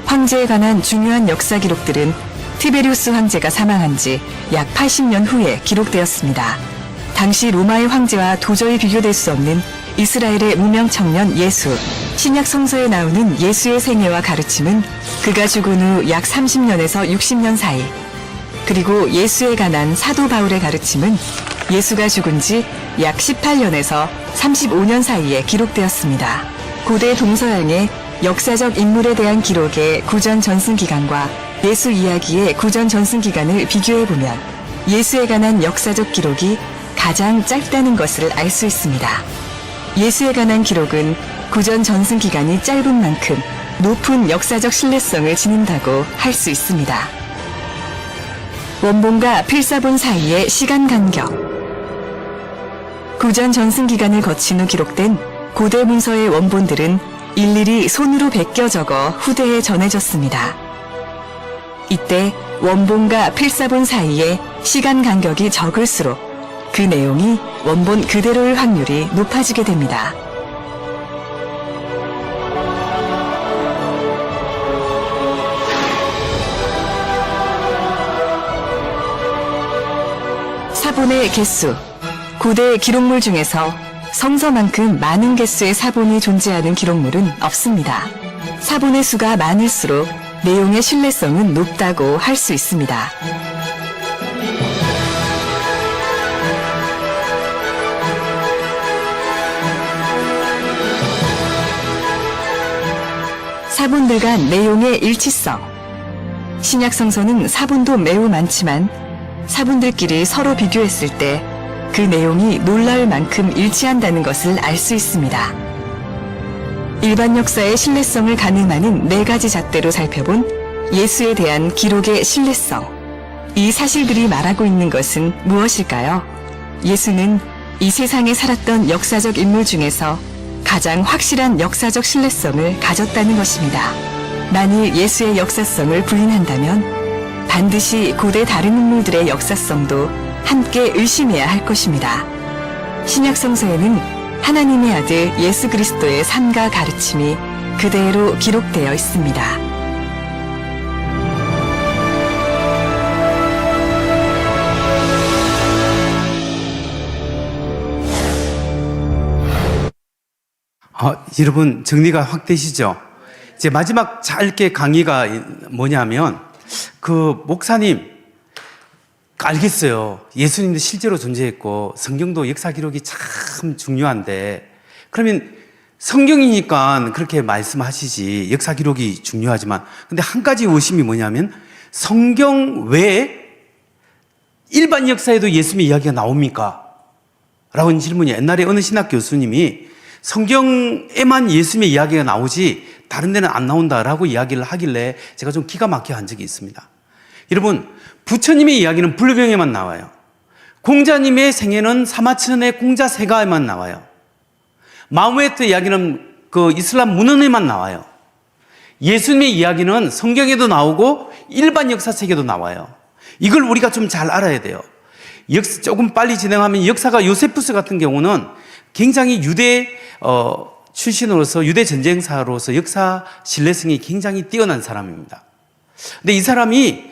황제에 관한 중요한 역사 기록들은 티베리우스 황제가 사망한 지 약 80년 후에 기록되었습니다. 당시 로마의 황제와 도저히 비교될 수 없는 이스라엘의 무명 청년 예수, 신약 성서에 나오는 예수의 생애와 가르침은 그가 죽은 후 약 30년에서 60년 사이, 그리고 예수에 관한 사도 바울의 가르침은 예수가 죽은 지 약 18년에서 35년 사이에 기록되었습니다. 고대 동서양의 역사적 인물에 대한 기록의 구전 전승 기간과 예수 이야기의 구전 전승 기간을 비교해보면 예수에 관한 역사적 기록이 가장 짧다는 것을 알 수 있습니다. 예수에 관한 기록은 구전 전승 기간이 짧은 만큼 높은 역사적 신뢰성을 지닌다고 할 수 있습니다. 원본과 필사본 사이의 시간 간격. 구전 전승 기간을 거친 후 기록된 고대 문서의 원본들은 일일이 손으로 베껴 적어 후대에 전해졌습니다. 이때 원본과 필사본 사이의 시간 간격이 적을수록 그 내용이 원본 그대로일 확률이 높아지게 됩니다. 사본의 개수. 고대 기록물 중에서 성서만큼 많은 개수의 사본이 존재하는 기록물은 없습니다. 사본의 수가 많을수록 내용의 신뢰성은 높다고 할 수 있습니다. 사본들 간 내용의 일치성. 신약 성서는 사본도 매우 많지만 사본들끼리 서로 비교했을 때 그 내용이 놀라울 만큼 일치한다는 것을 알 수 있습니다. 일반 역사의 신뢰성을 가늠하는 4가지 잣대로 살펴본 예수에 대한 기록의 신뢰성. 이 사실들이 말하고 있는 것은 무엇일까요? 예수는 이 세상에 살았던 역사적 인물 중에서 가장 확실한 역사적 신뢰성을 가졌다는 것입니다. 만일 예수의 역사성을 부인한다면 반드시 고대 다른 인물들의 역사성도 함께 의심해야 할 것입니다. 신약 성서에는 하나님의 아들 예수 그리스도의 삶과 가르침이 그대로 기록되어 있습니다. 여러분 정리가 확 되시죠? 이제 마지막 짧게 강의가 뭐냐면 그 목사님 알겠어요. 예수님도 실제로 존재했고 성경도 역사 기록이 참 중요한데 그러면 성경이니까 그렇게 말씀하시지 역사 기록이 중요하지만 근데 한 가지 의심이 뭐냐면 성경 외에 일반 역사에도 예수님의 이야기가 나옵니까? 라는 질문이 옛날에 어느 신학 교수님이 성경에만 예수님의 이야기가 나오지 다른 데는 안 나온다라고 이야기를 하길래 제가 좀 기가 막혀 한 적이 있습니다. 여러분 부처님의 이야기는 불경에만 나와요. 공자님의 생애는 사마천의 공자 세가에만 나와요. 마호메트 이야기는 그 이슬람 문헌에만 나와요. 예수님의 이야기는 성경에도 나오고 일반 역사책에도 나와요. 이걸 우리가 좀 잘 알아야 돼요. 조금 빨리 진행하면 역사가 요세푸스 같은 경우는 굉장히 유대 출신으로서 유대 전쟁사로서 역사 신뢰성이 굉장히 뛰어난 사람입니다. 근데 이 사람이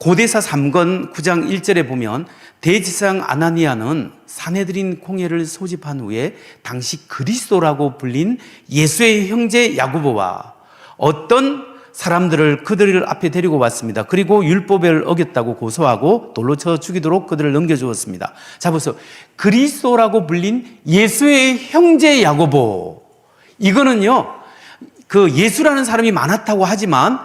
고대사 3권 9장 1절에 보면 대지상 아나니아는 사내들인 공예를 소집한 후에 당시 그리스도라고 불린 예수의 형제 야고보와 어떤 사람들을 그들 앞에 데리고 왔습니다. 그리고 율법을 어겼다고 고소하고 돌로 쳐 죽이도록 그들을 넘겨주었습니다. 자 보세요. 그리스도라고 불린 예수의 형제 야고보. 이거는요, 그 예수라는 사람이 많았다고 하지만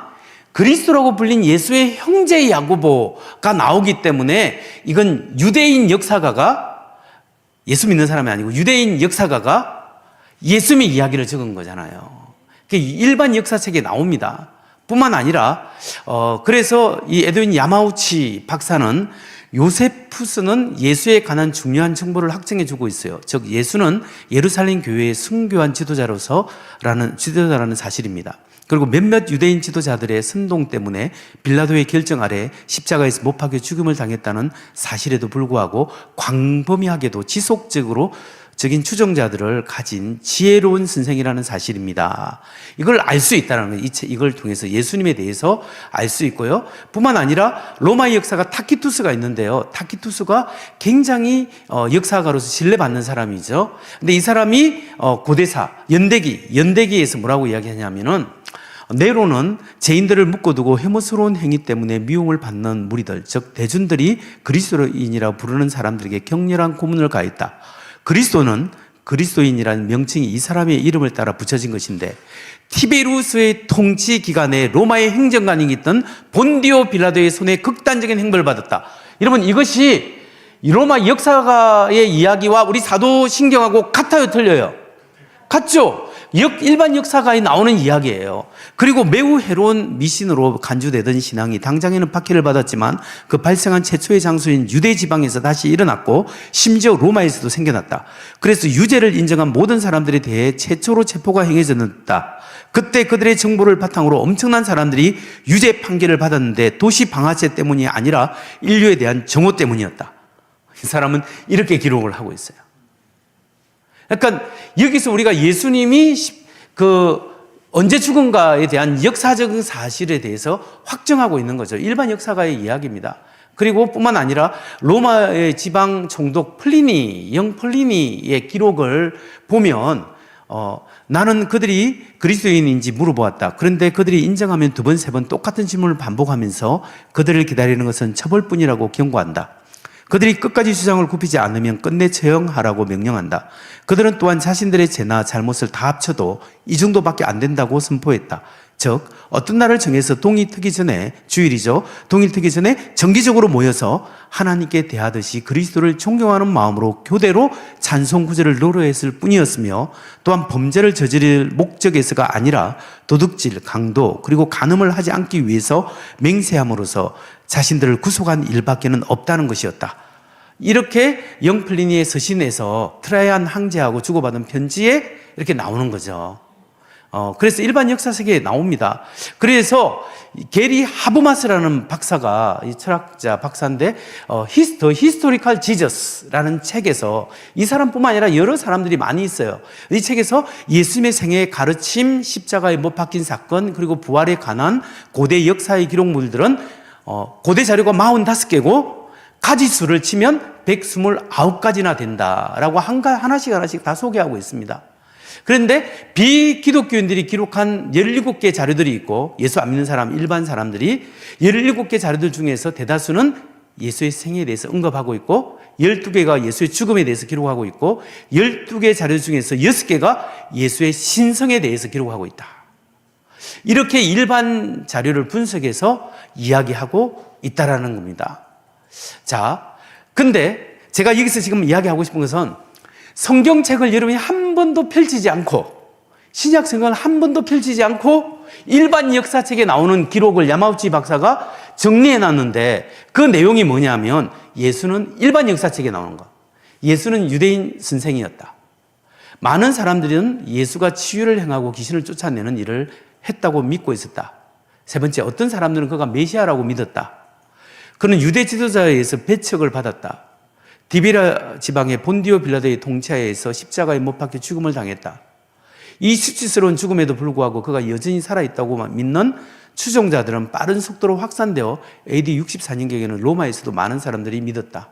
그리스도라고 불린 예수의 형제 야고보가 나오기 때문에 이건 유대인 역사가가 예수 믿는 사람이 아니고 유대인 역사가가 예수님의 이야기를 적은 거잖아요. 일반 역사책에 나옵니다. 뿐만 아니라 그래서 이 에드윈 야마우치 박사는 요세푸스는 예수에 관한 중요한 정보를 확정해 주고 있어요. 즉 예수는 예루살렘 교회의 순교한 지도자라는 사실입니다. 그리고 몇몇 유대인 지도자들의 선동 때문에 빌라도의 결정 아래 십자가에서 못 박혀 죽음을 당했다는 사실에도 불구하고 광범위하게도 지속적으로 적인 추종자들을 가진 지혜로운 선생이라는 사실입니다. 이걸 알 수 있다는 거예요. 이걸 통해서 예수님에 대해서 알 수 있고요. 뿐만 아니라 로마의 역사가 타키투스가 있는데요. 타키투스가 굉장히 역사가로서 신뢰받는 사람이죠. 근데 이 사람이 고대사 연대기에서 뭐라고 이야기하냐면은 네로는 죄인들을 묶어두고 혐오스러운 행위 때문에 미움을 받는 무리들, 즉 대중들이 그리스도인이라고 부르는 사람들에게 격렬한 고문을 가했다. 그리스도는 그리스도인이라는 명칭이 이 사람의 이름을 따라 붙여진 것인데 티베루스의 통치 기간에 로마의 행정관이 있던 본디오 빌라도의 손에 극단적인 행벌을 받았다. 여러분 이것이 로마 역사가의 이야기와 우리 사도신경하고 같아요, 틀려요? 같죠? 일반 역사가에 나오는 이야기예요. 그리고 매우 해로운 미신으로 간주되던 신앙이 당장에는 박해를 받았지만 그 발생한 최초의 장소인 유대 지방에서 다시 일어났고 심지어 로마에서도 생겨났다. 그래서 유죄를 인정한 모든 사람들에 대해 최초로 체포가 행해졌다. 그때 그들의 정보를 바탕으로 엄청난 사람들이 유죄 판결을 받았는데 도시 방화제 때문이 아니라 인류에 대한 정오 때문이었다. 이 사람은 이렇게 기록을 하고 있어요. 그러니까 여기서 우리가 예수님이 언제 죽은가에 대한 역사적인 사실에 대해서 확정하고 있는 거죠. 일반 역사가의 이야기입니다. 그리고 뿐만 아니라 로마의 지방 총독 영 플리니의 기록을 보면 나는 그들이 그리스도인인지 물어보았다. 그런데 그들이 인정하면 두 번, 세 번 똑같은 질문을 반복하면서 그들을 기다리는 것은 처벌뿐이라고 경고한다. 그들이 끝까지 주장을 굽히지 않으면 끝내 처형하라고 명령한다. 그들은 또한 자신들의 죄나 잘못을 다 합쳐도 이 정도밖에 안 된다고 선포했다. 즉 어떤 날을 정해서 동이 트기 전에, 주일이죠, 동일 트기 전에 정기적으로 모여서 하나님께 대하듯이 그리스도를 존경하는 마음으로 교대로 찬송 구절을 노래했을 뿐이었으며, 또한 범죄를 저지를 목적에서가 아니라 도둑질, 강도, 그리고 간음을 하지 않기 위해서 맹세함으로써 자신들을 구속한 일밖에는 없다는 것이었다. 이렇게 영플리니의 서신에서 트라이안 황제하고 주고받은 편지에 이렇게 나오는 거죠. 그래서 일반 역사책에 나옵니다. 그래서 게리 하브마스라는 박사가, 이 철학자 박사인데, The Historical Jesus라는 책에서, 이 사람뿐만 아니라 여러 사람들이 많이 있어요. 이 책에서 예수님의 생애의 가르침, 십자가에 못 박힌 사건, 그리고 부활에 관한 고대 역사의 기록물들은 고대 자료가 45개고 가지수를 치면 129가지나 된다라고 하나씩 다 소개하고 있습니다. 그런데 비기독교인들이 기록한 17개 자료들이 있고, 예수 안 믿는 사람, 일반 사람들이 17개 자료들 중에서 대다수는 예수의 생애에 대해서 언급하고 있고, 12개가 예수의 죽음에 대해서 기록하고 있고, 12개 자료 중에서 6개가 예수의 신성에 대해서 기록하고 있다. 이렇게 일반 자료를 분석해서 이야기하고 있다라는 겁니다. 자, 근데 제가 여기서 지금 이야기하고 싶은 것은, 성경책을 여러분이 한 번도 펼치지 않고, 신약 성경을 한 번도 펼치지 않고 일반 역사책에 나오는 기록을 야마우치 박사가 정리해 놨는데, 그 내용이 뭐냐면, 예수는 일반 역사책에 나오는 거, 예수는 유대인 선생이었다. 많은 사람들은 예수가 치유를 행하고 귀신을 쫓아내는 일을 했다고 믿고 있었다. 세 번째, 어떤 사람들은 그가 메시아라고 믿었다. 그는 유대 지도자에 의해서 배척을 받았다. 디베라 지방의 본디오 빌라도의 통치하에 의해서 십자가에 못 박혀 죽음을 당했다. 이 수치스러운 죽음에도 불구하고 그가 여전히 살아있다고 믿는 추종자들은 빠른 속도로 확산되어 AD 64년경에는 로마에서도 많은 사람들이 믿었다.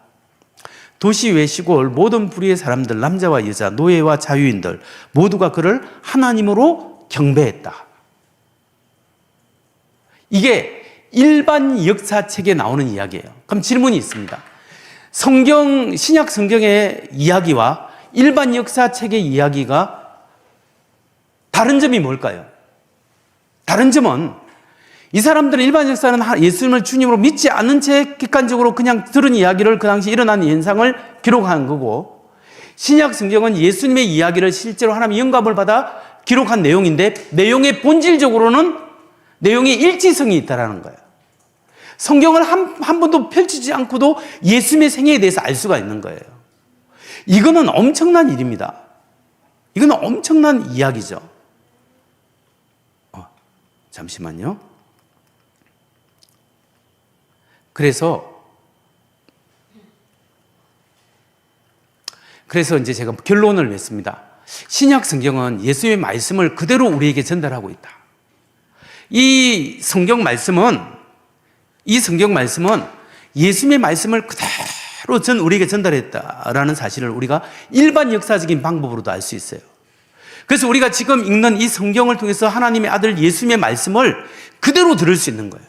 도시 외 시골 모든 부류의 사람들, 남자와 여자, 노예와 자유인들 모두가 그를 하나님으로 경배했다. 이게 일반 역사책에 나오는 이야기예요. 그럼 질문이 있습니다. 신약 성경의 이야기와 일반 역사책의 이야기가 다른 점이 뭘까요? 다른 점은, 이 사람들은 일반 역사는 예수님을 주님으로 믿지 않는 채 객관적으로 그냥 들은 이야기를, 그 당시 일어난 현상을 기록한 거고, 신약 성경은 예수님의 이야기를 실제로 하나님의 영감을 받아 기록한 내용인데, 내용의 본질적으로는 내용의 일치성이 있다는 거예요. 성경을 한 번도 펼치지 않고도 예수님의 생애에 대해서 알 수가 있는 거예요. 이거는 엄청난 일입니다. 이거는 엄청난 이야기죠. 잠시만요. 그래서 이제 제가 결론을 냈습니다. 신약 성경은 예수의 말씀을 그대로 우리에게 전달하고 있다. 이 성경 말씀은 예수님의 말씀을 그대로 우리에게 전달했다라는 사실을 우리가 일반 역사적인 방법으로도 알 수 있어요. 그래서 우리가 지금 읽는 이 성경을 통해서 하나님의 아들 예수님의 말씀을 그대로 들을 수 있는 거예요.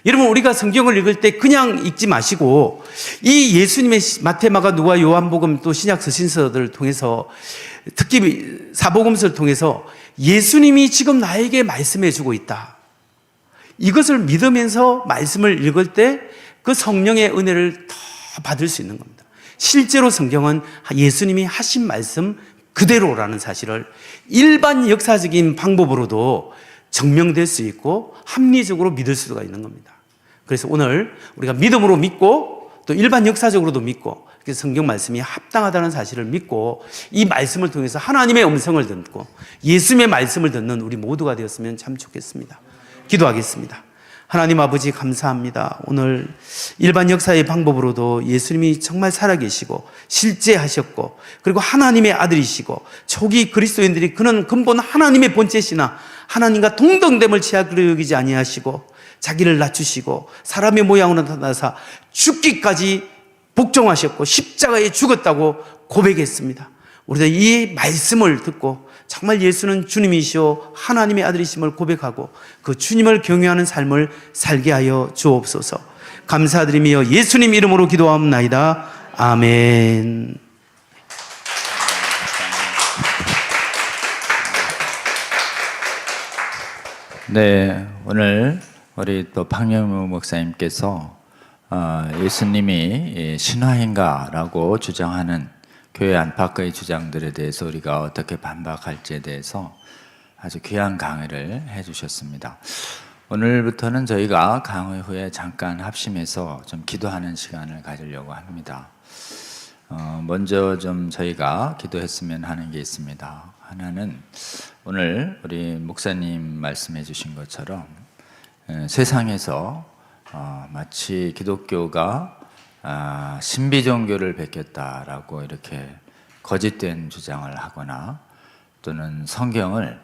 여러분, 우리가 성경을 읽을 때 그냥 읽지 마시고, 이 예수님의 마태, 마가, 누가, 요한복음, 또 신약 서신서들을 통해서, 특히 사복음서를 통해서 예수님이 지금 나에게 말씀해 주고 있다, 이것을 믿으면서 말씀을 읽을 때 그 성령의 은혜를 더 받을 수 있는 겁니다. 실제로 성경은 예수님이 하신 말씀 그대로라는 사실을 일반 역사적인 방법으로도 증명될 수 있고 합리적으로 믿을 수가 있는 겁니다. 그래서 오늘 우리가 믿음으로 믿고 또 일반 역사적으로도 믿고 성경 말씀이 합당하다는 사실을 믿고 이 말씀을 통해서 하나님의 음성을 듣고 예수님의 말씀을 듣는 우리 모두가 되었으면 참 좋겠습니다. 기도하겠습니다. 하나님 아버지, 감사합니다. 오늘 일반 역사의 방법으로도 예수님이 정말 살아계시고 실제하셨고, 그리고 하나님의 아들이시고, 초기 그리스도인들이 그는 근본 하나님의 본체시나 하나님과 동등됨을 취하기로 여기지 아니하시고 자기를 낮추시고 사람의 모양으로 나타나사 죽기까지 복종하셨고 십자가에 죽었다고 고백했습니다. 우리가 이 말씀을 듣고 정말 예수는 주님이시오 하나님의 아들이심을 고백하고 그 주님을 경외하는 삶을 살게 하여 주옵소서. 감사드리며 예수님 이름으로 기도하옵나이다. 아멘. 네, 오늘 우리 또 박영무 목사님께서 예수님이 신화인가라고 주장하는 교회 안팎의 주장들에 대해서 우리가 어떻게 반박할지에 대해서 아주 귀한 강의를 해주셨습니다. 오늘부터는 저희가 강의 후에 잠깐 합심해서 좀 기도하는 시간을 가지려고 합니다. 먼저 좀 저희가 기도했으면 하는 게 있습니다. 하나는 오늘 우리 목사님 말씀해 주신 것처럼 세상에서 마치 기독교가 신비 종교를 베꼈다라고 이렇게 거짓된 주장을 하거나 또는 성경을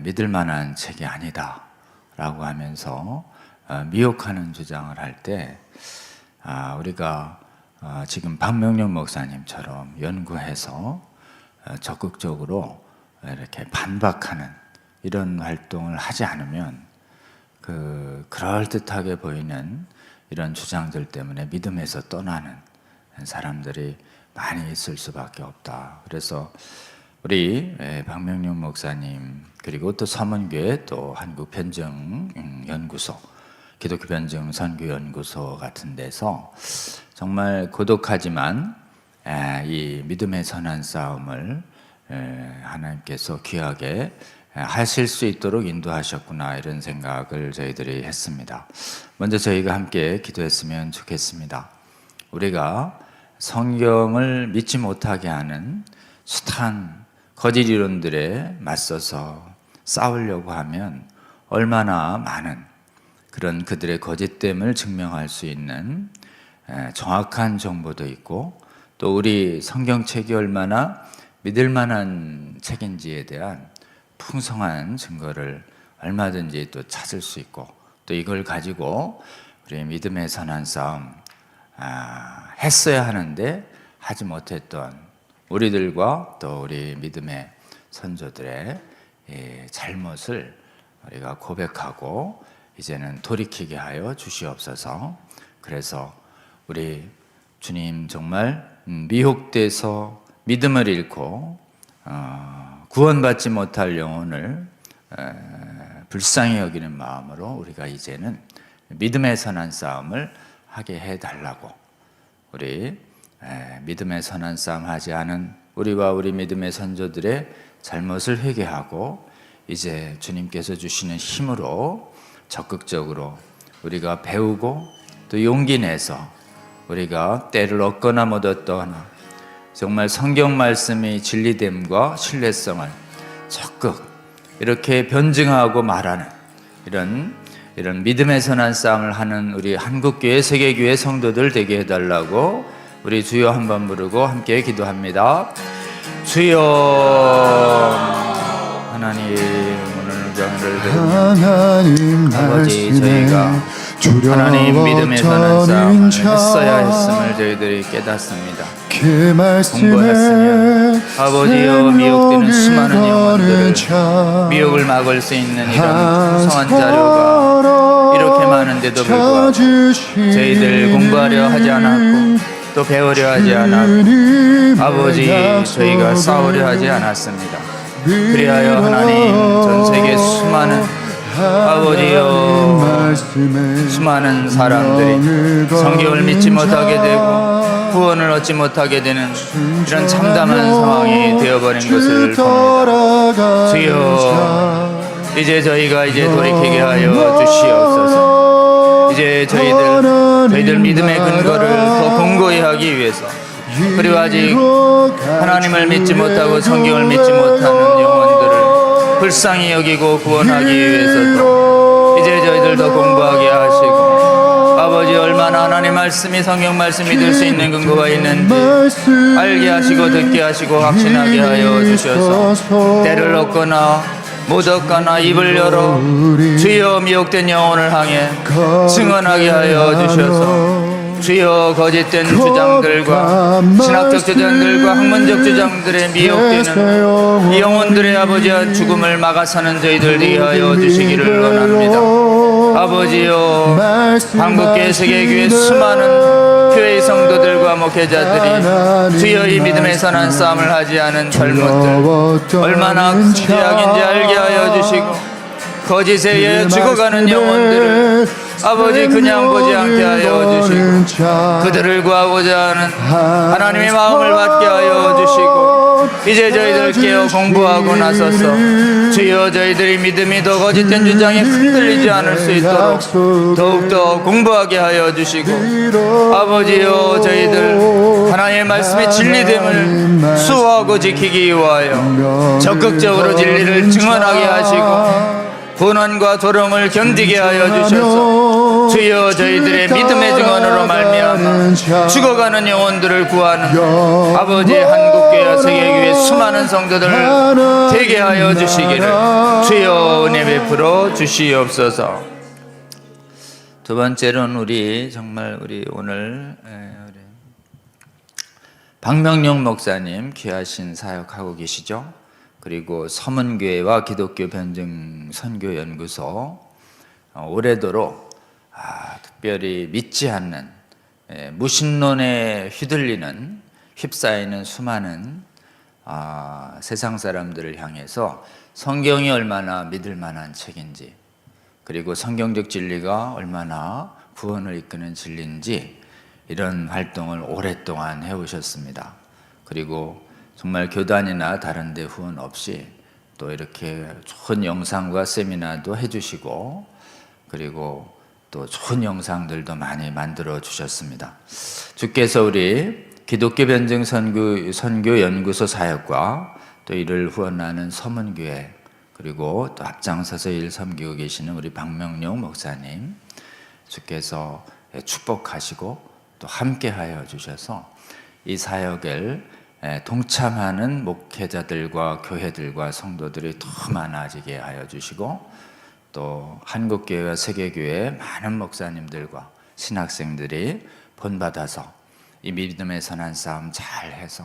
믿을 만한 책이 아니다라고 하면서 미혹하는 주장을 할 때 우리가 지금 박명룡 목사님처럼 연구해서 적극적으로 이렇게 반박하는 이런 활동을 하지 않으면 그럴듯하게 보이는 이런 주장들 때문에 믿음에서 떠나는 사람들이 많이 있을 수밖에 없다. 그래서 우리 박명룡 목사님 그리고 또 서문교회 또 한국변증연구소 기독교 변증 선교연구소 같은 데서 정말 고독하지만 이 믿음의 선한 싸움을 하나님께서 귀하게 하실 수 있도록 인도하셨구나 이런 생각을 저희들이 했습니다. 먼저 저희가 함께 기도했으면 좋겠습니다. 우리가 성경을 믿지 못하게 하는 숱한 거짓 이론들에 맞서서 싸우려고 하면 얼마나 많은 그런 그들의 거짓됨을 증명할 수 있는 정확한 정보도 있고 또 우리 성경책이 얼마나 믿을 만한 책인지에 대한 풍성한 증거를 얼마든지 또 찾을 수 있고 또 이걸 가지고 우리 믿음의 선한 싸움 했어야 하는데 하지 못했던 우리들과 또 우리 믿음의 선조들의 잘못을 우리가 고백하고 이제는 돌이키게 하여 주시옵소서. 그래서 우리 주님 정말 미혹돼서 믿음을 잃고 구원받지 못할 영혼을 불쌍히 여기는 마음으로 우리가 이제는 믿음의 선한 싸움을 하게 해달라고 우리 믿음의 선한 싸움 하지 않은 우리와 우리 믿음의 선조들의 잘못을 회개하고 이제 주님께서 주시는 힘으로 적극적으로 우리가 배우고 또 용기 내서 우리가 때를 얻거나 못 얻거나 정말 성경 말씀이 진리됨과 신뢰성을 적극 이렇게 변증하고 말하는 이런 믿음의 선한 싸움을 하는 우리 한국교회 세계교회 성도들 되게 해달라고 우리 주여 한번 부르고 함께 기도합니다. 주여 하나님 오늘 장을 배우며 아버지 저희가 하나님 믿음의 선한 싸움을 했어야 했음을 저희들이 깨닫습니다. 공부했으면 아버지여 미혹되는 수많은 영혼들을 미혹을 막을 수 있는 이런 풍성한 자료가 이렇게 많은데도 불구하고 저희들 공부하려 하지 않았고 또 배우려 하지 않았고 아버지 저희가 싸우려 하지 않았습니다. 그리하여 하나님 전 세계 수많은 아버지여 수많은 사람들이 성경을 믿지 못하게 되고 구원을 얻지 못하게 되는 이런 참담한 상황이 되어버린 것을 봅니다. 주여 이제 저희가 이제 돌이키게 하여 주시옵소서. 이제 저희들 믿음의 근거를 더 공고히 하기 위해서 그리고 아직 하나님을 믿지 못하고 성경을 믿지 못하는 영혼들을 불쌍히 여기고 구원하기 위해서도 이제 저희들 더 공부하게 하시고 아버지 얼마나 하나님 말씀이 성경 말씀 믿을 수 있는 근거가 있는지 알게 하시고 듣게 하시고 확신하게 하여 주셔서 때를 얻거나 못 얻거나 입을 열어 주여 미혹된 영혼을 향해 증언하게 하여 주셔서 주여 거짓된 주장들과 신학적 주장들과 학문적 주장들의 미혹되는 이 영혼들의 아버지와 죽음을 막아 사는 저희들 위하여 주시기를 원합니다. 아버지여, 한국교회 세계교회 수많은 교회의 성도들과 목회자들이 주여 이 믿음의 선한 싸움을 하지 않은 젊은들 얼마나 큰 죄악인지 알게 하여 주시고 거짓에 의해 죽어가는 영혼들을 아버지 그냥 보지 않게 하여 주시고 그들을 구하고자 하는 하나님의 마음을 받게 하여 주시고 이제 저희들 깨어 공부하고 나서서 주여 저희들의 믿음이 더 거짓된 주장에 흔들리지 않을 수 있도록 더욱더 공부하게 하여 주시고 아버지여 저희들 하나님의 말씀의 진리됨을 수호하고 지키기 위하여 적극적으로 진리를 증언하게 하시고 고난과 조롱을 견디게 하여 주셔서 주여 저희들의 믿음의 증언으로 말미암아 죽어가는 영혼들을 구하는 아버지 한국교회와 세계교회 수많은 성도들을 되게 하여 주시기를 주여 은혜 베풀어 주시옵소서. 두 번째로는 우리 오늘 우리 박명용 목사님 귀하신 사역하고 계시죠. 그리고 서문교회와 기독교 변증 선교연구소 오래도록 특별히 믿지 않는 무신론에 휩싸이는 수많은 세상 사람들을 향해서 성경이 얼마나 믿을 만한 책인지 그리고 성경적 진리가 얼마나 구원을 이끄는 진리인지 이런 활동을 오랫동안 해오셨습니다. 그리고 정말 교단이나 다른 데 후원 없이 또 이렇게 좋은 영상과 세미나도 해주시고 그리고 또 좋은 영상들도 많이 만들어 주셨습니다. 주께서 우리 기독교 변증 선교 연구소 사역과 또 이를 후원하는 서문교회 그리고 또 앞장서서 일 섬기고 계시는 우리 박명용 목사님 주께서 축복하시고 또 함께하여 주셔서 이 사역을 동참하는 목회자들과 교회들과 성도들이 더 많아지게 하여 주시고 또 한국교회와 세계교회 많은 목사님들과 신학생들이 본받아서 이 믿음의 선한 싸움 잘해서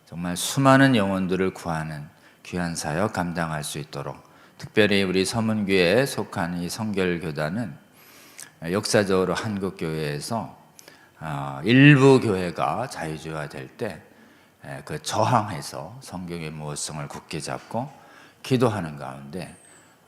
정말 수많은 영혼들을 구하는 귀한 사역 감당할 수 있도록 특별히 우리 서문교회에 속한 이 성결교단은 역사적으로 한국교회에서 일부 교회가 자유주의화될 때 그 저항해서 성경의 모성을 굳게 잡고 기도하는 가운데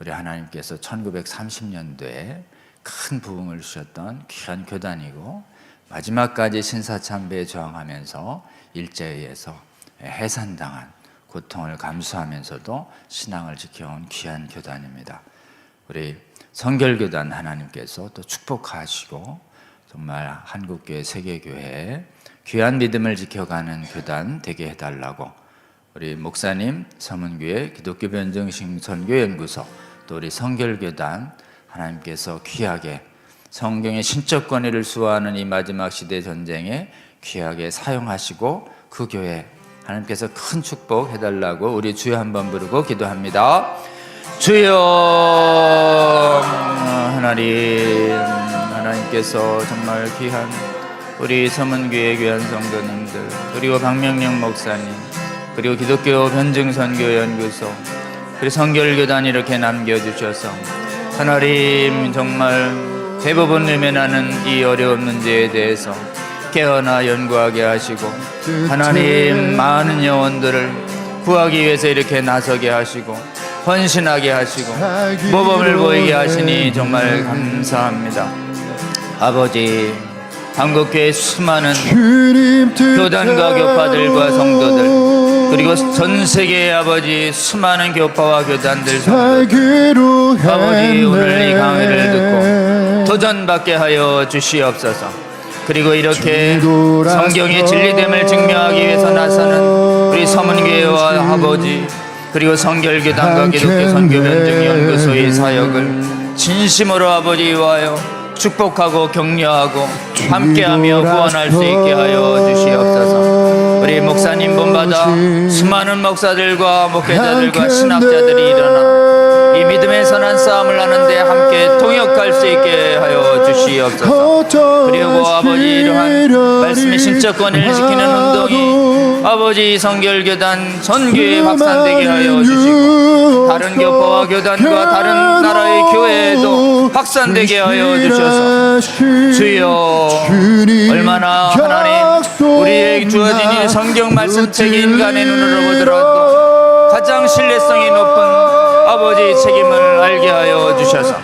우리 하나님께서 1930년도에 큰 부흥을 주셨던 귀한 교단이고 마지막까지 신사참배에 저항하면서 일제에 의해서 해산당한 고통을 감수하면서도 신앙을 지켜온 귀한 교단입니다. 우리 성결교단 하나님께서 또 축복하시고 정말 한국교회 세계교회 귀한 믿음을 지켜가는 교단 되게 해달라고 우리 목사님 서문교회 기독교 변증 선교연구소 또 우리 성결교단 하나님께서 귀하게 성경의 신적 권위를 수호하는 이 마지막 시대 전쟁에 귀하게 사용하시고 그 교회 하나님께서 큰 축복 해달라고 우리 주여 한번 부르고 기도합니다. 주여 하나님께서 정말 귀한 우리 서문교회 귀한 성도님들 그리고 박명령 목사님 그리고 기독교 변증선교연구소 그리고 성결교단 이렇게 남겨주셔서 하나님 정말 대부분 외면하는 이 어려운 문제에 대해서 깨어나 연구하게 하시고 하나님 많은 영혼들을 구하기 위해서 이렇게 나서게 하시고 헌신하게 하시고 모범을 보이게 하시니 정말 감사합니다. 아버지 한국교회 수많은 교단과 교파들과 성도들 그리고 전 세계의 아버지 수많은 교파와 교단들 성도들 아버지 오늘 이 강의를 듣고 도전받게 하여 주시옵소서. 그리고 이렇게 성경의 진리됨을 증명하기 위해서 나서는 우리 서문교회와 아버지 그리고 성결교단과 기독교 선교변증연구소의 사역을 진심으로 아버지 위하여 축복하고 격려하고 함께하며 구원할 수 있게 하여 주시옵소서. 우리 목사님 본받아 수많은 목사들과 목회자들과 신학자들이 일어나 이 믿음의 선한 싸움을 하는데 함께 동역할 수 있게 하여 주시옵소서. 그리고 아버지 이러한 말씀의 신적 권위를 지키는 운동이 아버지 성결교단 전교회 확산되게 하여 주시고 다른 교파와 교단과 다른 나라의 교회에도 확산되게 하여 주셔서 주여 얼마나 하나님 우리에게 주어진 이 성경 말씀책이 인간의 눈으로 보더라도 가장 신뢰성이 높은 아버지의 책임을 알게 하여 주셔서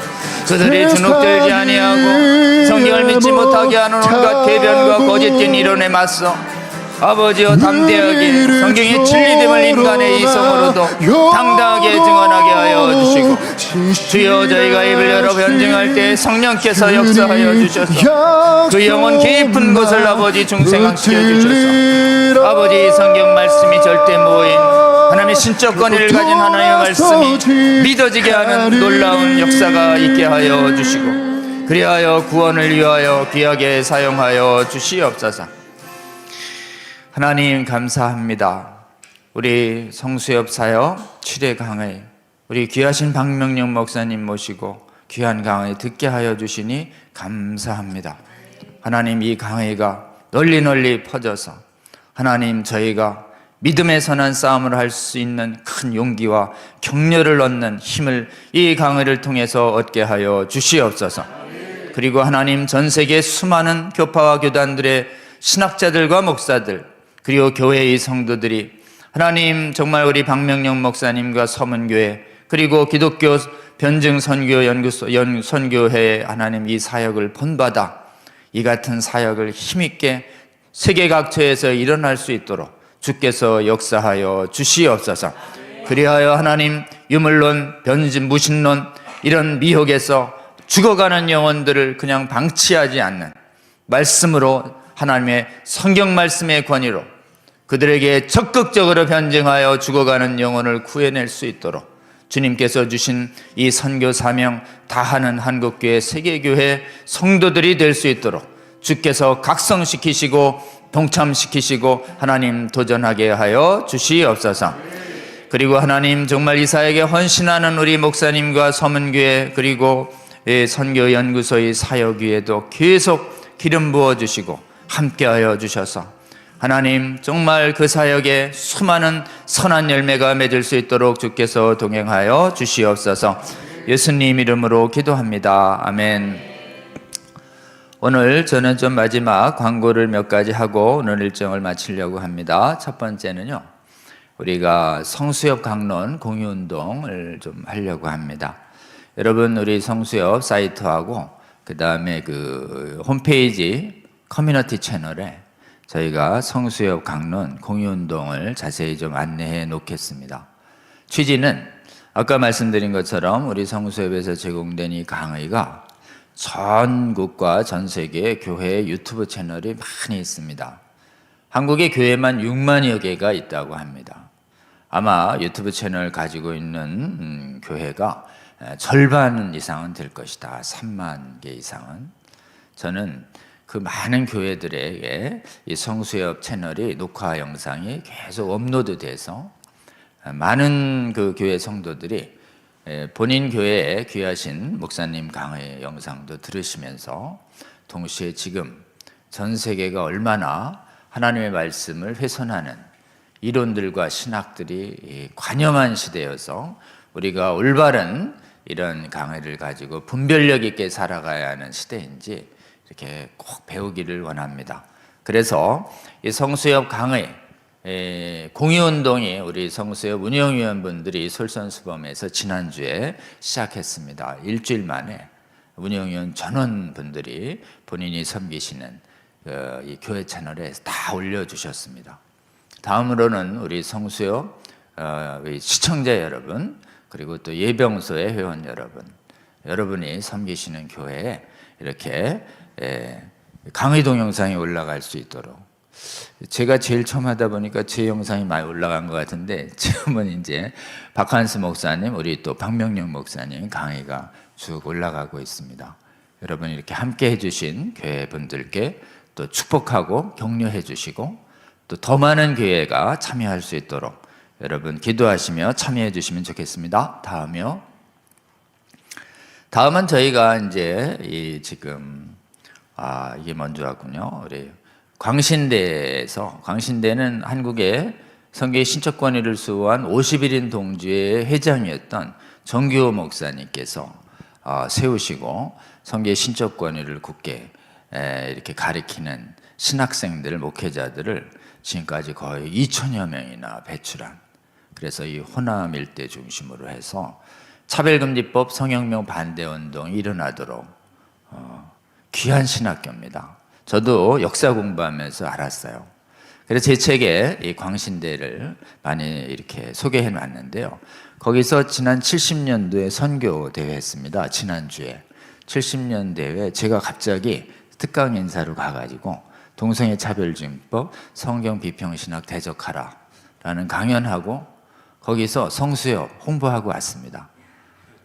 그들이 주눅들지 아니하고 성경을 믿지 못하게 하는 온갖 궤변과 거짓된 이론에 맞서 아버지여 담대하게 성경의 진리됨을 인간의 이성으로도 당당하게 증언하게 하여 주시고 주여 저희가 입을 열어 변증할 때 성령께서 역사하여 주셔서 그 영혼 깊은 곳을 아버지 중생화시켜 주셔서 아버지 성경 말씀이 절대 모인 하나님의 신적 권위를 가진 하나님의 말씀이 믿어지게 하는 놀라운 역사가 있게 하여 주시고 그리하여 구원을 위하여 귀하게 사용하여 주시옵소서. 하나님 감사합니다. 우리 성수협 사역 7회 강의 우리 귀하신 박명령 목사님 모시고 귀한 강의 듣게 하여 주시니 감사합니다. 하나님 이 강의가 널리 퍼져서 하나님 저희가 믿음의 선한 싸움을 할 수 있는 큰 용기와 격려를 얻는 힘을 이 강의를 통해서 얻게 하여 주시옵소서. 그리고 하나님 전 세계 수많은 교파와 교단들의 신학자들과 목사들 그리고 교회의 성도들이 하나님 정말 우리 박명령 목사님과 서문교회 그리고 기독교 변증 선교 연구소 선교회의 하나님 이 사역을 본받아 이 같은 사역을 힘있게 세계 각처에서 일어날 수 있도록 주께서 역사하여 주시옵소서. 그리하여 하나님 유물론 변진 무신론 이런 미혹에서 죽어가는 영혼들을 그냥 방치하지 않는 말씀으로 하나님의 성경 말씀의 권위로 그들에게 적극적으로 변증하여 죽어가는 영혼을 구해낼 수 있도록 주님께서 주신 이 선교 사명 다하는 한국교회 세계교회 성도들이 될 수 있도록 주께서 각성시키시고 동참시키시고 하나님 도전하게 하여 주시옵소서. 그리고 하나님 정말 이 사역에 헌신하는 우리 목사님과 서문교회 그리고 선교연구소의 사역 위에도 계속 기름 부어주시고 함께하여 주셔서 하나님 정말 그 사역에 수많은 선한 열매가 맺을 수 있도록 주께서 동행하여 주시옵소서. 예수님 이름으로 기도합니다. 아멘. 오늘 저는 좀 마지막 광고를 몇 가지 하고 오늘 일정을 마치려고 합니다. 첫 번째는요, 우리가 성수협 강론 공유운동을 좀 하려고 합니다. 여러분 우리 성수협 사이트하고 그 다음에 그 홈페이지 커뮤니티 채널에 저희가 성수협 강론 공유운동을 자세히 좀 안내해 놓겠습니다. 취지는 아까 말씀드린 것처럼 우리 성수협에서 제공된 이 강의가 전국과 전 세계 교회 유튜브 채널이 많이 있습니다. 한국의 교회만 6만여 개가 있다고 합니다. 아마 유튜브 채널 가지고 있는 교회가 절반 이상은 될 것이다. 3만 개 이상은. 저는 그 많은 교회들에게 이 성수협 채널이 녹화 영상이 계속 업로드돼서 많은 그 교회 성도들이 본인 교회에 귀하신 목사님 강의 영상도 들으시면서 동시에 지금 전 세계가 얼마나 하나님의 말씀을 훼손하는 이론들과 신학들이 관영한 시대여서 우리가 올바른 이런 강의를 가지고 분별력 있게 살아가야 하는 시대인지 이렇게 꼭 배우기를 원합니다. 그래서 이 성수협 강의 공유운동이 우리 성수협 운영위원분들이 솔선수범해서 지난주에 시작했습니다. 일주일 만에 운영위원 전원분들이 본인이 섬기시는 이 교회 채널에 다 올려주셨습니다. 다음으로는 우리 성수협 시청자 여러분 그리고 또 예병소의 회원 여러분이 섬기시는 교회에 이렇게 강의 동영상이 올라갈 수 있도록 제가 제일 처음 하다 보니까 제 영상이 많이 올라간 것 같은데 지금은 이제 박한수 목사님 우리 또 박명령 목사님 강의가 쭉 올라가고 있습니다. 여러분 이렇게 함께 해주신 교회 분들께 또 축복하고 격려해 주시고 또 더 많은 교회가 참여할 수 있도록 여러분 기도하시며 참여해 주시면 좋겠습니다. 다음이요. 다음은 저희가 이제 지금 이게 먼저 왔군요. 우리 광신대에서, 광신대는 한국의 성교의 신적 권위를 수호한 51인 동지회 회장이었던 정규호 목사님께서 세우시고 성교의 신적 권위를 굳게 이렇게 가리키는 신학생들, 목회자들을 지금까지 거의 2천여 명이나 배출한, 그래서 이 호남 일대 중심으로 해서 차별금지법 성혁명 반대운동이 일어나도록 귀한 신학교입니다. 저도 역사 공부하면서 알았어요. 그래서 제 책에 이 광신대를 많이 이렇게 소개해 놨는데요. 거기서 지난 70년도에 선교 대회 했습니다. 지난주에 70년 대회 제가 갑자기 특강 인사로 가가지고 동성애 차별금지법 성경 비평신학 대적하라 라는 강연하고 거기서 성수협 홍보하고 왔습니다.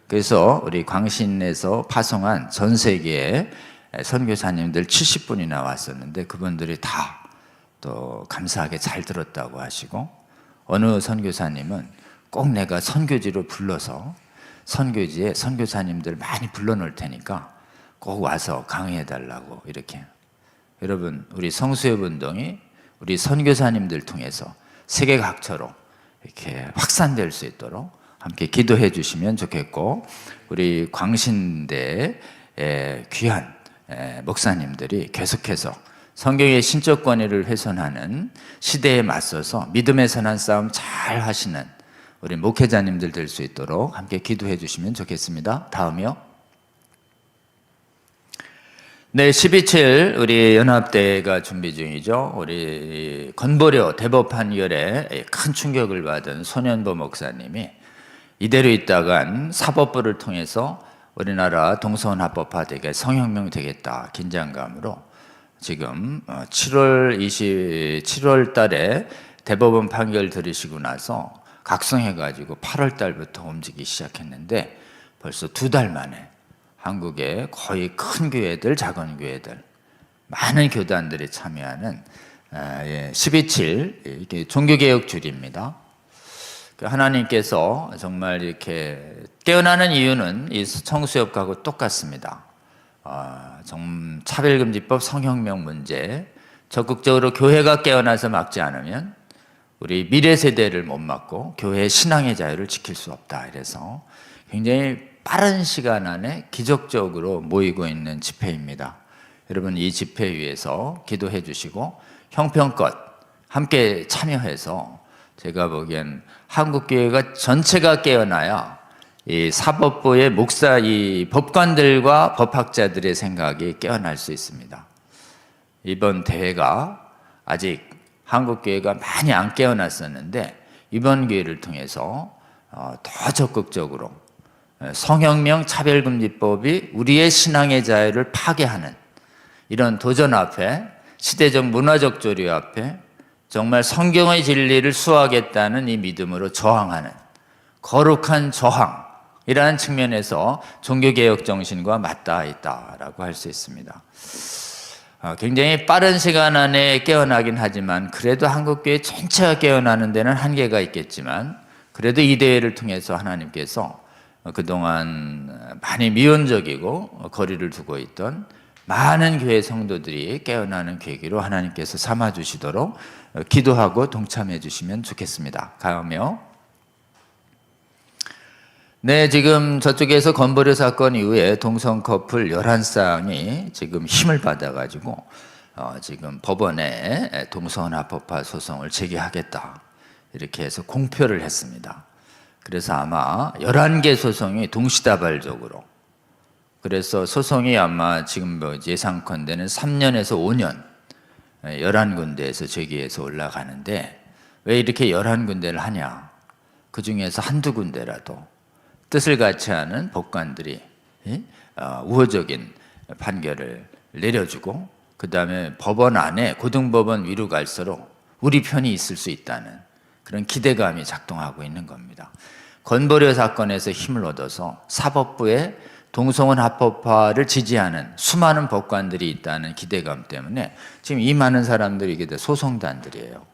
그래서 우리 광신에서 파송한 전 세계의 선교사님들 70분이나 왔었는데 그분들이 다 또 감사하게 잘 들었다고 하시고, 어느 선교사님은 꼭 내가 선교지로 불러서 선교지에 선교사님들 많이 불러놓을 테니까 꼭 와서 강의해 달라고. 이렇게 여러분, 우리 성수협 운동이 우리 선교사님들 통해서 세계 각처로 이렇게 확산될 수 있도록 함께 기도해 주시면 좋겠고, 우리 광신대의 귀한 목사님들이 계속해서 성경의 신적 권위를 훼손하는 시대에 맞서서 믿음의 선한 싸움 잘 하시는 우리 목회자님들 될 수 있도록 함께 기도해 주시면 좋겠습니다. 다음이요. 네, 12.7 우리 연합대회가 준비 중이죠. 우리 건보료 대법 판결에 큰 충격을 받은 손현보 목사님이 이대로 있다간 사법부를 통해서 우리나라 동성혼 합법화되게 성혁명 되겠다 긴장감으로 지금 7월 달에 대법원 판결 들으시고 나서 각성해가지고 8월 달부터 움직이기 시작했는데 벌써 2달 만에 한국의 거의 큰 교회들, 작은 교회들, 많은 교단들이 참여하는 12.7 이게 종교개혁 줄입니다. 하나님께서 정말 이렇게 깨어나는 이유는 이 성수협하고 똑같습니다. 차별금지법 성혁명 문제 적극적으로 교회가 깨어나서 막지 않으면 우리 미래 세대를 못 막고 교회의 신앙의 자유를 지킬 수 없다. 이래서 굉장히 빠른 시간 안에 기적적으로 모이고 있는 집회입니다. 여러분, 이 집회 위해서 기도해 주시고 형편껏 함께 참여해서 제가 보기엔 한국교회가 전체가 깨어나야 이 사법부의 이 법관들과 법학자들의 생각이 깨어날 수 있습니다. 이번 대회가 아직 한국교회가 많이 안 깨어났었는데 이번 기회를 통해서 더 적극적으로 성혁명 차별금지법이 우리의 신앙의 자유를 파괴하는 이런 도전 앞에, 시대적 문화적 조류 앞에 정말 성경의 진리를 수호하겠다는 이 믿음으로 저항하는 거룩한 저항이라는 측면에서 종교개혁 정신과 맞닿아 있다라고 할 수 있습니다. 굉장히 빠른 시간 안에 깨어나긴 하지만 그래도 한국교회 전체가 깨어나는 데는 한계가 있겠지만 그래도 이 대회를 통해서 하나님께서 그동안 많이 미온적이고 거리를 두고 있던 많은 교회 성도들이 깨어나는 계기로 하나님께서 삼아주시도록 기도하고 동참해 주시면 좋겠습니다. 가며 네, 지금 저쪽에서 건보료 사건 이후에 동성 커플 11쌍이 지금 힘을 받아가지고 지금 법원에 동성혼 합법화 소송을 제기하겠다 이렇게 해서 공표를 했습니다. 그래서 아마 11개 소송이 동시다발적으로, 그래서 소송이 아마 지금 예상컨대는 3년에서 5년 11군데에서 제기해서 올라가는데 왜 이렇게 11군데를 하냐? 그 중에서 한두 군데라도 뜻을 같이 하는 법관들이 우호적인 판결을 내려주고 그 다음에 법원 안에 고등법원 위로 갈수록 우리 편이 있을 수 있다는 그런 기대감이 작동하고 있는 겁니다. 건보료 사건에서 힘을 얻어서 사법부의 동성혼 합법화를 지지하는 수많은 법관들이 있다는 기대감 때문에 지금 이 많은 사람들이 이게 소송단들이에요.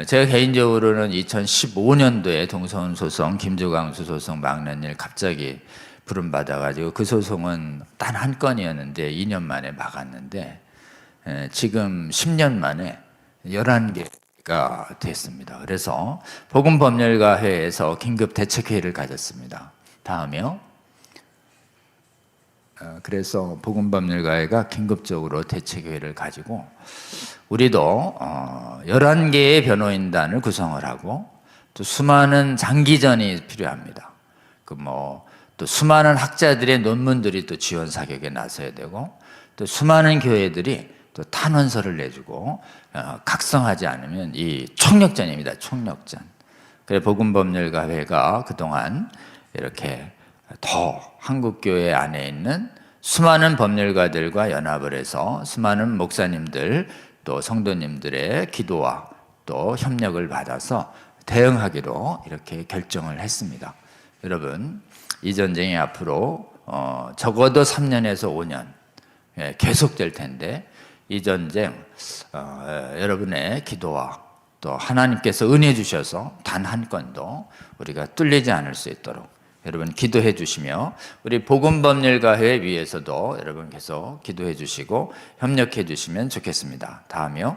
제가 개인적으로는 2015년도에 동성혼 소송, 김조광수 소송 막는 일 갑자기 부름받아가지고 그 소송은 단 한 건이었는데 2년 만에 막았는데 지금 10년 만에 11개가 됐습니다. 그래서 복음법률가회에서 긴급 대책회의를 가졌습니다. 다음이요. 그래서 복음법률가회가 긴급적으로 대책회의를 가지고 우리도 11개의 변호인단을 구성을 하고 또 수많은 장기전이 필요합니다. 또 수많은 학자들의 논문들이 또 지원 사격에 나서야 되고 또 수많은 교회들이 또 탄원서를 내주고 각성하지 않으면 이 총력전입니다. 총력전. 그래서 복음법률가회가 그동안 이렇게 더 한국교회 안에 있는 수많은 법률가들과 연합을 해서 수많은 목사님들 또 성도님들의 기도와 또 협력을 받아서 대응하기로 이렇게 결정을 했습니다. 여러분, 이 전쟁이 앞으로 적어도 3년에서 5년 계속될 텐데 이 전쟁 여러분의 기도와 또 하나님께서 은혜 주셔서 단 한 건도 우리가 뚫리지 않을 수 있도록 여러분 기도해 주시며 우리 복음법률가회 위에서도 여러분 계속 기도해 주시고 협력해 주시면 좋겠습니다. 다음이요.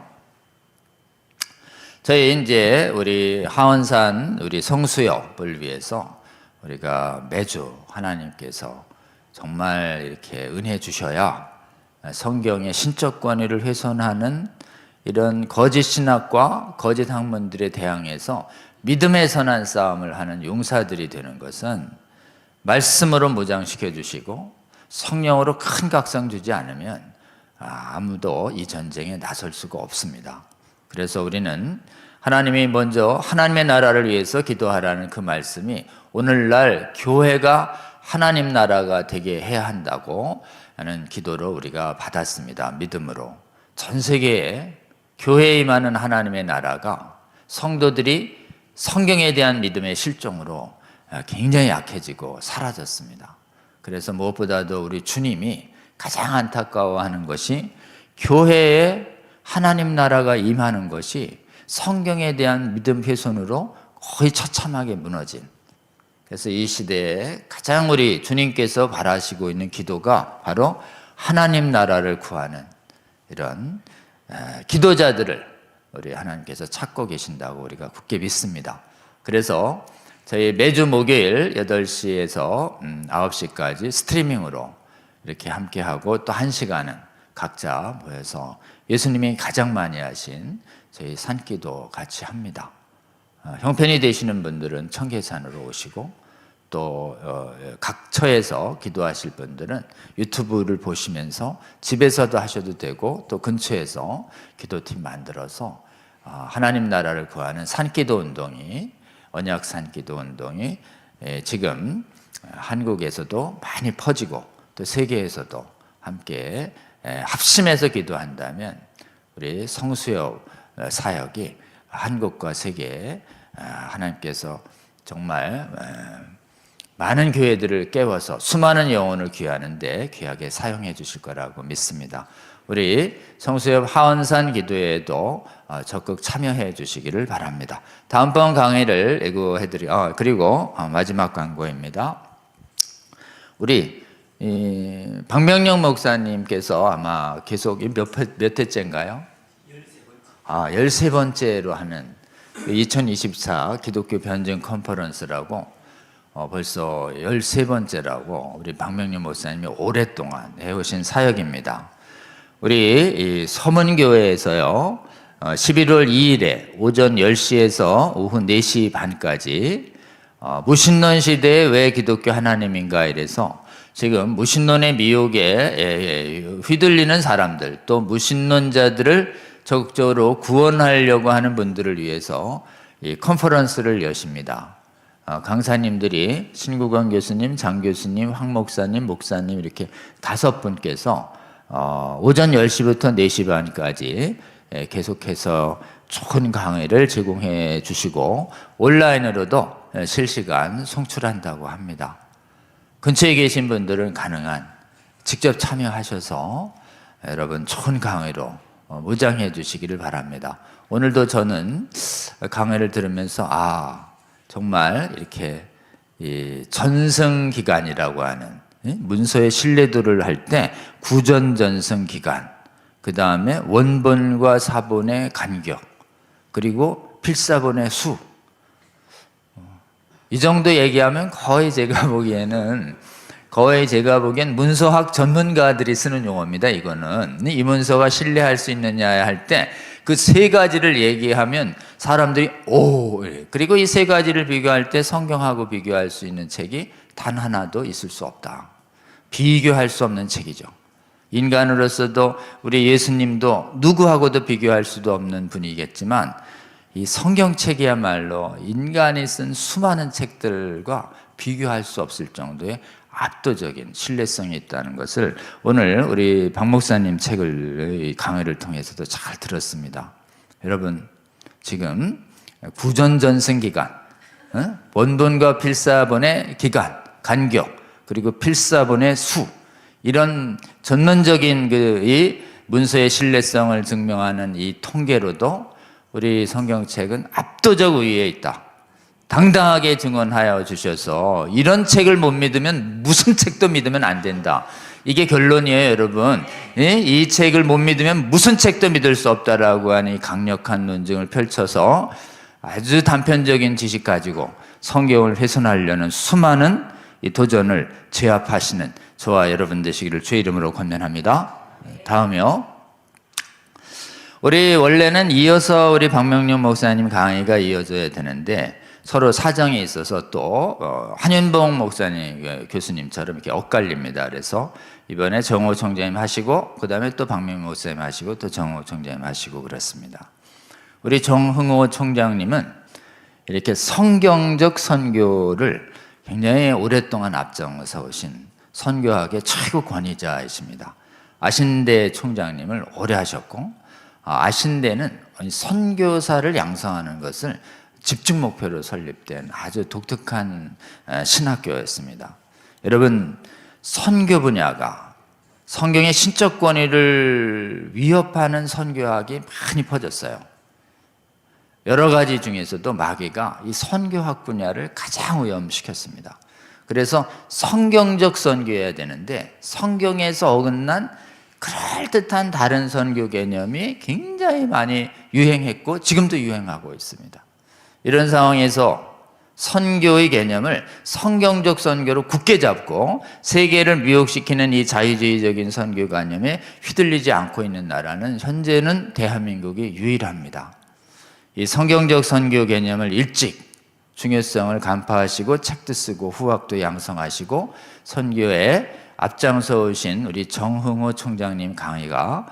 저희 이제 우리 하원산 우리 성수협을 위해서 우리가 매주 하나님께서 정말 이렇게 은혜 주셔야 성경의 신적 권위를 훼손하는 이런 거짓 신학과 거짓 학문들에 대항해서 믿음의 선한 싸움을 하는 용사들이 되는 것은 말씀으로 무장시켜 주시고 성령으로 큰 각성 주지 않으면 아무도 이 전쟁에 나설 수가 없습니다. 그래서 우리는 하나님이 먼저 하나님의 나라를 위해서 기도하라는 그 말씀이 오늘날 교회가 하나님 나라가 되게 해야 한다고 하는 기도를 우리가 받았습니다. 믿음으로. 전 세계에 교회에 임하는 하나님의 나라가 성도들이 성경에 대한 믿음의 실종으로 굉장히 약해지고 사라졌습니다. 그래서 무엇보다도 우리 주님이 가장 안타까워하는 것이 교회에 하나님 나라가 임하는 것이 성경에 대한 믿음 훼손으로 거의 처참하게 무너진, 그래서 이 시대에 가장 우리 주님께서 바라시고 있는 기도가 바로 하나님 나라를 구하는 이런 기도자들을 우리 하나님께서 찾고 계신다고 우리가 굳게 믿습니다. 그래서 저희 매주 목요일 8시에서 9시까지 스트리밍으로 이렇게 함께하고 또 1시간은 각자 모여서 예수님이 가장 많이 하신 저희 산기도 같이 합니다. 형편이 되시는 분들은 청계산으로 오시고 또 각처에서 기도하실 분들은 유튜브를 보시면서 집에서도 하셔도 되고 또 근처에서 기도팀 만들어서 하나님 나라를 구하는 산기도 운동이 언약 산기도 운동이 지금 한국에서도 많이 퍼지고 또 세계에서도 함께 합심해서 기도한다면 우리 성수협 사역이 한국과 세계에 하나님께서 정말 많은 교회들을 깨워서 수많은 영혼을 귀하는데 귀하게 사용해 주실 거라고 믿습니다. 우리 성수협 하원산 기도회에도 적극 참여해 주시기를 바랍니다. 다음번 강의를 그리고 마지막 광고입니다. 우리 박명령 목사님께서 아마 계속 몇 회째인가요? 13번째로 하는 2024 기독교 변증 컨퍼런스라고 벌써 13번째라고 우리 박명림 목사님이 오랫동안 해오신 사역입니다. 우리 서문교회에서요 11월 2일에 오전 10시에서 오후 4시 반까지 무신론 시대에 왜 기독교 하나님인가 이래서 지금 무신론의 미혹에 휘둘리는 사람들 또 무신론자들을 적극적으로 구원하려고 하는 분들을 위해서 이 컨퍼런스를 여십니다. 강사님들이 신국원 교수님, 장 교수님, 황 목사님, 목사님 이렇게 5분께서 오전 10시부터 4시 반까지 계속해서 좋은 강의를 제공해 주시고 온라인으로도 실시간 송출한다고 합니다. 근처에 계신 분들은 가능한 직접 참여하셔서 여러분 좋은 강의로 무장해 주시기를 바랍니다. 오늘도 저는 강의를 들으면서 정말 이렇게 이 전승 기간이라고 하는, 문서의 신뢰도를 할 때 구전 전승 기간, 그 다음에 원본과 사본의 간격, 그리고 필사본의 수. 이 정도 얘기하면 거의 제가 보기엔 문서학 전문가들이 쓰는 용어입니다. 이거는 이 문서가 신뢰할 수 있느냐 할 때 그 세 가지를 얘기하면 사람들이 오, 그리고 이 세 가지를 비교할 때 성경하고 비교할 수 있는 책이 단 하나도 있을 수 없다. 비교할 수 없는 책이죠. 인간으로서도 우리 예수님도 누구하고도 비교할 수도 없는 분이겠지만 이 성경책이야말로 인간이 쓴 수많은 책들과 비교할 수 없을 정도의 압도적인 신뢰성이 있다는 것을 오늘 우리 박 목사님 책을 강의를 통해서도 잘 들었습니다. 여러분, 지금 구전전승 기간, 원본과 필사본의 기간, 간격, 그리고 필사본의 수, 이런 전문적인 이 문서의 신뢰성을 증명하는 이 통계로도 우리 성경책은 압도적 우위에 있다. 당당하게 증언하여 주셔서 이런 책을 못 믿으면 무슨 책도 믿으면 안 된다. 이게 결론이에요, 여러분. 이 책을 못 믿으면 무슨 책도 믿을 수 없다라고 하는 강력한 논증을 펼쳐서 아주 단편적인 지식 가지고 성경을 훼손하려는 수많은 이 도전을 제압하시는 저와 여러분 되시기를 주의 이름으로 권면합니다. 다음이요. 우리 원래는 이어서 우리 박명룡 목사님 강의가 이어져야 되는데 서로 사정이 있어서 또 한윤봉 목사님 교수님처럼 이렇게 엇갈립니다. 그래서 이번에 정호 총장님 하시고 그 다음에 또 박명룡 목사님 하시고 또 정호 총장님 하시고 그렇습니다. 우리 정흥호 총장님은 이렇게 성경적 선교를 굉장히 오랫동안 앞장서 오신 선교학의 최고 권위자이십니다. 아신대 총장님을 오래 하셨고, 아신대는 선교사를 양성하는 것을 집중 목표로 설립된 아주 독특한 신학교였습니다. 여러분, 선교 분야가 성경의 신적 권위를 위협하는 선교학이 많이 퍼졌어요. 여러 가지 중에서도 마귀가 이 선교학 분야를 가장 오염시켰습니다. 그래서 성경적 선교해야 되는데 성경에서 어긋난 그럴듯한 다른 선교 개념이 굉장히 많이 유행했고 지금도 유행하고 있습니다. 이런 상황에서 선교의 개념을 성경적 선교로 굳게 잡고 세계를 미혹시키는 이 자유주의적인 선교 관념에 휘둘리지 않고 있는 나라는 현재는 대한민국이 유일합니다. 이 성경적 선교 개념을 일찍 중요성을 간파하시고 책도 쓰고 후학도 양성하시고 선교에 앞장서 오신 우리 정흥호 총장님 강의가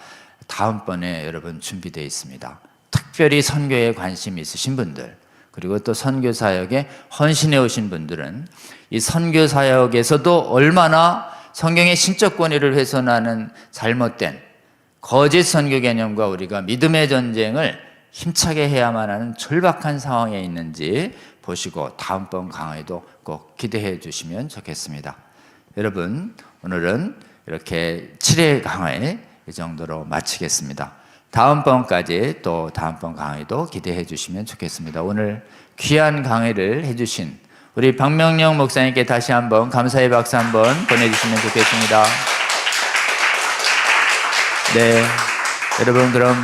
다음번에 여러분 준비되어 있습니다. 특별히 선교에 관심이 있으신 분들, 그리고 또 선교 사역에 헌신해 오신 분들은 이 선교 사역에서도 얼마나 성경의 신적 권위를 훼손하는 잘못된 거짓 선교 개념과 우리가 믿음의 전쟁을 힘차게 해야만 하는 절박한 상황에 있는지 보시고 다음번 강의도 꼭 기대해 주시면 좋겠습니다. 여러분, 오늘은 이렇게 7회 강의 이 정도로 마치겠습니다. 다음번까지 또 다음번 강의도 기대해 주시면 좋겠습니다. 오늘 귀한 강의를 해주신 우리 박명룡 목사님께 다시 한번 감사의 박수 한번 보내주시면 좋겠습니다. 네, 여러분 그럼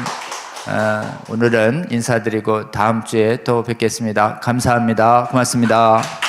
오늘은 인사드리고 다음 주에 또 뵙겠습니다. 감사합니다. 고맙습니다.